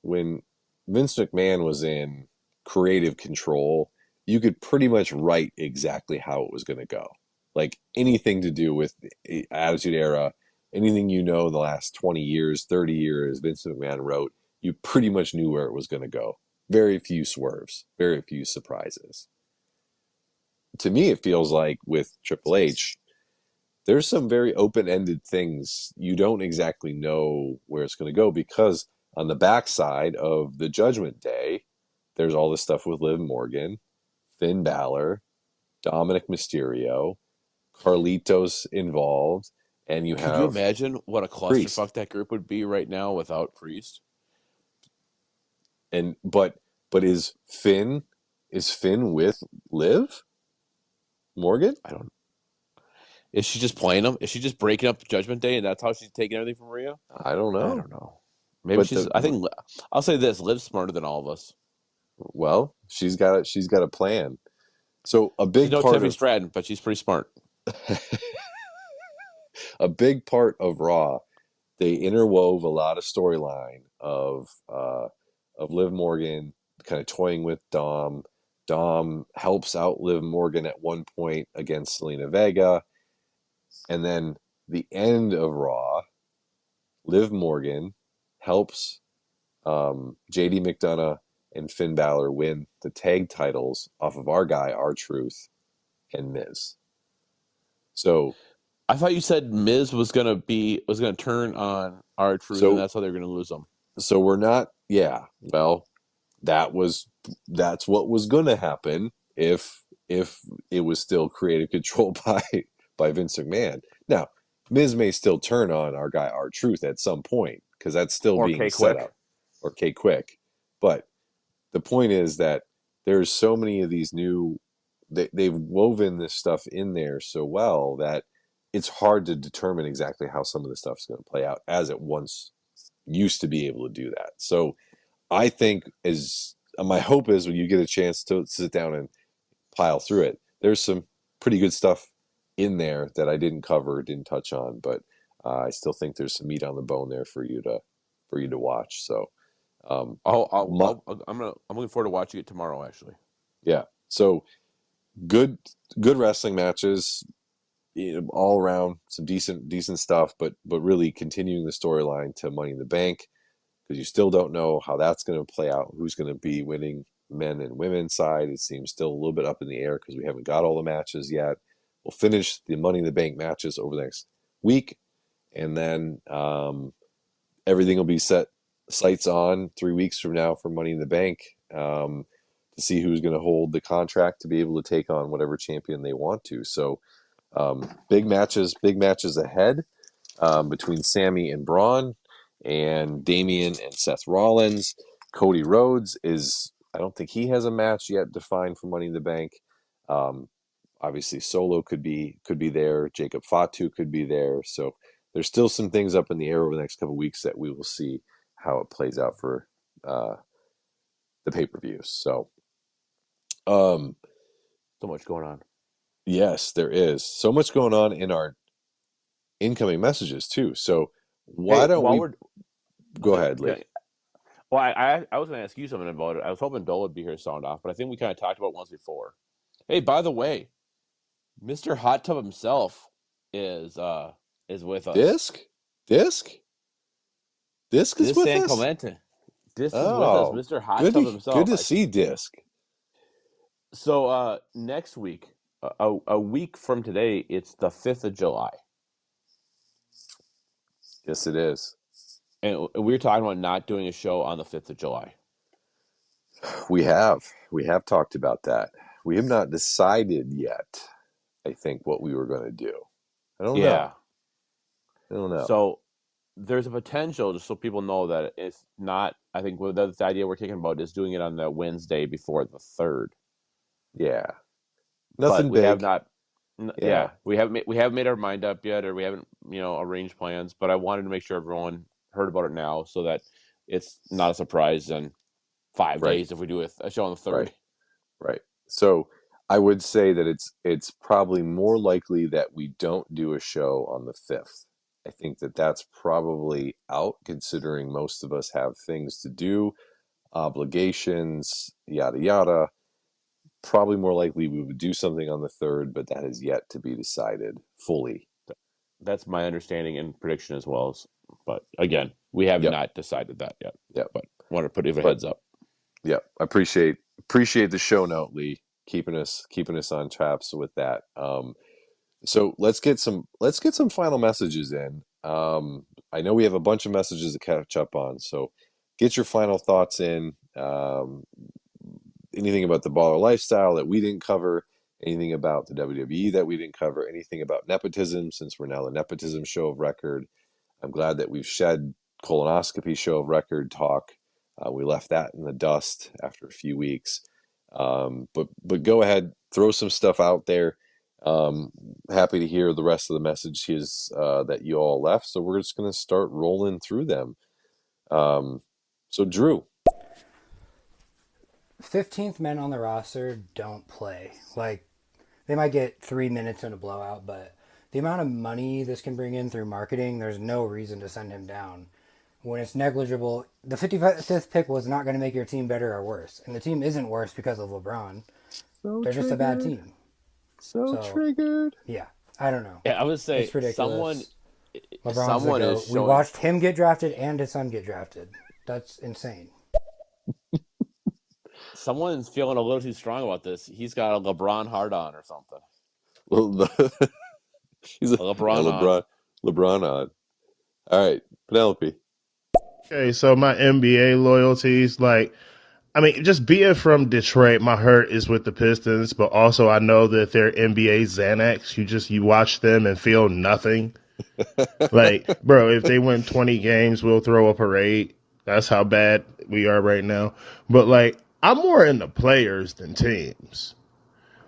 B: Vince McMahon was in creative control, you could pretty much write exactly how it was going to go. Like anything to do with the Attitude Era, anything the last 20 years, 30 years, Vince McMahon wrote, you pretty much knew where it was going to go. Very few swerves, very few surprises. To me, it feels like with Triple H, there's some very open-ended things. You don't exactly know where it's going to go because on the backside of the Judgment Day, there's all this stuff with Liv Morgan, Finn Balor, Dominic Mysterio, Carlitos involved, and you
A: Could you
B: have
A: imagine what a
B: Priest.
A: clusterfuck that group would be right now without Priest?
B: And but is Finn with Liv Morgan?
A: I don't. Is she just playing them? Is she just breaking up Judgment Day, and that's how she's taking everything from Rhea?
B: I don't
A: I
B: know.
A: don't know. Maybe
B: But
A: she's.
B: the
A: I think I'll say this: Liv's smarter than all of us.
B: well, she's got a plan. So
A: She's no Tiffany Stratton, but she's pretty smart.
B: a big part of Raw, they interwove a lot of storyline of Liv Morgan kind of toying with Dom. Dom helps out Liv Morgan at one point against Selena Vega, and then the end of Raw, Liv Morgan helps JD McDonough and Finn Balor win the tag titles off of our guy, R-Truth, and Miz. So
A: I thought you said Miz was gonna turn on R-Truth, and
B: so
A: that's how they're gonna lose him.
B: so we're not. Yeah, well, that's what was going to happen if it was still creative control by Vince McMahon. Now, Miz may still turn on our guy R-Truth at some point because that's still
A: Or
B: being
A: K
B: set
A: Quick.
B: up, or K Quick. But the point is that there's so many of these new they've woven this stuff in there so well that it's hard to determine exactly how some of the stuff is going to play out as it once used to be able to do that. So I think as my hope is when you get a chance to sit down and pile through it, there's some pretty good stuff in there that I didn't cover, didn't touch on, but I still think there's some meat on the bone there for you to watch. So
A: I'm looking forward to watching it tomorrow. Actually,
B: yeah. So good wrestling matches, all around, some decent stuff, but really continuing the storyline to Money in the Bank, because you still don't know how that's going to play out, who's going to be winning men and women's side. It seems still a little bit up in the air because we haven't got all the matches yet. We'll finish the Money in the Bank matches over the next week, and then everything will be set sights on 3 weeks from now for Money in the Bank, to see who's going to hold the contract to be able to take on whatever champion they want to. So big matches ahead, between Sammy and Braun, and Damian and Seth Rollins. Cody Rhodes I don't think he has a match yet defined for Money in the Bank. Obviously Solo could be there. Jacob Fatu could be there. So there's still some things up in the air over the next couple of weeks that we will see how it plays out for the pay-per-views. So
A: so much going on.
B: yes, there is so much going on in our incoming messages too. So why don't we go ahead, Lee?
A: Well, I was going to ask you something about it. I was hoping Dole would be here to sound off, but I think we kind of talked about it once before. Hey, by the way, Mr. Hot Tub himself is with us.
B: Disc is with
A: San
B: us.
A: Clemente. Disc is with us, Mr. Hot Tub himself.
B: Good to see Disc.
A: So next week, a week from today, it's the 5th of July.
B: Yes, it is.
A: And we were talking about not doing a show on the 5th of July.
B: We have talked about that. We have not decided yet, I think, what we were going to do. I don't know.
A: So there's a potential, just so people know, that it's not, I think the idea we're thinking about is doing it on the Wednesday before the 3rd.
B: Yeah. Nothing
A: but we
B: big.
A: have not. We haven't made our mind up yet, or we haven't arranged plans. But I wanted to make sure everyone heard about it now, so that it's not a surprise in 5 days if we do a show on the 3rd.
B: Right. So I would say that it's probably more likely that we don't do a show on the 5th. I think that that's probably out, considering most of us have things to do, obligations, yada yada. probably more likely we would do something on the 3rd, but that is yet to be decided fully.
A: That's my understanding and prediction as well. But again, we have
B: Yep.
A: not decided that yet.
B: Yep.
A: But want to put a
B: But
A: heads up.
B: yeah, I appreciate the show note, Lee, keeping us on traps with that. So let's get some final messages in. I know we have a bunch of messages to catch up on, so get your final thoughts in. Anything about the baller lifestyle that we didn't cover, anything about the WWE that we didn't cover, anything about nepotism, since we're now the nepotism show of record. I'm glad that we've shed colonoscopy show of record talk. We left that in the dust after a few weeks. But go ahead, throw some stuff out there. Happy to hear the rest of the messages that you all left. So we're just going to start rolling through them. So Drew.
C: 15th men on the roster don't play. Like, they might get 3 minutes in a blowout, but the amount of money this can bring in through marketing, there's no reason to send him down. When it's negligible, the 55th pick was not going to make your team better or worse. And the team isn't worse because of LeBron. They're just a bad team.
B: So triggered.
C: Yeah, I don't know.
A: Yeah, I would say
C: it's ridiculous.
A: someone is showing...
C: We watched him get drafted and his son get drafted. That's insane.
A: Someone's feeling a little too strong about this. He's got a LeBron hard on or something.
B: Well, he's a LeBron on. All right, Penelope.
H: Okay, so my NBA loyalties, like, I mean, just being from Detroit, my heart is with the Pistons, but also I know that they're NBA Xanax. You watch them and feel nothing. Like, bro, if they win 20 games, we'll throw a parade. That's how bad we are right now. But, like, I'm more into players than teams.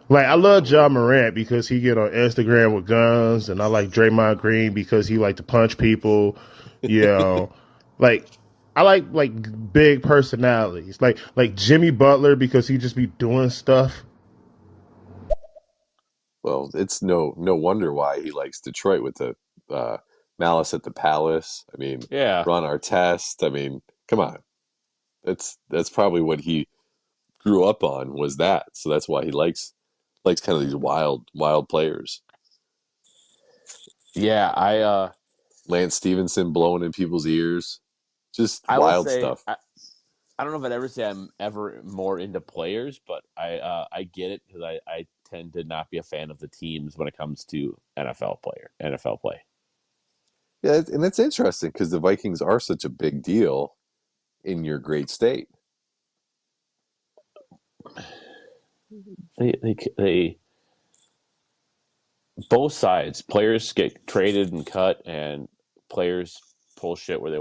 H: Like, I love John Morant because he get on Instagram with guns, and I like Draymond Green because he like to punch people, you know. Like, I like big personalities. Like Jimmy Butler because he just be doing stuff.
B: Well, it's no wonder why he likes Detroit with the Malice at the Palace. I mean,
A: yeah.
B: Ron Artest. I mean, come on. That's probably what he grew up on, was that. So that's why he likes kind of these wild players.
A: Yeah,
B: Lance Stevenson blowing in people's ears. Just
A: I
B: wild
A: would say,
B: stuff.
A: I don't know if I'd ever say I'm ever more into players, but I get it because I tend to not be a fan of the teams when it comes to NFL play.
B: Yeah, and it's interesting because the Vikings are such a big deal in your great state.
A: They both sides, players get traded and cut, and players pull shit where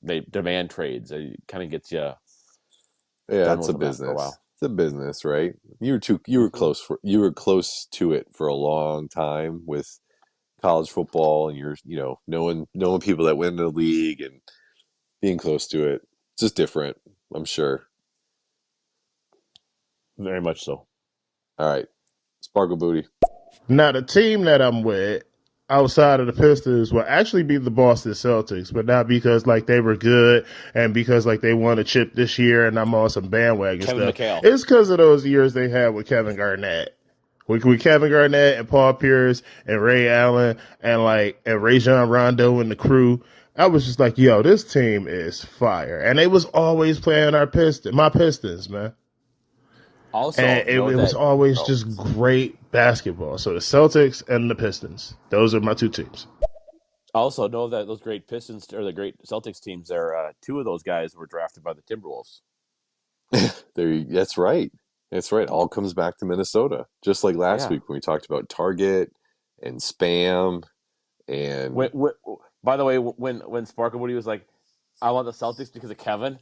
A: they demand trades. It kind of gets you.
B: Yeah, it's a business. It's a business, right? You were close to it for a long time with college football, and you're knowing people that win the league and being close to it. It's just different, I'm sure.
A: Very much so.
B: All right, Sparkle Booty.
H: Now, the team that I'm with outside of the Pistons will actually be the Boston Celtics, but not because like they were good and because like they won a chip this year and I'm on some bandwagon
A: Kevin
H: stuff.
A: McHale.
H: It's because of those years they had with Kevin Garnett. With Kevin Garnett and Paul Pierce and Ray Allen and Rajon Rondo and the crew. I was just like, yo, this team is fire. And they was always playing my Pistons, man.
A: Also,
H: and it was always just great basketball. So the Celtics and the Pistons, those are my two teams.
A: Also, know that those great Pistons or the great Celtics teams, two of those guys were drafted by the Timberwolves.
B: That's right. That's right. All comes back to Minnesota, just like last week when we talked about Target and Spam. And
A: by the way, when Sparkle Woody was like, "I want the Celtics because of Kevin,"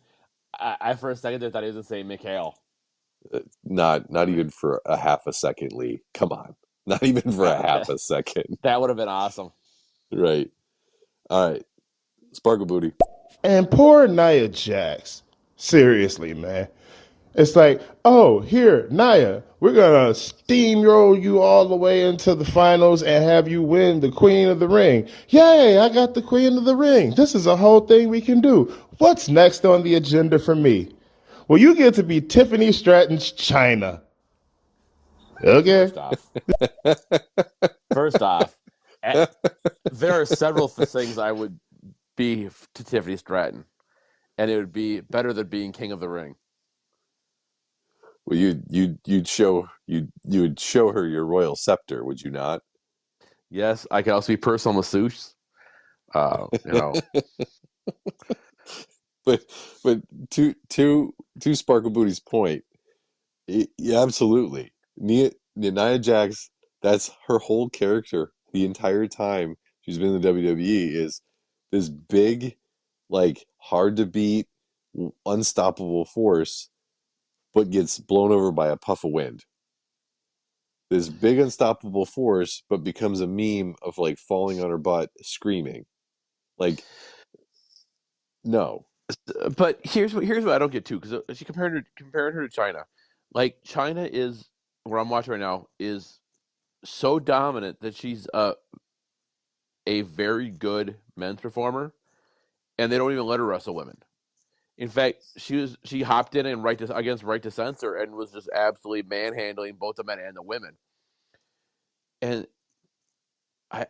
A: I for a second there thought he was going to say McHale.
B: Not even for a half a second, Lee. Come on. Not even for a half a second.
A: That would have been awesome.
B: Right. All right. Sparkle Booty.
H: And poor Nia Jax. Seriously, man. It's like, oh, here, Nia, we're going to steamroll you all the way into the finals and have you win the Queen of the Ring. Yay, I got the Queen of the Ring. This is a whole thing we can do. What's next on the agenda for me? Well, you get to be Tiffany Stratton's China. Okay.
A: First off, there are several things I would be to Tiffany Stratton, and it would be better than being King of the Ring.
B: Well, you would show her your royal scepter, would you not?
A: Yes, I could also be personal masseuse. You know,
B: but to Sparkle Booty's point, yeah, absolutely. Nia Jax, that's her whole character the entire time she's been in the WWE is this big, like hard to beat, unstoppable force, but gets blown over by a puff of wind. This big unstoppable force, but becomes a meme of like falling on her butt, screaming. Like, no.
A: but here's what I don't get to, because she compared her to China. Like, China is, where I'm watching right now, is so dominant that she's a very good men's performer, and they don't even let her wrestle women. In fact, she hopped in and against Right to Censor and was just absolutely manhandling both the men and the women. And I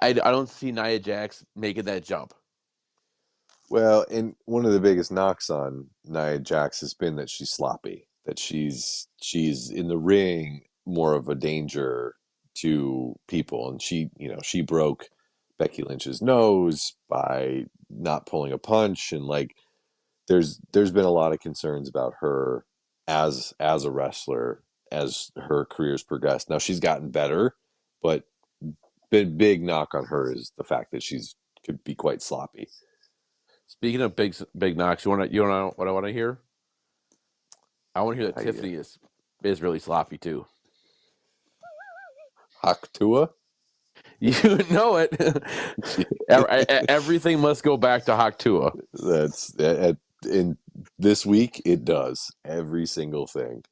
A: don't see Nia Jax making that jump.
B: Well, and one of the biggest knocks on Nia Jax has been that she's sloppy, that she's in the ring more of a danger to people, and she broke Becky Lynch's nose by not pulling a punch, and like there's been a lot of concerns about her as a wrestler as her career's progressed. Now she's gotten better, but big knock on her is the fact that she's could be quite sloppy.
A: Speaking of big knocks, you want to what I want to hear? I want to hear that Tiffany is really sloppy too.
B: Haktua?
A: You know it. Everything must go back to Haktua.
B: That's in this week. It does every single thing.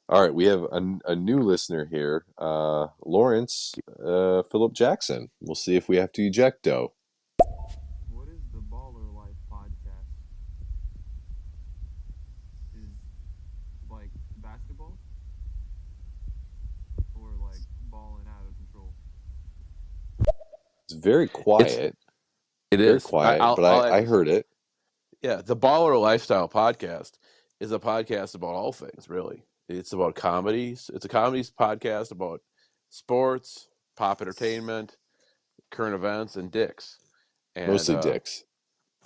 B: All right, we have a new listener here, Lawrence Philip Jackson. We'll see if we have to ejecto.
K: What is the Baller Life podcast? Is like basketball or like balling out of control?
B: It's very quiet.
A: It
B: very
A: is
B: quiet, I heard it.
A: Yeah, the Baller Lifestyle podcast is a podcast about all things, really. It's about comedies. It's a comedies podcast about sports, pop entertainment, current events, and dicks. And
B: Mostly dicks.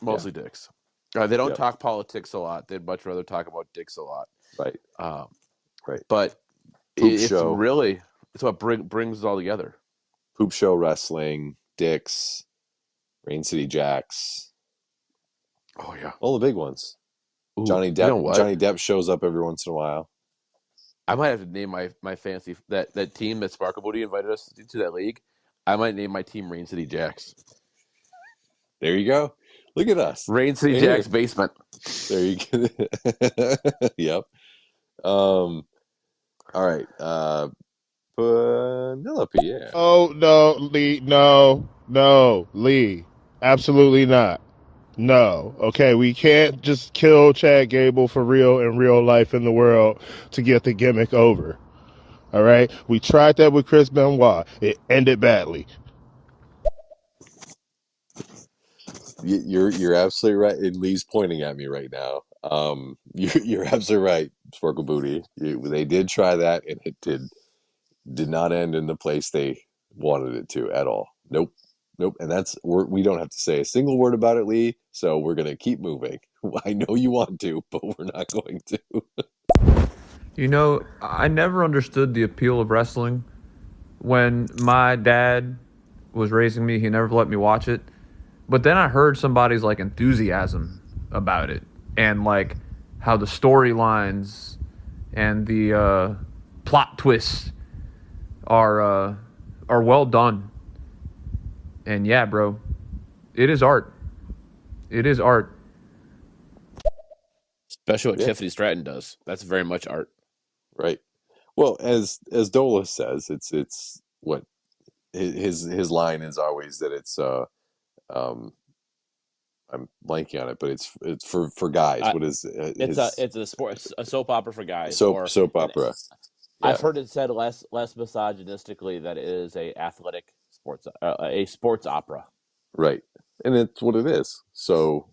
A: Mostly dicks. They don't
B: Yep.
A: talk politics a lot. They'd much rather talk about dicks a lot.
B: Right.
A: Right. But it's what brings it all together.
B: Poop show wrestling, dicks, Rain City Jacks.
A: Oh yeah,
B: all the big ones.
A: Ooh,
B: Johnny Depp.
A: You know what?
B: Johnny Depp shows up every once in a while.
A: I might have to name my fancy that team that Sparkle Booty invited us to that league. I might name my team Rain City Jacks.
B: There you go. Look at us.
A: Rain City Jacks basement.
B: There you go. Yep. All right. Penelope, yeah.
H: Oh no, Lee, no, Lee. Absolutely not. No. Okay, we can't just kill Chad Gable for real in real life in the world to get the gimmick over. All right? We tried that with Chris Benoit. It ended badly.
B: You're absolutely right. And Lee's pointing at me right now. You're absolutely right, Sparkle Booty. They did try that, and it did not end in the place they wanted it to at all. Nope. And we don't have to say a single word about it, Lee. So we're gonna keep moving. I know you want to, but we're not going to.
K: You know, I never understood the appeal of wrestling. When my dad was raising me, he never let me watch it. But then I heard somebody's like enthusiasm about it, and like how the storylines and the plot twists are well done. And yeah, bro, it is art. It is art.
A: Especially what Tiffany Stratton does. That's very much art.
B: Right. Well, as Dola says, it's what his line is always that it's I'm blanking on it, but it's for guys. What is
A: it's a soap opera for guys.
B: Soap opera.
A: I've
B: Yeah,
A: heard it said less misogynistically that it is a sports opera.
B: right. And it's what it is. So,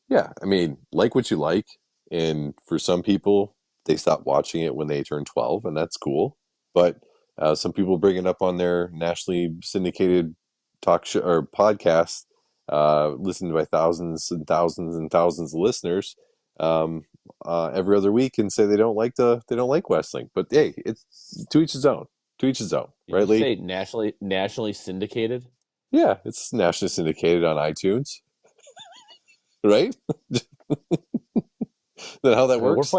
B: yeah, I mean, like what you like. And for some people, they stop watching it when they turn 12, and that's cool. But some people bring it up on their nationally syndicated talk show or podcast, listened by thousands and thousands and thousands of listeners um, every other week, and say they don't like wrestling. But hey, it's to each his own. To each his own,
A: Did
B: right,
A: you
B: Lee?
A: say nationally syndicated?
B: Yeah, it's nationally syndicated on iTunes, right? That how that
A: I mean,
B: works?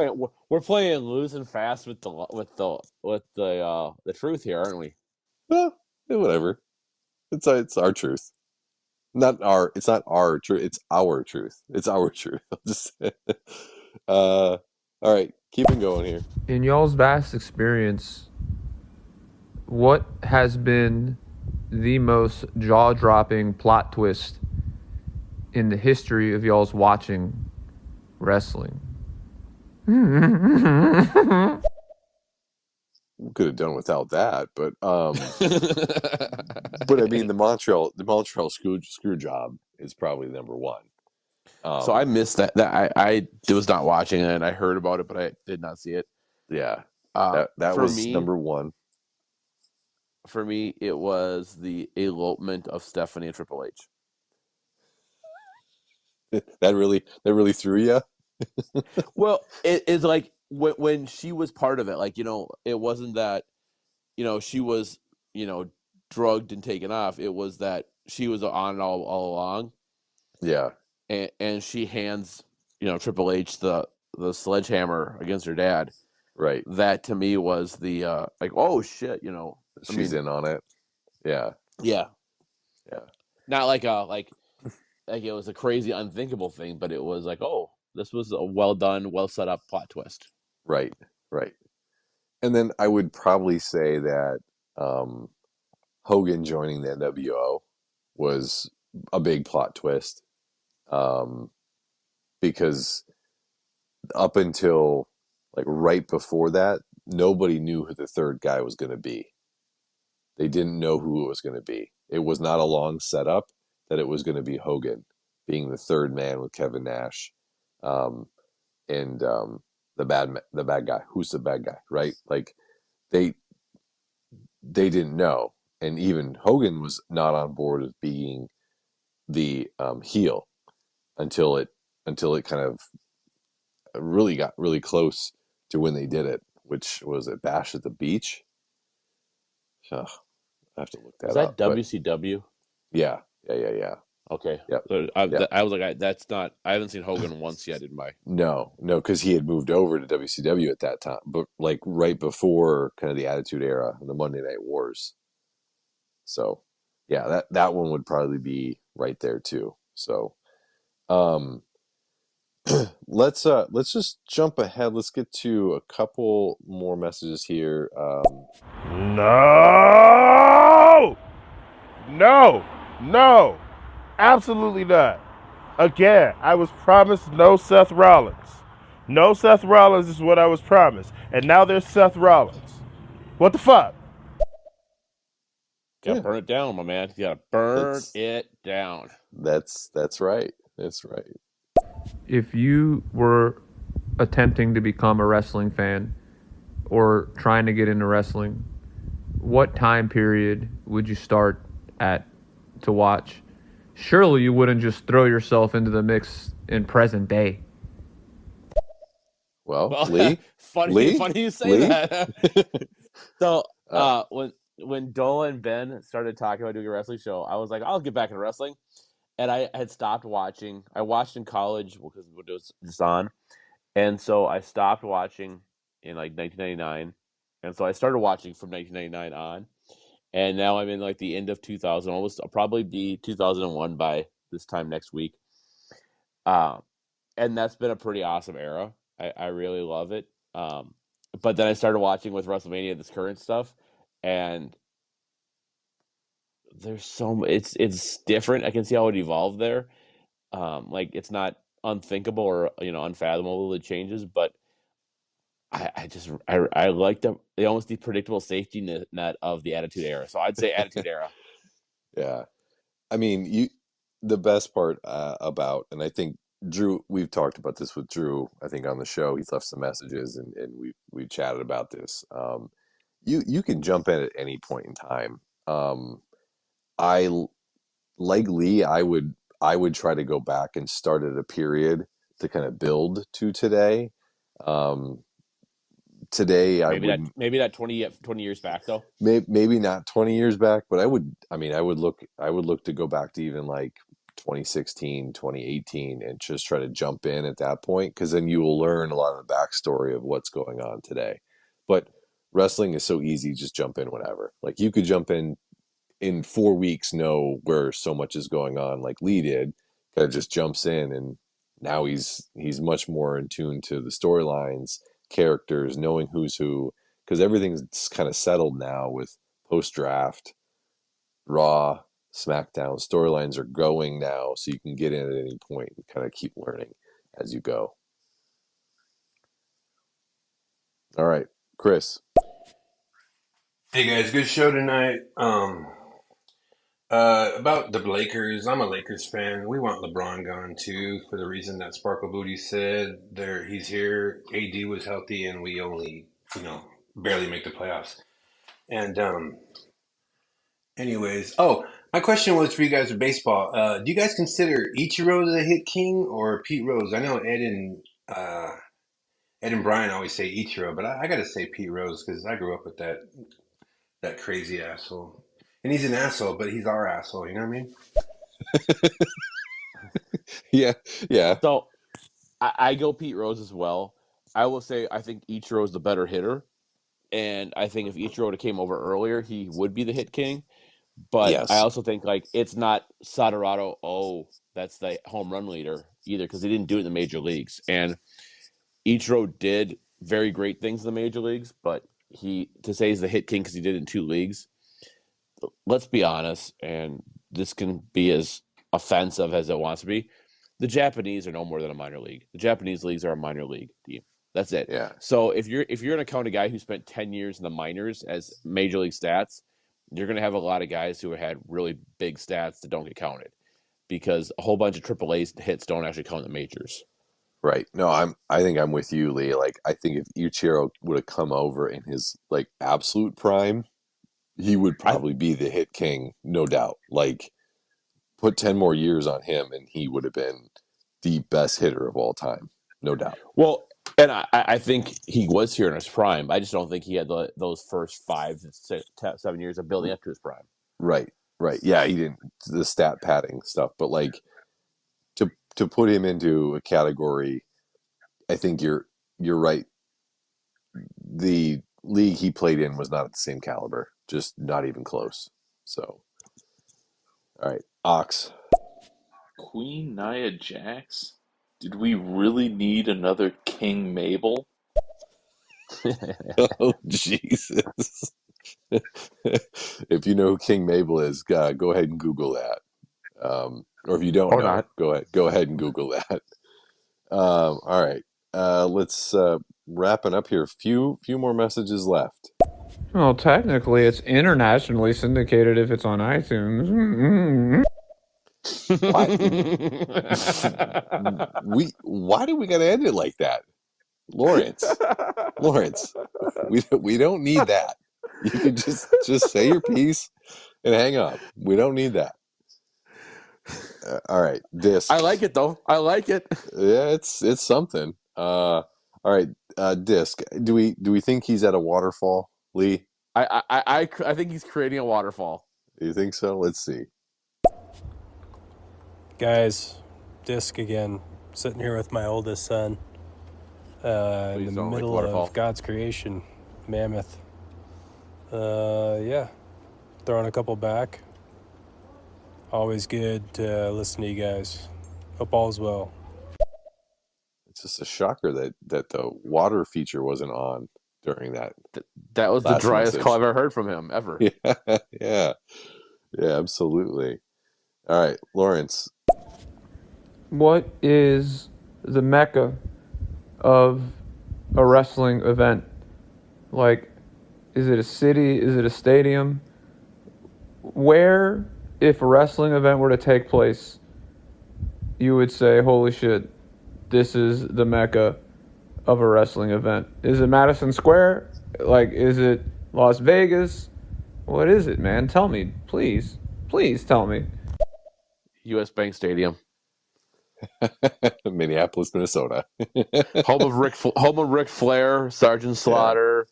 A: we're playing losing fast with the truth here, aren't we?
B: Well, whatever. It's our truth. Not our. It's not our truth. It's our truth. It's our truth. I'll just. All right, keeping going here.
K: In y'all's vast experience, what has been the most jaw-dropping plot twist in the history of y'all's watching wrestling?
B: Could have done without that, but I mean the Montreal screw job is probably number one.
A: So I
B: Um,
A: missed that. I was not watching it, and I heard about it, but I did not see it.
B: yeah, that
A: For
B: was
A: me,
B: number one.
A: it was the elopement of Stephanie and Triple H.
B: That really threw you.
A: Well, it's like when she was part of it, like, it wasn't that, she was, drugged and taken off. It was that she was on it all along,
B: Yeah,
A: and she hands, Triple H the sledgehammer against her dad.
B: right.
A: That to me was the like, oh shit, I
B: She's
A: mean,
B: in on it. Yeah,
A: yeah,
B: yeah.
A: not like it was a crazy unthinkable thing, but it was like, oh, this was a well done, well set up plot twist.
B: Right, right. And then I would probably say that um, Hogan joining the NWO was a big plot twist um, because up until like right before that, nobody knew who the third guy was going to be. They didn't know who it was going to be. It was not a long setup that it was going to be Hogan being the third man with Kevin Nash um, and the bad guy. Who's the bad guy? Right? Like they they didn't know, and even Hogan was not on board with being the heel until it kind of really got really close to when they did it, which was at Bash at the Beach. Oh, I have to look
A: Was
B: that
A: that
B: up, but
A: WCW?
B: yeah.
A: Okay,
B: Yep,
A: so I,
B: yep.
A: I was like, that's not. I haven't seen Hogan once yet in my.
B: No, because he had moved over to WCW at that time, but like right before kind of the Attitude Era and the Monday Night Wars. So, yeah, that one would probably be right there too. So, um, let's just jump ahead. Let's get to a couple more messages here.
H: No! No! No! Absolutely not. Again, I was promised no Seth Rollins. No Seth Rollins is what I was promised. And now there's Seth Rollins. What the fuck?
A: Gotta
B: Yeah,
A: burn it down, my man. You gotta burn
B: that's
A: it down.
B: that's right. That's right.
K: If you were attempting to become a wrestling fan or trying to get into wrestling, what time period would you start at to watch? Surely you wouldn't just throw yourself into the mix in present day.
B: Well,
A: Well,
B: Lee,
A: funny you say
B: Lee.
A: that. So,
B: uh,
A: when Dola and Ben started talking about doing a wrestling show, I was like, I'll get back into wrestling, and I had stopped watching. I watched in college because it was just on, and so I stopped watching in like 1999, and so I started watching from 1999 on, and now I'm in like the end of 2000. Almost, I'll probably be 2001 by this time next week. Um, and that's been a pretty awesome era. I really love it. But then I started watching with WrestleMania this current stuff, and there's it's different. I can see how it evolved there. Like it's not unthinkable or unfathomable the changes, but I like the almost the predictable safety net of the Attitude Era. So I'd say Attitude Era.
B: Yeah. I mean, the best part about, and I think Drew, we've talked about this with Drew, I think on the show, he's left some messages and we chatted about this. You can jump in at any point in time. I like Lee, I would try to go back and start at a period to kind of build to today. Um, Today I wouldn't.
A: Maybe that 20 years back though.
B: Maybe not 20 years back, but I would look to go back to even like 2016, 2018, and just try to jump in at that point, because then you will learn a lot of the backstory of what's going on today. But wrestling is so easy, just jump in whenever. Like you could jump in 4 weeks, know where so much is going on, like Lee did, kind of just jumps in, and now he's much more in tune to the storylines, characters, knowing who's who, because everything's kind of settled now with post draft, Raw, SmackDown storylines are going now, so you can get in at any point and kind of keep learning as you go. All right, Chris.
L: Hey guys, good show tonight. About the Lakers, I'm a Lakers fan. We want LeBron gone too, for the reason that Sparkle Booty said. He's here. AD was healthy, and we only, barely make the playoffs. And anyways, my question was for you guys with baseball. Do you guys consider Ichiro the hit king or Pete Rose? I know Ed and Brian always say Ichiro, but I got to say Pete Rose because I grew up with that crazy asshole. And he's an asshole, but he's our asshole. You know what I mean?
B: Yeah, yeah.
A: So I go Pete Rose as well. I will say I think Ichiro is the better hitter, and I think if Ichiro would have came over earlier, he would be the hit king. But I
B: Yes.
A: also think like it's not Soderado. Oh, that's the home run leader either, because he didn't do it in the major leagues. And Ichiro did very great things in the major leagues, but to say he's the hit king because he did it in 2 leagues. Let's be honest, and this can be as offensive as it wants to be. The Japanese are no more than a minor league. The Japanese leagues are a minor league team. That's it.
B: Yeah.
A: So if you're going to count a guy who spent 10 years in the minors as major league stats, you're going to have a lot of guys who had really big stats that don't get counted, because a whole bunch of AAA hits don't actually count in the majors.
B: Right. No, I think I'm with you, Lee. Like I think if Ichiro would have come over in his like absolute prime, he would probably be the hit king, no doubt. Like put 10 more years on him and he would have been the best hitter of all time, no doubt.
A: Well, and I think he was here in his prime. I just don't think he had those first 5 7 years of building up to his prime.
B: Right. Right. Yeah, he didn't, the stat padding stuff, but like to put him into a category, I think you're right. The league he played in was not at the same caliber, just not even close. So, all right, Ox.
F: Queen Nia Jax? Did we really need another King Mabel?
B: Oh Jesus! If you know who King Mabel is, go ahead and Google that. Or if you don't
A: Or
B: know,
A: not.
B: go ahead and Google that. All right, let's wrapping up here. Few more messages left.
K: Well, technically, it's internationally syndicated if it's on iTunes. Mm-hmm.
B: Why do we got to end it like that, Lawrence? We don't need that. You can just say your piece and hang up. We don't need that. All right, Disc.
A: I like it though. I like it.
B: Yeah, it's something. All right, Disc. Do we think he's at a waterfall, Lee?
A: I think he's creating a waterfall.
B: You think so? Let's see.
M: Guys, Disc again, sitting here with my oldest son in the middle of God's creation, Mammoth. Yeah, throwing a couple back. Always good to listen to you guys. Hope all's well.
B: It's just a shocker that the water feature wasn't on during that.
A: That was the driest call I've ever heard from him ever.
B: Yeah, absolutely. All right, Lawrence.
K: What is the mecca of a wrestling event? Like, is it a city? Is it a stadium? Where, if a wrestling event were to take place, you would say, holy shit, this is the mecca of a wrestling event? Is it Madison Square? Like, is it Las Vegas? What is it, man? Tell me, please. Please tell me.
A: U.S. Bank Stadium.
B: Minneapolis, Minnesota.
A: home of Ric Flair, Sergeant Slaughter,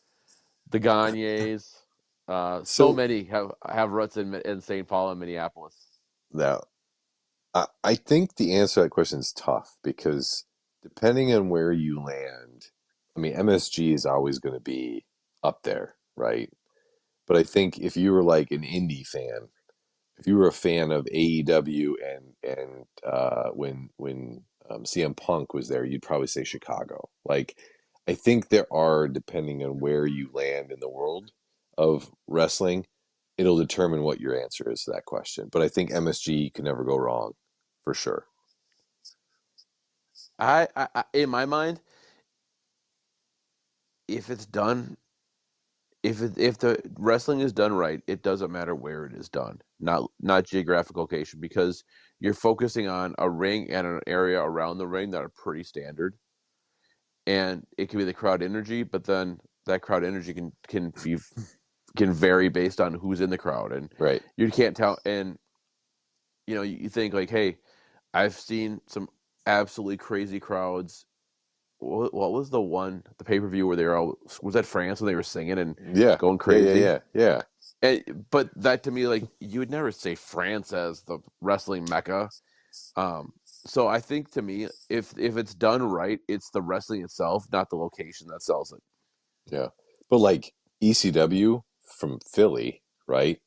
A: the Gagnes. So many have roots in St. Paul and Minneapolis.
B: Now, I think the answer to that question is tough because depending on where you land, I mean, MSG is always going to be up there, right? But I think if you were like an indie fan, if you were a fan of AEW and when CM Punk was there, you'd probably say Chicago. Like, I think there are, depending on where you land in the world of wrestling, it'll determine what your answer is to that question. But I think MSG can never go wrong, for sure.
A: I in my mind, if it's done, if the wrestling is done right, it doesn't matter where it is done, not geographic location, because you're focusing on a ring and an area around the ring that are pretty standard, and it can be the crowd energy, but then that crowd energy can vary based on who's in the crowd, and
B: right,
A: you can't tell. And you think like, hey, I've seen some absolutely crazy crowds. What was the pay-per-view where they were all, was that France when they were singing and going crazy?
B: Yeah.
A: But that to me, like, you would never say France as the wrestling mecca. So I think to me, if it's done right, it's the wrestling itself, not the location that sells it.
B: Yeah. But like ECW from Philly, right?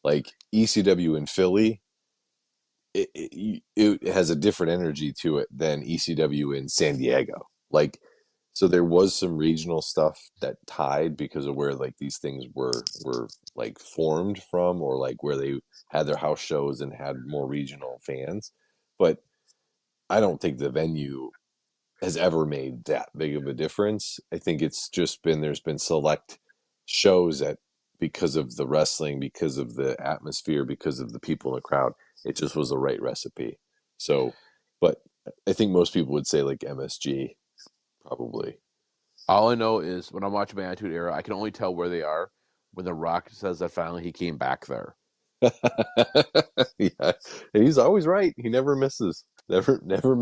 B: Like ECW in Philly, it has a different energy to it than ECW in San Diego. Like, so there was some regional stuff that tied because of where like these things were like formed from, or like where they had their house shows and had more regional fans. But I don't think the venue has ever made that big of a difference. I think it's just been, there's been select shows that, because of the wrestling, because of the atmosphere, because of the people in the crowd, it just was the right recipe. So, but I think most people would say like MSG, probably.
A: All I know is when I'm watching my Attitude Era, I can only tell where they are when The Rock says that finally he came back there.
B: Yeah, and he's always right. He never misses. Never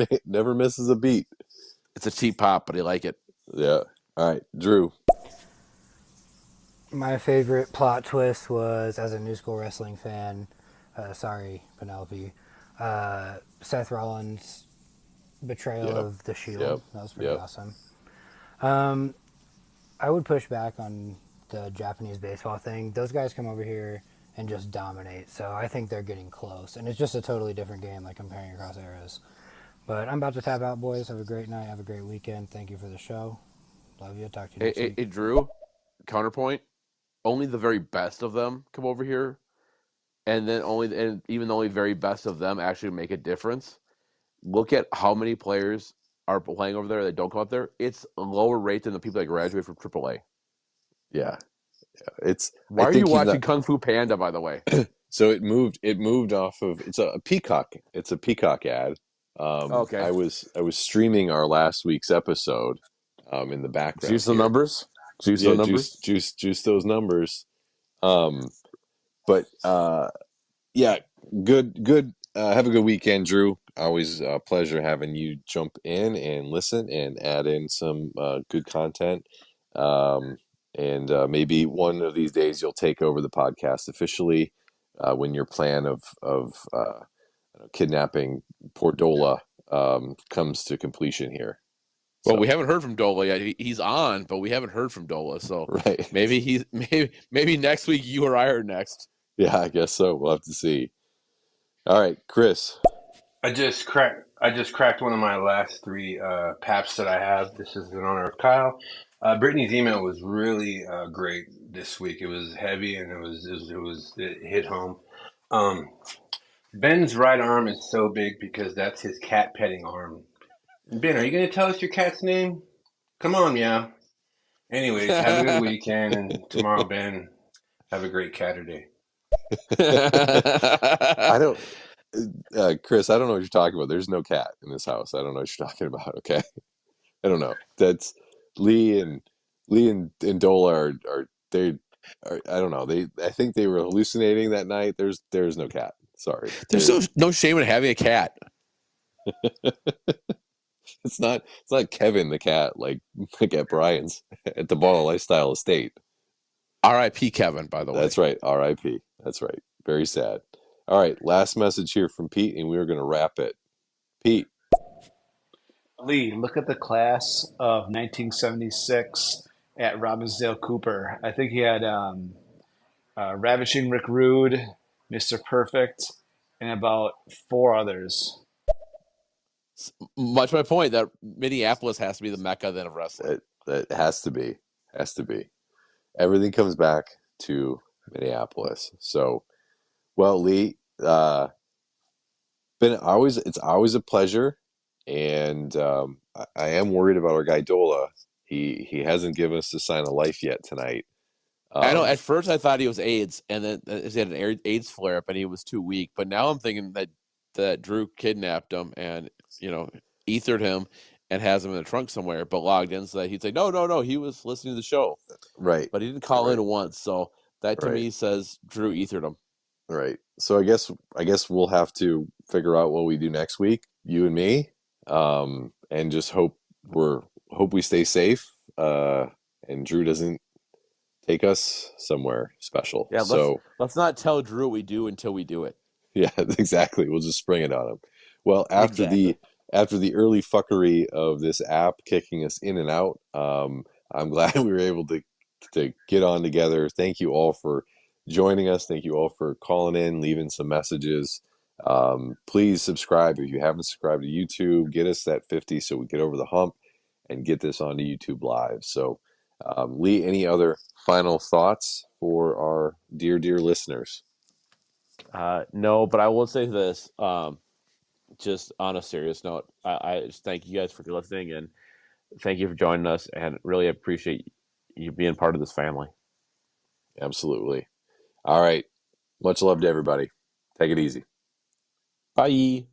B: misses a beat.
A: It's a cheap pop, but I like it.
B: Yeah. All right, Drew.
C: My favorite plot twist was, as a new school wrestling fan, sorry, Penelope, Seth Rollins' betrayal of the Shield. That was pretty awesome. I would push back on the Japanese baseball thing. Those guys come over here and just dominate, so I think they're getting close. And it's just a totally different game, like comparing across eras. But I'm about to tap out, boys. Have a great night. Have a great weekend. Thank you for the show. Love you. Talk to you next week.
A: Drew, counterpoint, only the very best of them come over here, and even the only very best of them actually make a difference. Look at how many players are playing over there that don't come up there. It's a lower rate than the people that graduate from AAA.
B: Yeah. It's.
A: Why are you watching Kung Fu Panda, by the way?
B: So it moved off of, it's a Peacock. It's a Peacock ad.
A: Okay.
B: I was streaming our last week's episode in the background.
A: Juice the numbers. Juice
B: those numbers. But yeah, good. Have a good weekend, Drew. Always a pleasure having you jump in and listen and add in some good content. And maybe one of these days you'll take over the podcast officially when your plan of kidnapping poor Dola comes to completion here.
A: Well, we haven't heard from Dola yet. He's on, but we haven't heard from Dola. So
B: right.
A: maybe next week you or I are next.
B: Yeah, I guess so. We'll have to see. All right, Chris.
L: I just cracked one of my last three paps that I have. This is in honor of Kyle. Brittany's email was really great this week. It was heavy and it hit home. Ben's right arm is so big because that's his cat petting arm. Ben, are you going to tell us your cat's name? Come on, meow. Anyways, have a good weekend, and tomorrow, Ben, have a great Catterday.
B: I don't, Chris, I don't know what you're talking about. There's no cat in this house. I don't know what you're talking about. Okay. I don't know. That's Lee and and Dola are they are, I don't know. I think they were hallucinating that night. There's no cat. Sorry.
A: There's no shame in having a cat.
B: It's not Kevin the cat like at Brian's at the Ball Lifestyle Estate.
A: R.I.P. Kevin, by the way.
B: That's right. R.I.P. That's right. Very sad. All right, last message here from Pete, and we're going to wrap it. Pete.
N: Lee, look at the class of 1976 at Robbinsdale Cooper. I think he had Ravishing Rick Rude, Mr. Perfect, and about four others.
A: Much my point that Minneapolis has to be the mecca then of wrestling.
B: It has to be. Has to be. Everything comes back to Minneapolis. So, well, Lee, it's always a pleasure, and I am worried about our guy Dola. He hasn't given us the sign of life yet tonight.
A: I know. At first, I thought he was AIDS, and then he had an AIDS flare up, and he was too weak. But now I'm thinking that Drew kidnapped him and ethered him and has him in the trunk somewhere, but logged in so that he'd say, no, he was listening to the show,
B: right?
A: But he didn't call in once, so that to me says Drew ethered him.
B: Right. So I guess we'll have to figure out what we do next week, you and me, and just hope we stay safe, and Drew doesn't take us somewhere special.
A: Yeah.
B: So
A: let's not tell Drew what we do until we do it.
B: Yeah, exactly. We'll just spring it on him. Well, after the early fuckery of this app kicking us in and out, I'm glad we were able to get on together. Thank you all for joining us. Thank you all for calling in, leaving some messages. Please subscribe if you haven't subscribed to YouTube. Get us that 50 so we get over the hump and get this onto YouTube Live. So, Lee, any other final thoughts for our dear listeners?
A: No, but I will say this. Just on a serious note, I just thank you guys for listening and thank you for joining us, and really appreciate you being part of this family.
B: Absolutely. All right. Much love to everybody. Take it easy.
A: Bye.